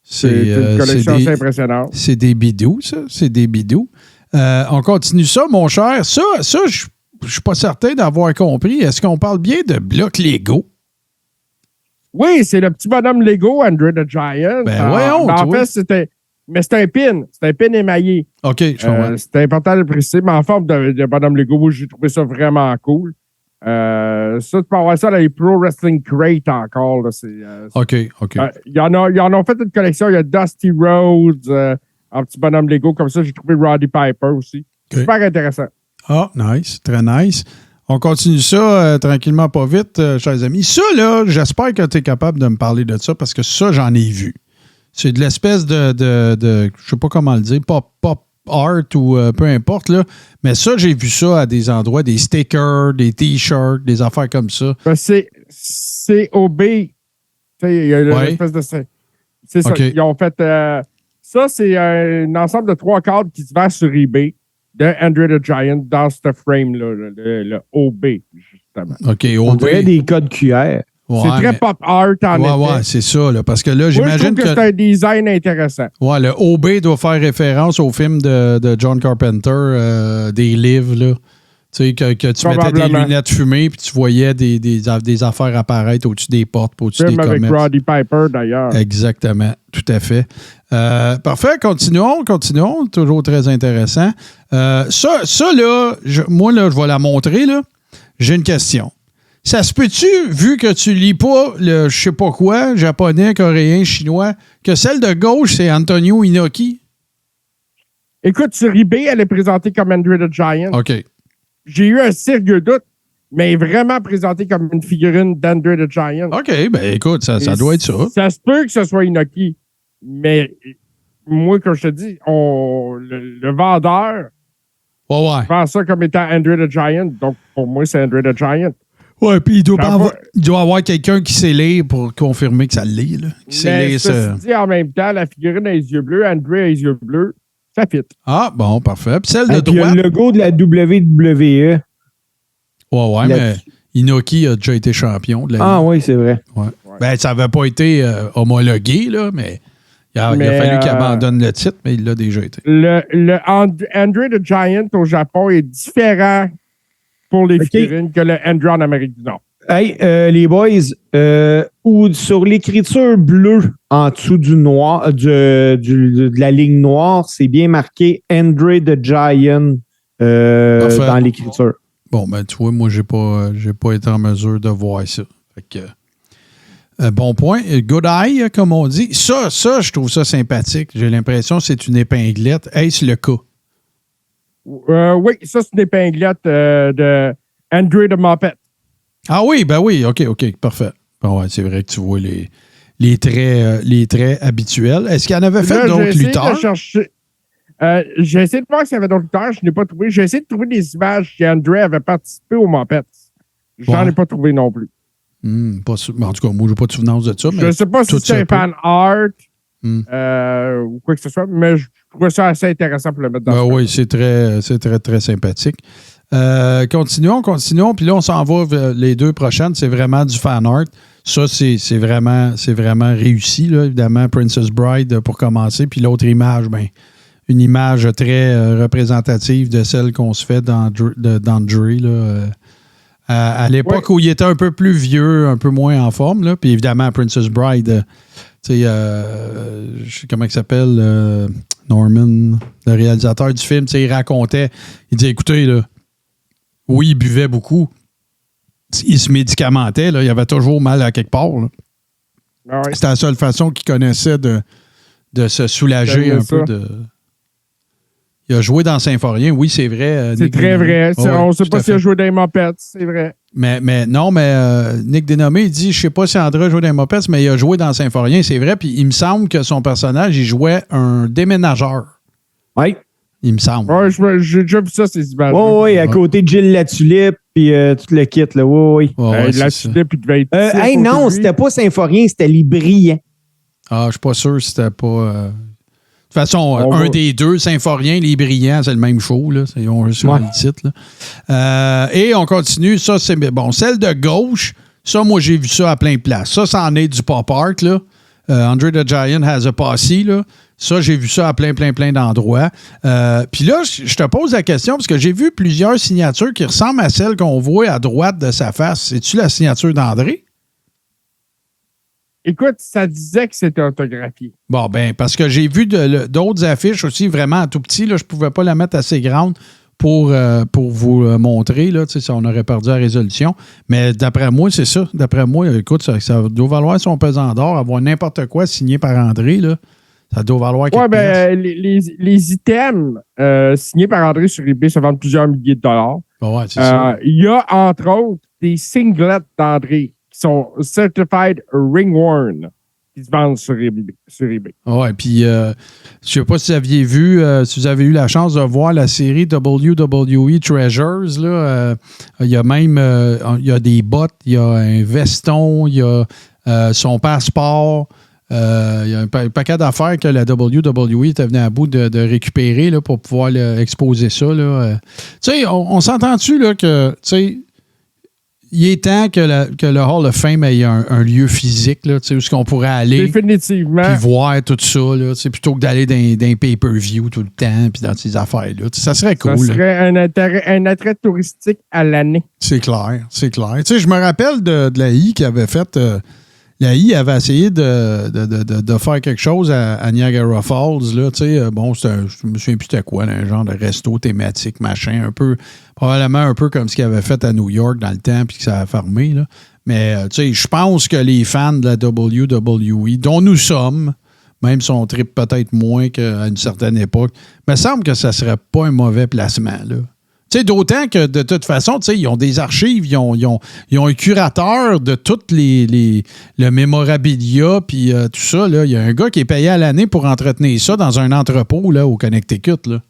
C'est une collection assez impressionnante. C'est des bidous, ça. C'est des bidous. On continue ça, mon cher. Ça, je suis pas certain d'avoir compris. Est-ce qu'on parle bien de blocs Lego? Oui, c'est le petit bonhomme Lego, Andre the Giant. Ben voyons, en fait, c'était un pin. C'était un pin émaillé. OK, je comprends. C'était important de le préciser, mais en forme de bonhomme Lego. Moi, j'ai trouvé ça vraiment cool. Ça, tu peux avoir ça dans les Pro Wrestling Crate encore. Là, OK. Ils en ont fait une collection. Il y a Dusty Rhodes, un petit bonhomme Lego comme ça. J'ai trouvé Roddy Piper aussi. Okay. Super intéressant. Ah, nice. Très nice. On continue ça tranquillement, pas vite, chers amis. Ça, là, j'espère que tu es capable de me parler de ça parce que ça, j'en ai vu. C'est de l'espèce de je sais pas comment le dire, pop art ou peu importe, là. Mais ça, j'ai vu ça à des endroits, des stickers, des t-shirts, des affaires comme ça. Ben, c'est OB. Tu sais, il y a l'espèce de... C'est ça. Okay. Ils ont fait... ça, c'est un ensemble de 3 cadres qui se vendent sur eBay de Andre the Giant dans ce frame-là, le OB, justement. OK, On OB. dirait des codes QR. Ouais, C'est très pop art, en effet. Ouais, c'est ça, là, parce que là, Moi, je j'imagine trouve que c'est un design intéressant. Ouais, le OB doit faire référence au film de John Carpenter, des livres, là. Tu sais, que tu mettais des lunettes fumées puis tu voyais des affaires apparaître au-dessus des portes, au-dessus des Film avec comètes. Roddy Piper, d'ailleurs. Exactement, tout à fait. Parfait, continuons. Toujours très intéressant. Ça là, moi, là, je vais la montrer, là. J'ai une question. Ça se peut-tu, vu que tu lis pas le je sais pas quoi, japonais, coréen, chinois, que celle de gauche, c'est Antonio Inoki? Écoute, sur eBay, elle est présentée comme Andre the Giant. OK. J'ai eu un sérieux doute, mais elle est vraiment présentée comme une figurine d'Andre the Giant. OK, ben écoute, ça doit être ça. Ça se peut que ce soit Inoki, mais moi, comme je te dis, le vendeur Ouais. vend ça comme étant Andre the Giant, donc pour moi, c'est Andre the Giant. Ouais, puis il doit avoir quelqu'un qui sait lire pour confirmer que ça le lit, là. Qui sait Mais lire ça. dit, en même temps, la figurine a les yeux bleus, Andre a les yeux bleus, ça fit. Ah, bon, parfait. Puis celle de Puis il y a droite. le logo de la WWE. Ouais, mais Inoki a déjà été champion de la Ah Ligue. oui, c'est vrai. Ouais. Ben, ça n'avait pas été homologué, là, mais il a fallu qu'il abandonne le titre, mais il l'a déjà été. Le Andre the Giant au Japon est différent pour les figurines que le Andre en Amérique du Nord. Hey, les boys, ou sur l'écriture bleue en dessous du noir, de la ligne noire, c'est bien marqué Andre the Giant dans l'écriture. Bon, ben, tu vois, moi, j'ai pas été en mesure de voir ça. Fait que, bon point. Good eye, comme on dit. Ça, je trouve ça sympathique. J'ai l'impression que c'est une épinglette. Est-ce le cas? Oui, ça, c'est une épinglette de Andre the Muppet. Ah oui, ben oui. OK, parfait. Bon, ouais, c'est vrai que tu vois les traits habituels. Est-ce qu'il y en avait fait d'autres lutteurs? J'ai essayé de voir s'il y avait d'autres lutteurs. Je n'ai pas trouvé. J'ai essayé de trouver des images qu'Andre avait participé aux Muppets. J'en ai pas trouvé non plus. Pas sûr. En tout cas, moi, je n'ai pas de souvenance de ça. Je ne sais pas si c'est un fan art ou quoi que ce soit, mais je trouve ça assez intéressant pour le mettre dans oui, c'est très, très sympathique. Continuons. Puis là, on s'en va les deux prochaines. C'est vraiment du fan art. Ça, c'est vraiment réussi, là, évidemment. Princess Bride pour commencer. Puis l'autre image, ben, une image très représentative de celle qu'on se fait d'Andre, là. À l'époque où il était un peu plus vieux, un peu moins en forme, là. Puis évidemment, Princess Bride, tu sais, je sais comment il s'appelle, Norman, le réalisateur du film, tu sais, il racontait, il disait, écoutez, là, oui, il buvait beaucoup, il se médicamentait, là, il avait toujours mal à quelque part, là. Ah oui. C'était la seule façon qu'il connaissait de se soulager un peu de... Il a joué dans Symphorien, oui, c'est vrai. C'est très vrai. On ne sait pas s'il a joué dans les Muppets, c'est vrai. Mais Nick Dénommé, il dit, je ne sais pas si André a joué dans les Muppets, mais il a joué dans Symphorien, c'est vrai. Puis il me semble que son personnage, il jouait un déménageur. Oui. Il me semble. Oui, j'ai déjà vu ça, ces images. Oui, à côté de Gilles Latulippe, puis tout le kit, là. Oui. Latulippe, il devait être... hey, non, c'était pas Symphorien, c'était Les Brillants. Ah, je ne suis pas sûr si c'était pas... De toute façon, des deux, Symphorien, Les Brillants, c'est le même show, là. Ils ont reçu le titre, là. Et on continue. Ça, c'est bon. Celle de gauche, ça, moi, j'ai vu ça à plein de places. Ça en est du pop art, là. Andre the Giant has a posse, là. Ça, j'ai vu ça à plein d'endroits. Puis là, je te pose la question, parce que j'ai vu plusieurs signatures qui ressemblent à celles qu'on voit à droite de sa face. C'est-tu la signature d'André? Écoute, ça disait que c'était autographié. Bon, ben, parce que j'ai vu d'autres affiches aussi vraiment en tout petit. Là, je ne pouvais pas la mettre assez grande pour vous montrer. Là, ça, on aurait perdu la résolution. Mais d'après moi, c'est ça. D'après moi, écoute, ça doit valoir son pesant d'or, avoir n'importe quoi signé par André. Là. Ça doit valoir quelque chose. Les items signés par André sur eBay se vendent plusieurs milliers de dollars. Bon, ouais, c'est ça. Il y a, entre autres, des singlets d'André qui sont Certified Ringworn. qui se vendent sur eBay. Ouais, puis je sais pas si vous aviez vu, si vous avez eu la chance de voir la série WWE Treasures, là, il y a même il y a des bottes, il y a un veston, il y a son passeport. Il y a un paquet d'affaires que la WWE était venue à bout de récupérer là, pour pouvoir exposer ça. Tu sais, on s'entend-tu là, que tu sais, il est temps que le Hall of Fame ait un lieu physique là, où on pourrait aller Définitivement. puis voir tout ça, là, plutôt que d'aller dans un pay-per-view tout le temps puis dans ces affaires-là. Ça serait cool. Ça serait un attrait touristique à l'année. C'est clair, c'est clair. Tu sais, je me rappelle de la I qui avait fait... la I avait essayé de faire quelque chose à Niagara Falls. Là, bon, je me souviens plus c'était quoi, un genre de resto thématique, machin, un peu, probablement un peu comme ce qu'il avait fait à New York dans le temps puis que ça a fermé. Là. Mais je pense que les fans de la WWE, dont nous sommes, même si on trippe peut-être moins qu'à une certaine époque, me semble que ça serait pas un mauvais placement. Là. D'autant que, de toute façon, ils ont des archives, ils ont un curateur de tout le mémorabilia, puis tout ça. Il y a un gars qui est payé à l'année pour entretenir ça dans un entrepôt là, au Connecticut. Là.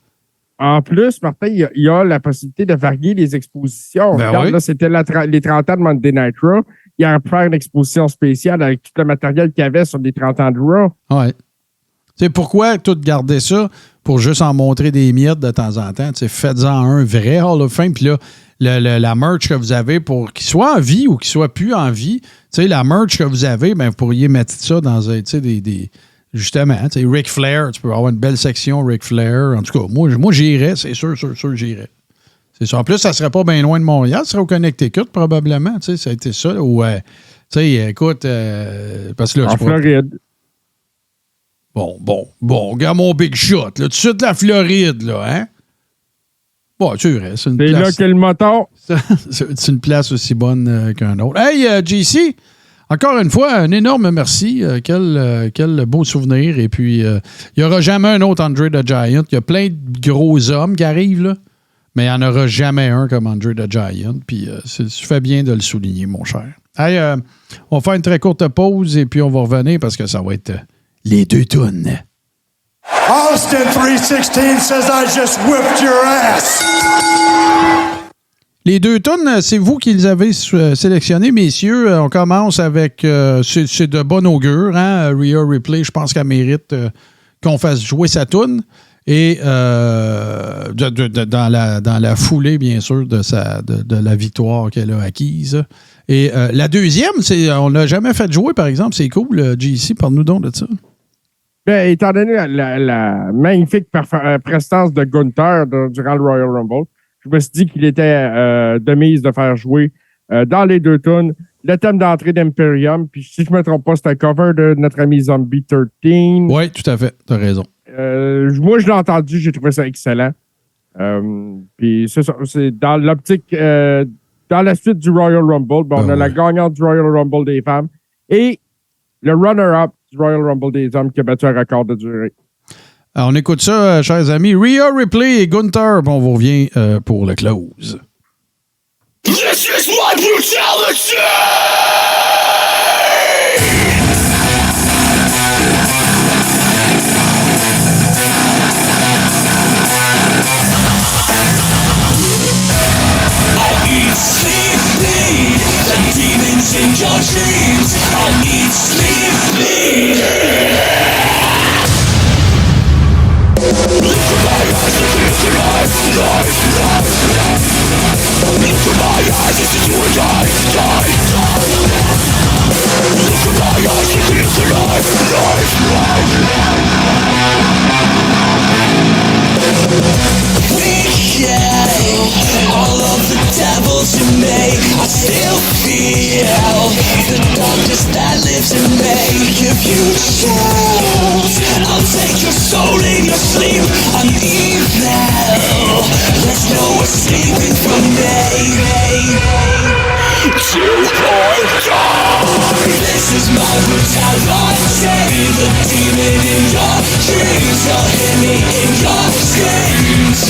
En plus, Martin, il y a la possibilité de varier les expositions. Ben Regarde, oui. là, c'était les 30 ans de Monday Night Raw. Il a pu faire une exposition spéciale avec tout le matériel qu'il y avait sur les 30 ans de Raw. Ouais. Pourquoi tout garder ça pour juste en montrer des miettes de temps en temps? Faites-en un vrai Hall of Fame. Puis là, la merch que vous avez, pour qu'il soit en vie ou qu'il soit plus en vie, la merch que vous avez, ben, vous pourriez mettre ça dans justement, Ric Flair. Tu peux avoir une belle section Ric Flair. En tout cas, moi j'irais, c'est sûr, j'irais. C'est ça. En plus, ça serait pas bien loin de Montréal. Ça serait au Connecticut, probablement. Ça a été ça. Ou, écoute, parce que là, En Floride. Bon, regarde mon big shot. Là, tout de suite, la Floride, là, hein? Bon, tu vrai, c'est une C'est place... là que le moton. c'est une place aussi bonne qu'un autre. Hey, JC, encore une fois, un énorme merci. Quel beau souvenir. Et puis, il n'y aura jamais un autre Andre the Giant. Il y a plein de gros hommes qui arrivent, là, mais il n'y en aura jamais un comme Andre the Giant. Puis, tu fais bien de le souligner, mon cher. Hey, on va faire une très courte pause et puis on va revenir parce que ça va être... les deux tunes. Austin 316 says I just whipped your ass. Les deux tunes, c'est vous qui les avez sélectionnées, messieurs. On commence avec... c'est de bon augure, hein? Rhea Ripley, je pense qu'elle mérite qu'on fasse jouer sa tune. Et dans la foulée, bien sûr, de la victoire qu'elle a acquise. Et la deuxième, on l'a jamais fait jouer, par exemple. C'est cool, JC, parle-nous donc de ça. Ben, étant donné la magnifique prestance de Gunther durant le Royal Rumble, je me suis dit qu'il était de mise de faire jouer dans les deux tunes le thème d'entrée d'Imperium. Puis si je ne me trompe pas, c'est un cover de notre ami Zombie 13. Oui, tout à fait. Tu as raison. Moi, je l'ai entendu, j'ai trouvé ça excellent. Puis c'est ça, c'est dans l'optique, dans la suite du Royal Rumble, on a la gagnante du Royal Rumble des femmes et le runner-up du Royal Rumble des hommes qui a battu un record de durée. Alors, on écoute ça, chers amis. Rhea Ripley et Gunther. On vous revient pour le close. This is my brutality! In your dreams, I need sleep, bleed. Look from my eyes, look into life. Look from my eyes, it's you and I, die. Look from my eyes, look into life. We kill all of the devils you make. I still feel the darkness that lives in me. If you choose, I'll take your soul in your sleep. I'm evil, there's no escaping from me. Till I die. This is my brutality. The demon in your dreams. You'll hear me in your screams.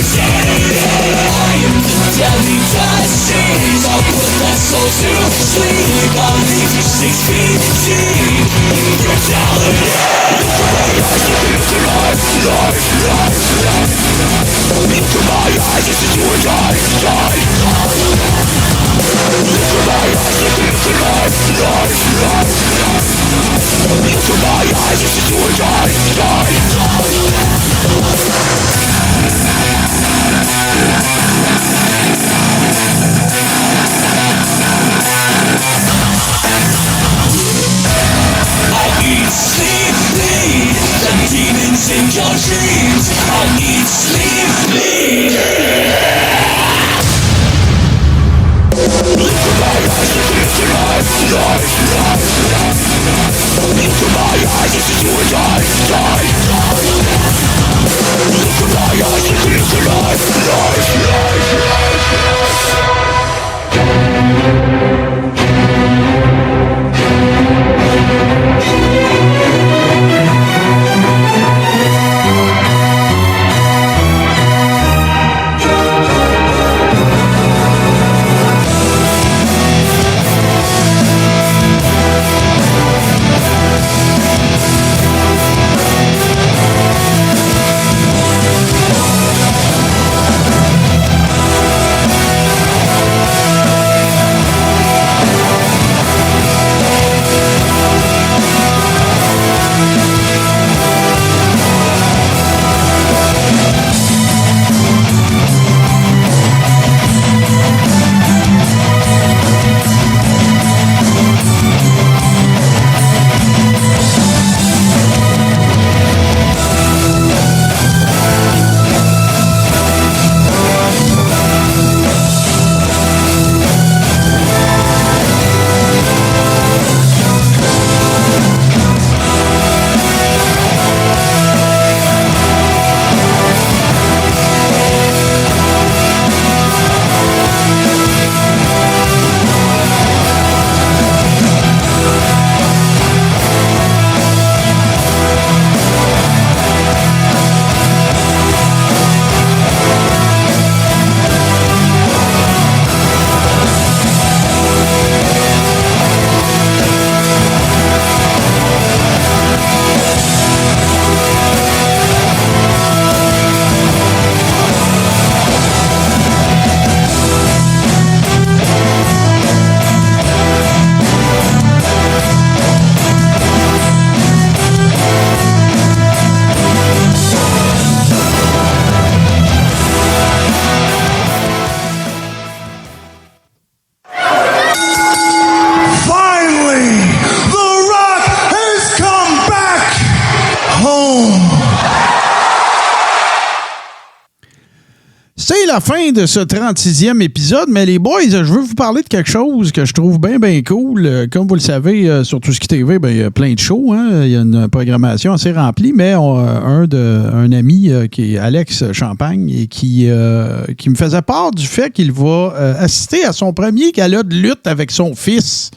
I am the deadly disease. I'll put that soul to sleep. I'll leave you 6 feet deep. C'est la fin de ce 36e épisode, mais les boys, je veux vous parler de quelque chose que je trouve bien, bien cool. Comme vous le savez, sur Tout Ce Qui TV, il y a plein de shows. Hein? Il y a une programmation assez remplie, mais un ami qui est Alex Champagne et qui me faisait part du fait qu'il va assister à son premier gala de lutte avec son fils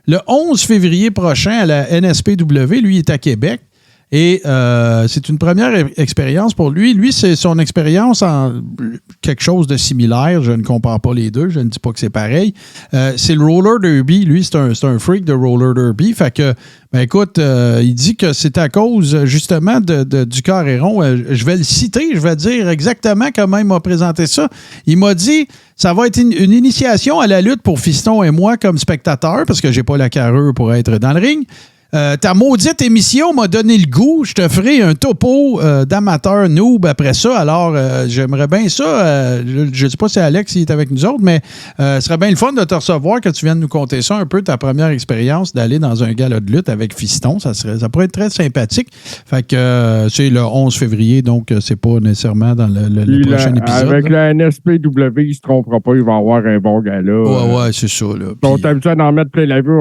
le 11 février prochain à la NSPW. Lui, il est à Québec. Et c'est une première expérience pour lui. Lui, c'est son expérience en quelque chose de similaire. Je ne compare pas les deux. Je ne dis pas que c'est pareil. C'est le roller derby. Lui, c'est un freak de roller derby. Fait que, ben écoute, il dit que c'est à cause, justement, du Carré-Rond. Je vais le citer. Je vais dire exactement comment il m'a présenté ça. Il m'a dit, ça va être une initiation à la lutte pour Fiston et moi comme spectateur, parce que j'ai pas la carrure pour être dans le ring. Ta maudite émission m'a donné le goût. Je te ferai un topo d'amateur noob après ça. Alors, j'aimerais bien ça. Je ne sais pas si Alex est avec nous autres, mais ce serait bien le fun de te recevoir, que tu viennes nous conter ça un peu, ta première expérience d'aller dans un gala de lutte avec Fiston. Ça pourrait être très sympathique. Fait que c'est le 11 février, donc c'est pas nécessairement dans le prochain épisode. Avec la NSPW, il ne se trompera pas, il va avoir un bon gala. Ouais, c'est ça. On est habitué d'en mettre plein la vue.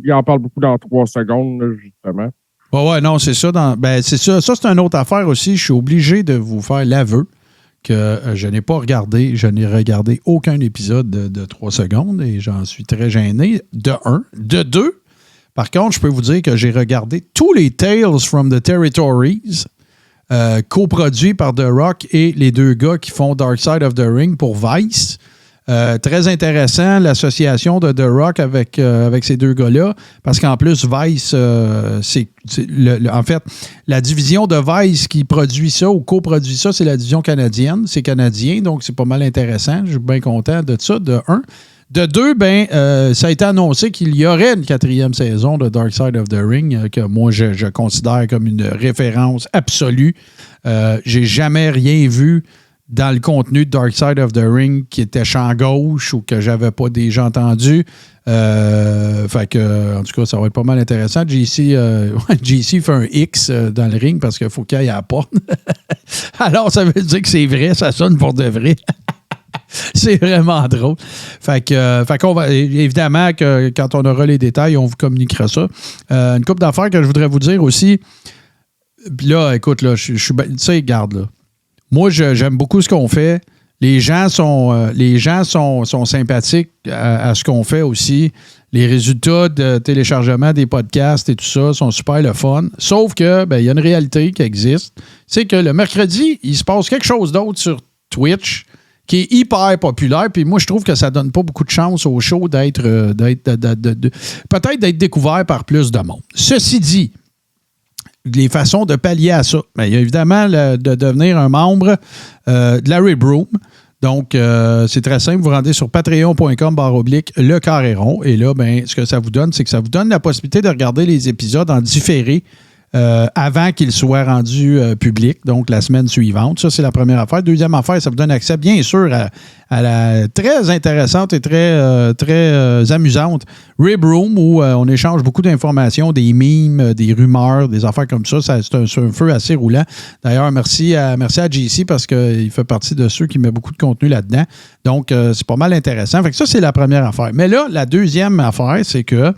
Il en parle beaucoup dans 3 secondes. Justement. Ouais, non, c'est ça. C'est ça. Ça, c'est une autre affaire aussi. Je suis obligé de vous faire l'aveu que je n'ai pas regardé, aucun épisode de 3 secondes et j'en suis très gêné. De 1. De 2, par contre, je peux vous dire que j'ai regardé tous les Tales from the Territories coproduits par The Rock et les deux gars qui font Dark Side of the Ring pour Vice. Très intéressant, l'association de The Rock avec ces deux gars-là, parce qu'en plus, Vice, en fait, la division de Vice qui produit ça ou coproduit ça, c'est la division canadienne. C'est canadien, donc c'est pas mal intéressant. Je suis bien content de ça, de un. De deux, ça a été annoncé qu'il y aurait une 4e saison de Dark Side of the Ring, que moi, je considère comme une référence absolue. J'ai jamais rien vu dans le contenu de Dark Side of the Ring qui était champ gauche ou que j'avais pas déjà entendu. Fait que, en tout cas, ça va être pas mal intéressant. JC fait un X dans le ring parce qu'il faut qu'il aille à la porte. Alors, ça veut dire que c'est vrai, ça sonne pour de vrai. C'est vraiment drôle. Fait qu'on va, évidemment, que quand on aura les détails, on vous communiquera ça. Une couple d'affaires que je voudrais vous dire aussi. Puis là, écoute, là, je suis. Tu sais, garde, là. Moi, j'aime beaucoup ce qu'on fait. Les gens sont sympathiques à ce qu'on fait aussi. Les résultats de téléchargement des podcasts et tout ça sont super le fun. Sauf que, il y a une réalité qui existe. C'est que le mercredi, il se passe quelque chose d'autre sur Twitch qui est hyper populaire. Puis moi, je trouve que ça donne pas beaucoup de chance au show peut-être d'être découvert par plus de monde. Ceci dit, les façons de pallier à ça. Bien, il y a évidemment de devenir un membre de la Rib Room. Donc, c'est très simple. Vous rendez sur patreon.com/le carré rond. Et là, ce que ça vous donne, c'est que ça vous donne la possibilité de regarder les épisodes en différé avant qu'ils soient rendus publics, donc la semaine suivante. Ça, c'est la première affaire. Deuxième affaire, ça vous donne accès, bien sûr, à la très intéressante et très amusante Rib Room, où on échange beaucoup d'informations, des memes, des rumeurs, des affaires comme ça. C'est un feu assez roulant. D'ailleurs, merci à JC parce qu'il fait partie de ceux qui mettent beaucoup de contenu là-dedans. Donc, c'est pas mal intéressant. Fait que ça, c'est la première affaire. Mais là, la deuxième affaire, c'est que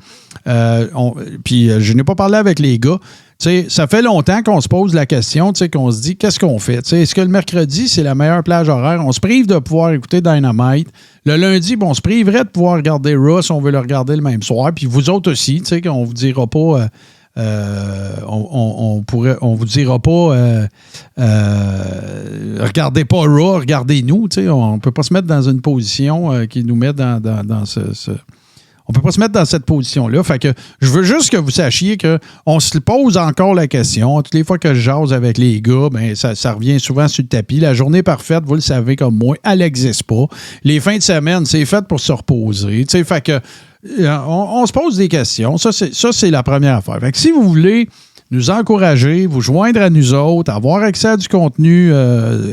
puis je n'ai pas parlé avec les gars. T'sais, ça fait longtemps qu'on se pose la question, qu'on se dit, qu'est-ce qu'on fait? T'sais, est-ce que le mercredi, c'est la meilleure plage horaire? On se prive de pouvoir écouter Dynamite. Le lundi, on se priverait de pouvoir regarder Raw si on veut le regarder le même soir. Puis vous autres aussi, qu'on ne vous dira pas... on vous dira pas regardez pas Raw, regardez-nous. On ne peut pas se mettre dans une position qui nous met dans ce on peut pas se mettre dans cette position-là. Fait que je veux juste que vous sachiez qu'on se pose encore la question. Toutes les fois que je jase avec les gars, ça revient souvent sur le tapis. La journée parfaite, vous le savez comme moi, elle n'existe pas. Les fins de semaine, c'est fait pour se reposer. Fait que on se pose des questions. Ça, c'est la première affaire. Fait que si vous voulez nous encourager, vous joindre à nous autres, avoir accès à du contenu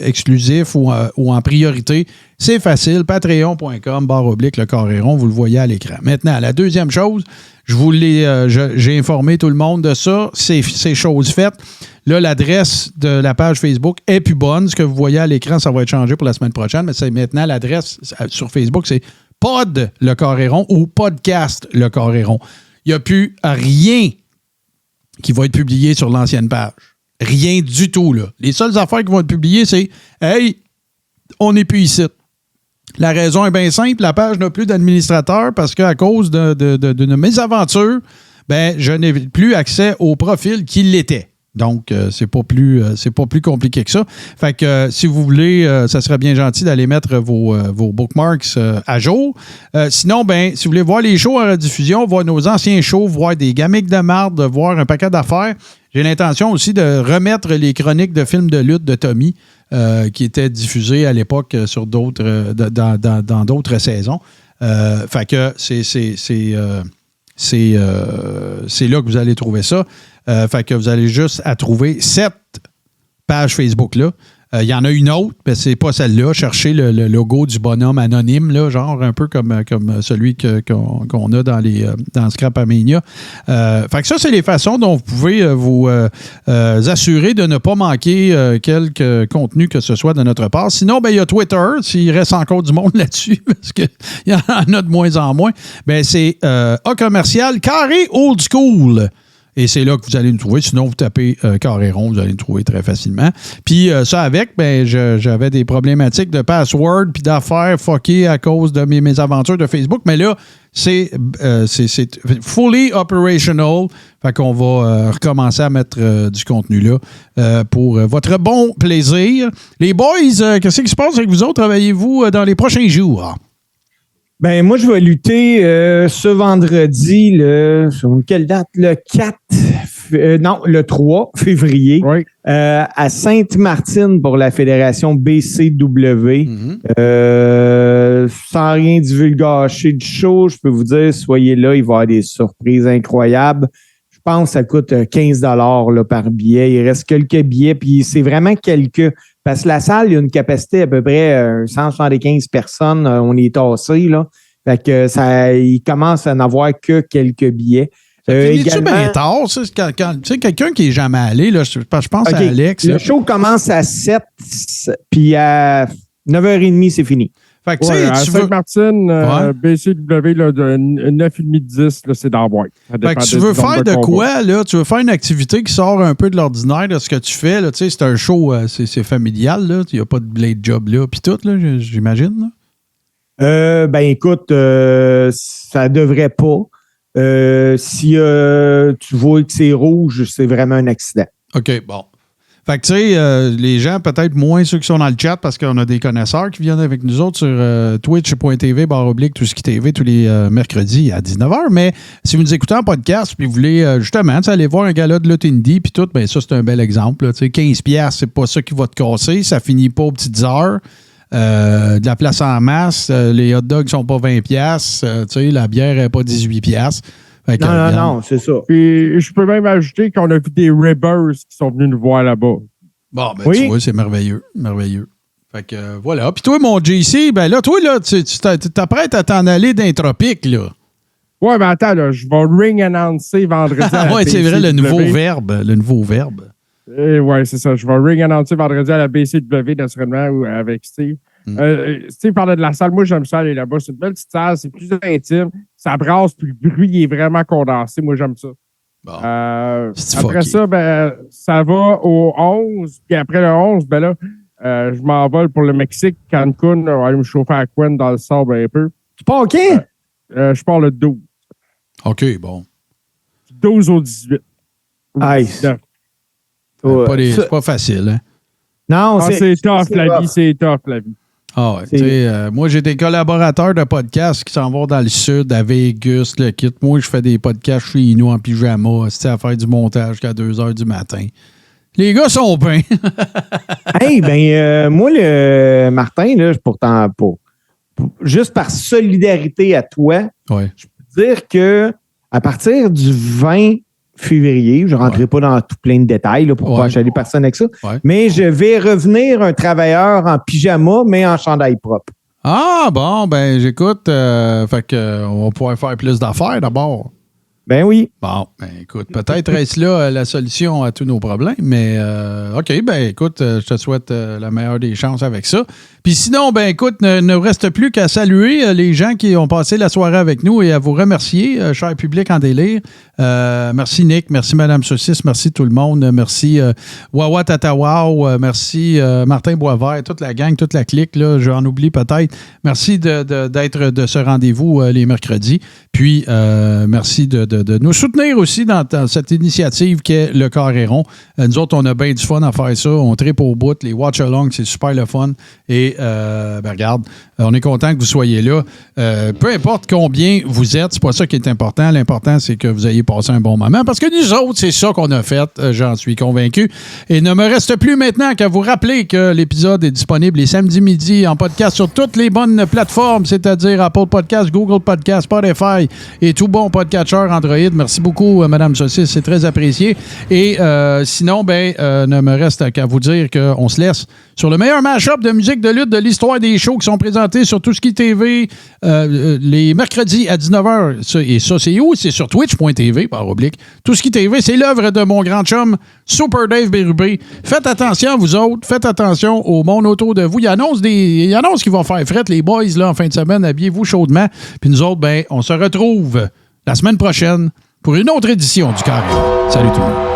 exclusif ou en priorité, c'est facile. Patreon.com/le carré rond, vous le voyez à l'écran. Maintenant, la deuxième chose, j'ai informé tout le monde de ça, c'est chose faite. Là, l'adresse de la page Facebook est plus bonne. Ce que vous voyez à l'écran, ça va être changé pour la semaine prochaine, mais c'est maintenant l'adresse sur Facebook, c'est Pod le carré rond ou Podcast le carré rond. Il n'y a plus rien qui va être publié sur l'ancienne page. Rien du tout, là. Les seules affaires qui vont être publiées, c'est « Hey, on n'est plus ici ». La raison est bien simple, la page n'a plus d'administrateur parce qu'à cause d'une mésaventure, je n'ai plus accès au profil qui l'était. Donc, c'est pas plus compliqué que ça. Fait que si vous voulez, ça serait bien gentil d'aller mettre vos bookmarks à jour. Sinon, si vous voulez voir les shows en rediffusion, voir nos anciens shows, voir des gamiques de marde, voir un paquet d'affaires, j'ai l'intention aussi de remettre les chroniques de films de lutte de Tommy qui étaient diffusées à l'époque sur d'autres dans d'autres saisons. Fait que c'est là que vous allez trouver ça. Fait que vous allez juste à trouver cette page Facebook-là. Il y en a une autre, mais c'est pas celle-là. Cherchez le logo du bonhomme anonyme, là, genre un peu comme celui qu'on a dans Scrapamania. Fait que ça, c'est les façons dont vous pouvez vous assurer de ne pas manquer quelque contenu que ce soit de notre part. Sinon, il y a Twitter, s'il reste encore du monde là-dessus, parce qu'il y en a de moins en moins. C'est A-commercial carré old school. Et c'est là que vous allez nous trouver. Sinon, vous tapez carré rond, vous allez nous trouver très facilement. Puis ça avec, j'avais des problématiques de password puis d'affaires fuckées à cause de mes aventures de Facebook. Mais là, c'est fully operational. Fait qu'on va recommencer à mettre du contenu là pour votre bon plaisir. Les boys, qu'est-ce qui se passe avec vous autres? Travaillez-vous dans les prochains jours? Ben, moi, je vais lutter ce vendredi, sur quelle date? Le 4, le 3 février, Oui. à Sainte-Martine pour la fédération BCW. Sans rien divulgacher du show, je peux vous dire, soyez là, il va y avoir des surprises incroyables. Je pense que ça coûte 15 $ par billet. Il reste quelques billets, puis c'est vraiment quelques... Parce que la salle, il y a une capacité à peu près 175 personnes. On est tassés, là. Fait que il commence à n'avoir que quelques billets. Finis-tu bien tard, ça? Tu sais, quelqu'un qui n'est jamais allé, là, je pense à Alex. Le show commence à 7, puis à 9h30, c'est fini. Fait que, Ouais, à tu veux... Sainte-Martine, BCW, là, de 9,5-10, là, c'est dans la boîte. Fait que tu veux faire de quoi, là? Tu veux faire une activité qui sort un peu de l'ordinaire de ce que tu fais, là? Tu sais, c'est un show, c'est familial, là. Il n'y a pas de blade job, là, puis tout, là, j'imagine, là. Ben, écoute, ça devrait pas. Si tu vois que c'est rouge, c'est vraiment un accident. OK, bon. Fait que, tu sais, les gens, peut-être moins ceux qui sont dans le chat, parce qu'on a des connaisseurs qui viennent avec nous autres sur twitch.tv// tout ce qui TV tous les mercredis à 19h. Mais si vous nous écoutez en podcast puis vous voulez justement aller voir un gala de lutte indie puis tout, ben ça, c'est un bel exemple. Tu sais, 15$, c'est pas ça qui va te casser. Ça finit pas aux petites heures. De la place en masse. Les hot dogs sont pas 20$. Tu sais, la bière n'est pas 18$. Fait que, Non, c'est ça. Puis je peux même ajouter qu'on a vu des Ribbers qui sont venus nous voir là-bas. Bon, ben Oui. tu vois, c'est merveilleux. Merveilleux. Fait que voilà. Puis toi, mon JC, ben là, toi, là, tu t'apprêtes à t'en aller d'un tropique, là. Ouais, mais attends, là, je vais ring-annoncer vendredi. à la Ouais, c'est vrai, le BCW. nouveau verbe. Le nouveau verbe. Ouais, c'est ça. Je vais ring-annoncer vendredi à la BCW, naturellement, avec Steve. Steve parlait de la salle. Moi, j'aime ça aller là-bas. C'est une belle petite salle. C'est plus intime. Ça brasse, puis le bruit est vraiment condensé. Moi, j'aime ça. Bon. C'est Après fucké. ça, ben, ça va au 11. Puis après le 11, ben là, je m'envole pour le Mexique, Cancun. On va aller me chauffer à Quen dans le sable un peu. Tu pars OK? Je pars le 12. OK, bon. 12 au 18. Nice. 19. Ouais. C'est pas facile, hein? Non, C'est tough, la rough. vie. C'est tough, la vie. Ah ouais, C'est- tu sais, moi, j'ai des collaborateurs de podcasts qui s'en vont dans le sud, à Vegas, le kit. Moi, je fais des podcasts chez nous en pyjama, à faire du montage jusqu'à 2 h du matin. Les gars sont bien. Hey, ben, moi, le Martin, là, pourtant pas. Juste par solidarité à toi, Ouais. je peux dire que à partir du 20 février, je ne rentrerai pas dans tout plein de détails là, pour Ouais. pas achaler personne avec ça, Ouais. mais je vais revenir un travailleur en pyjama, mais en chandail propre. Ah, bon, ben, j'écoute. Fait que, on va pouvoir faire plus d'affaires d'abord. Ben oui. Bon, ben, écoute, peut-être est-ce là la solution à tous nos problèmes, mais OK, ben, écoute, je te souhaite la meilleure des chances avec ça. Puis sinon, ben, écoute, ne reste plus qu'à saluer les gens qui ont passé la soirée avec nous et à vous remercier, cher public en délire. Merci Nick, merci Madame Saucisse, merci tout le monde, merci Wawa Tatawaw, merci Martin Boisvert, toute la gang, toute la clique, là, j'en oublie peut-être. Merci d'être de ce rendez-vous les mercredis. Puis, merci de nous soutenir aussi dans cette initiative qu'est le Carré Rond. Nous autres, on a bien du fun à faire ça. On tripe au bout. Les watch-alongs, c'est super le fun. Et, ben regarde, on est content que vous soyez là. Peu importe combien vous êtes, c'est pas ça qui est important. L'important, c'est que vous ayez passé un bon moment. Parce que nous autres, c'est ça qu'on a fait. J'en suis convaincu. Et il ne me reste plus maintenant qu'à vous rappeler que l'épisode est disponible les samedis midi en podcast sur toutes les bonnes plateformes, c'est-à-dire Apple Podcast, Google Podcast, Spotify et tout bon podcatcher Android. Merci beaucoup, Madame Saucisse. C'est très apprécié. Et sinon, ne me reste qu'à vous dire qu'on se laisse sur le meilleur mash-up de musique de lutte de l'histoire des shows qui sont présentés sur Tout ce qui TV les mercredis à 19h. Et ça, c'est où? C'est sur twitch.tv, par oblique. Tout ce qui TV, c'est l'œuvre de mon grand chum, Super Dave Bérubé. Faites attention, vous autres. Faites attention au monde autour de vous. Il annonce qu'ils vont faire fret, les boys, là, en fin de semaine. Habillez-vous chaudement. Puis nous autres, on se retrouve la semaine prochaine pour une autre édition du Carré. Salut tout le monde.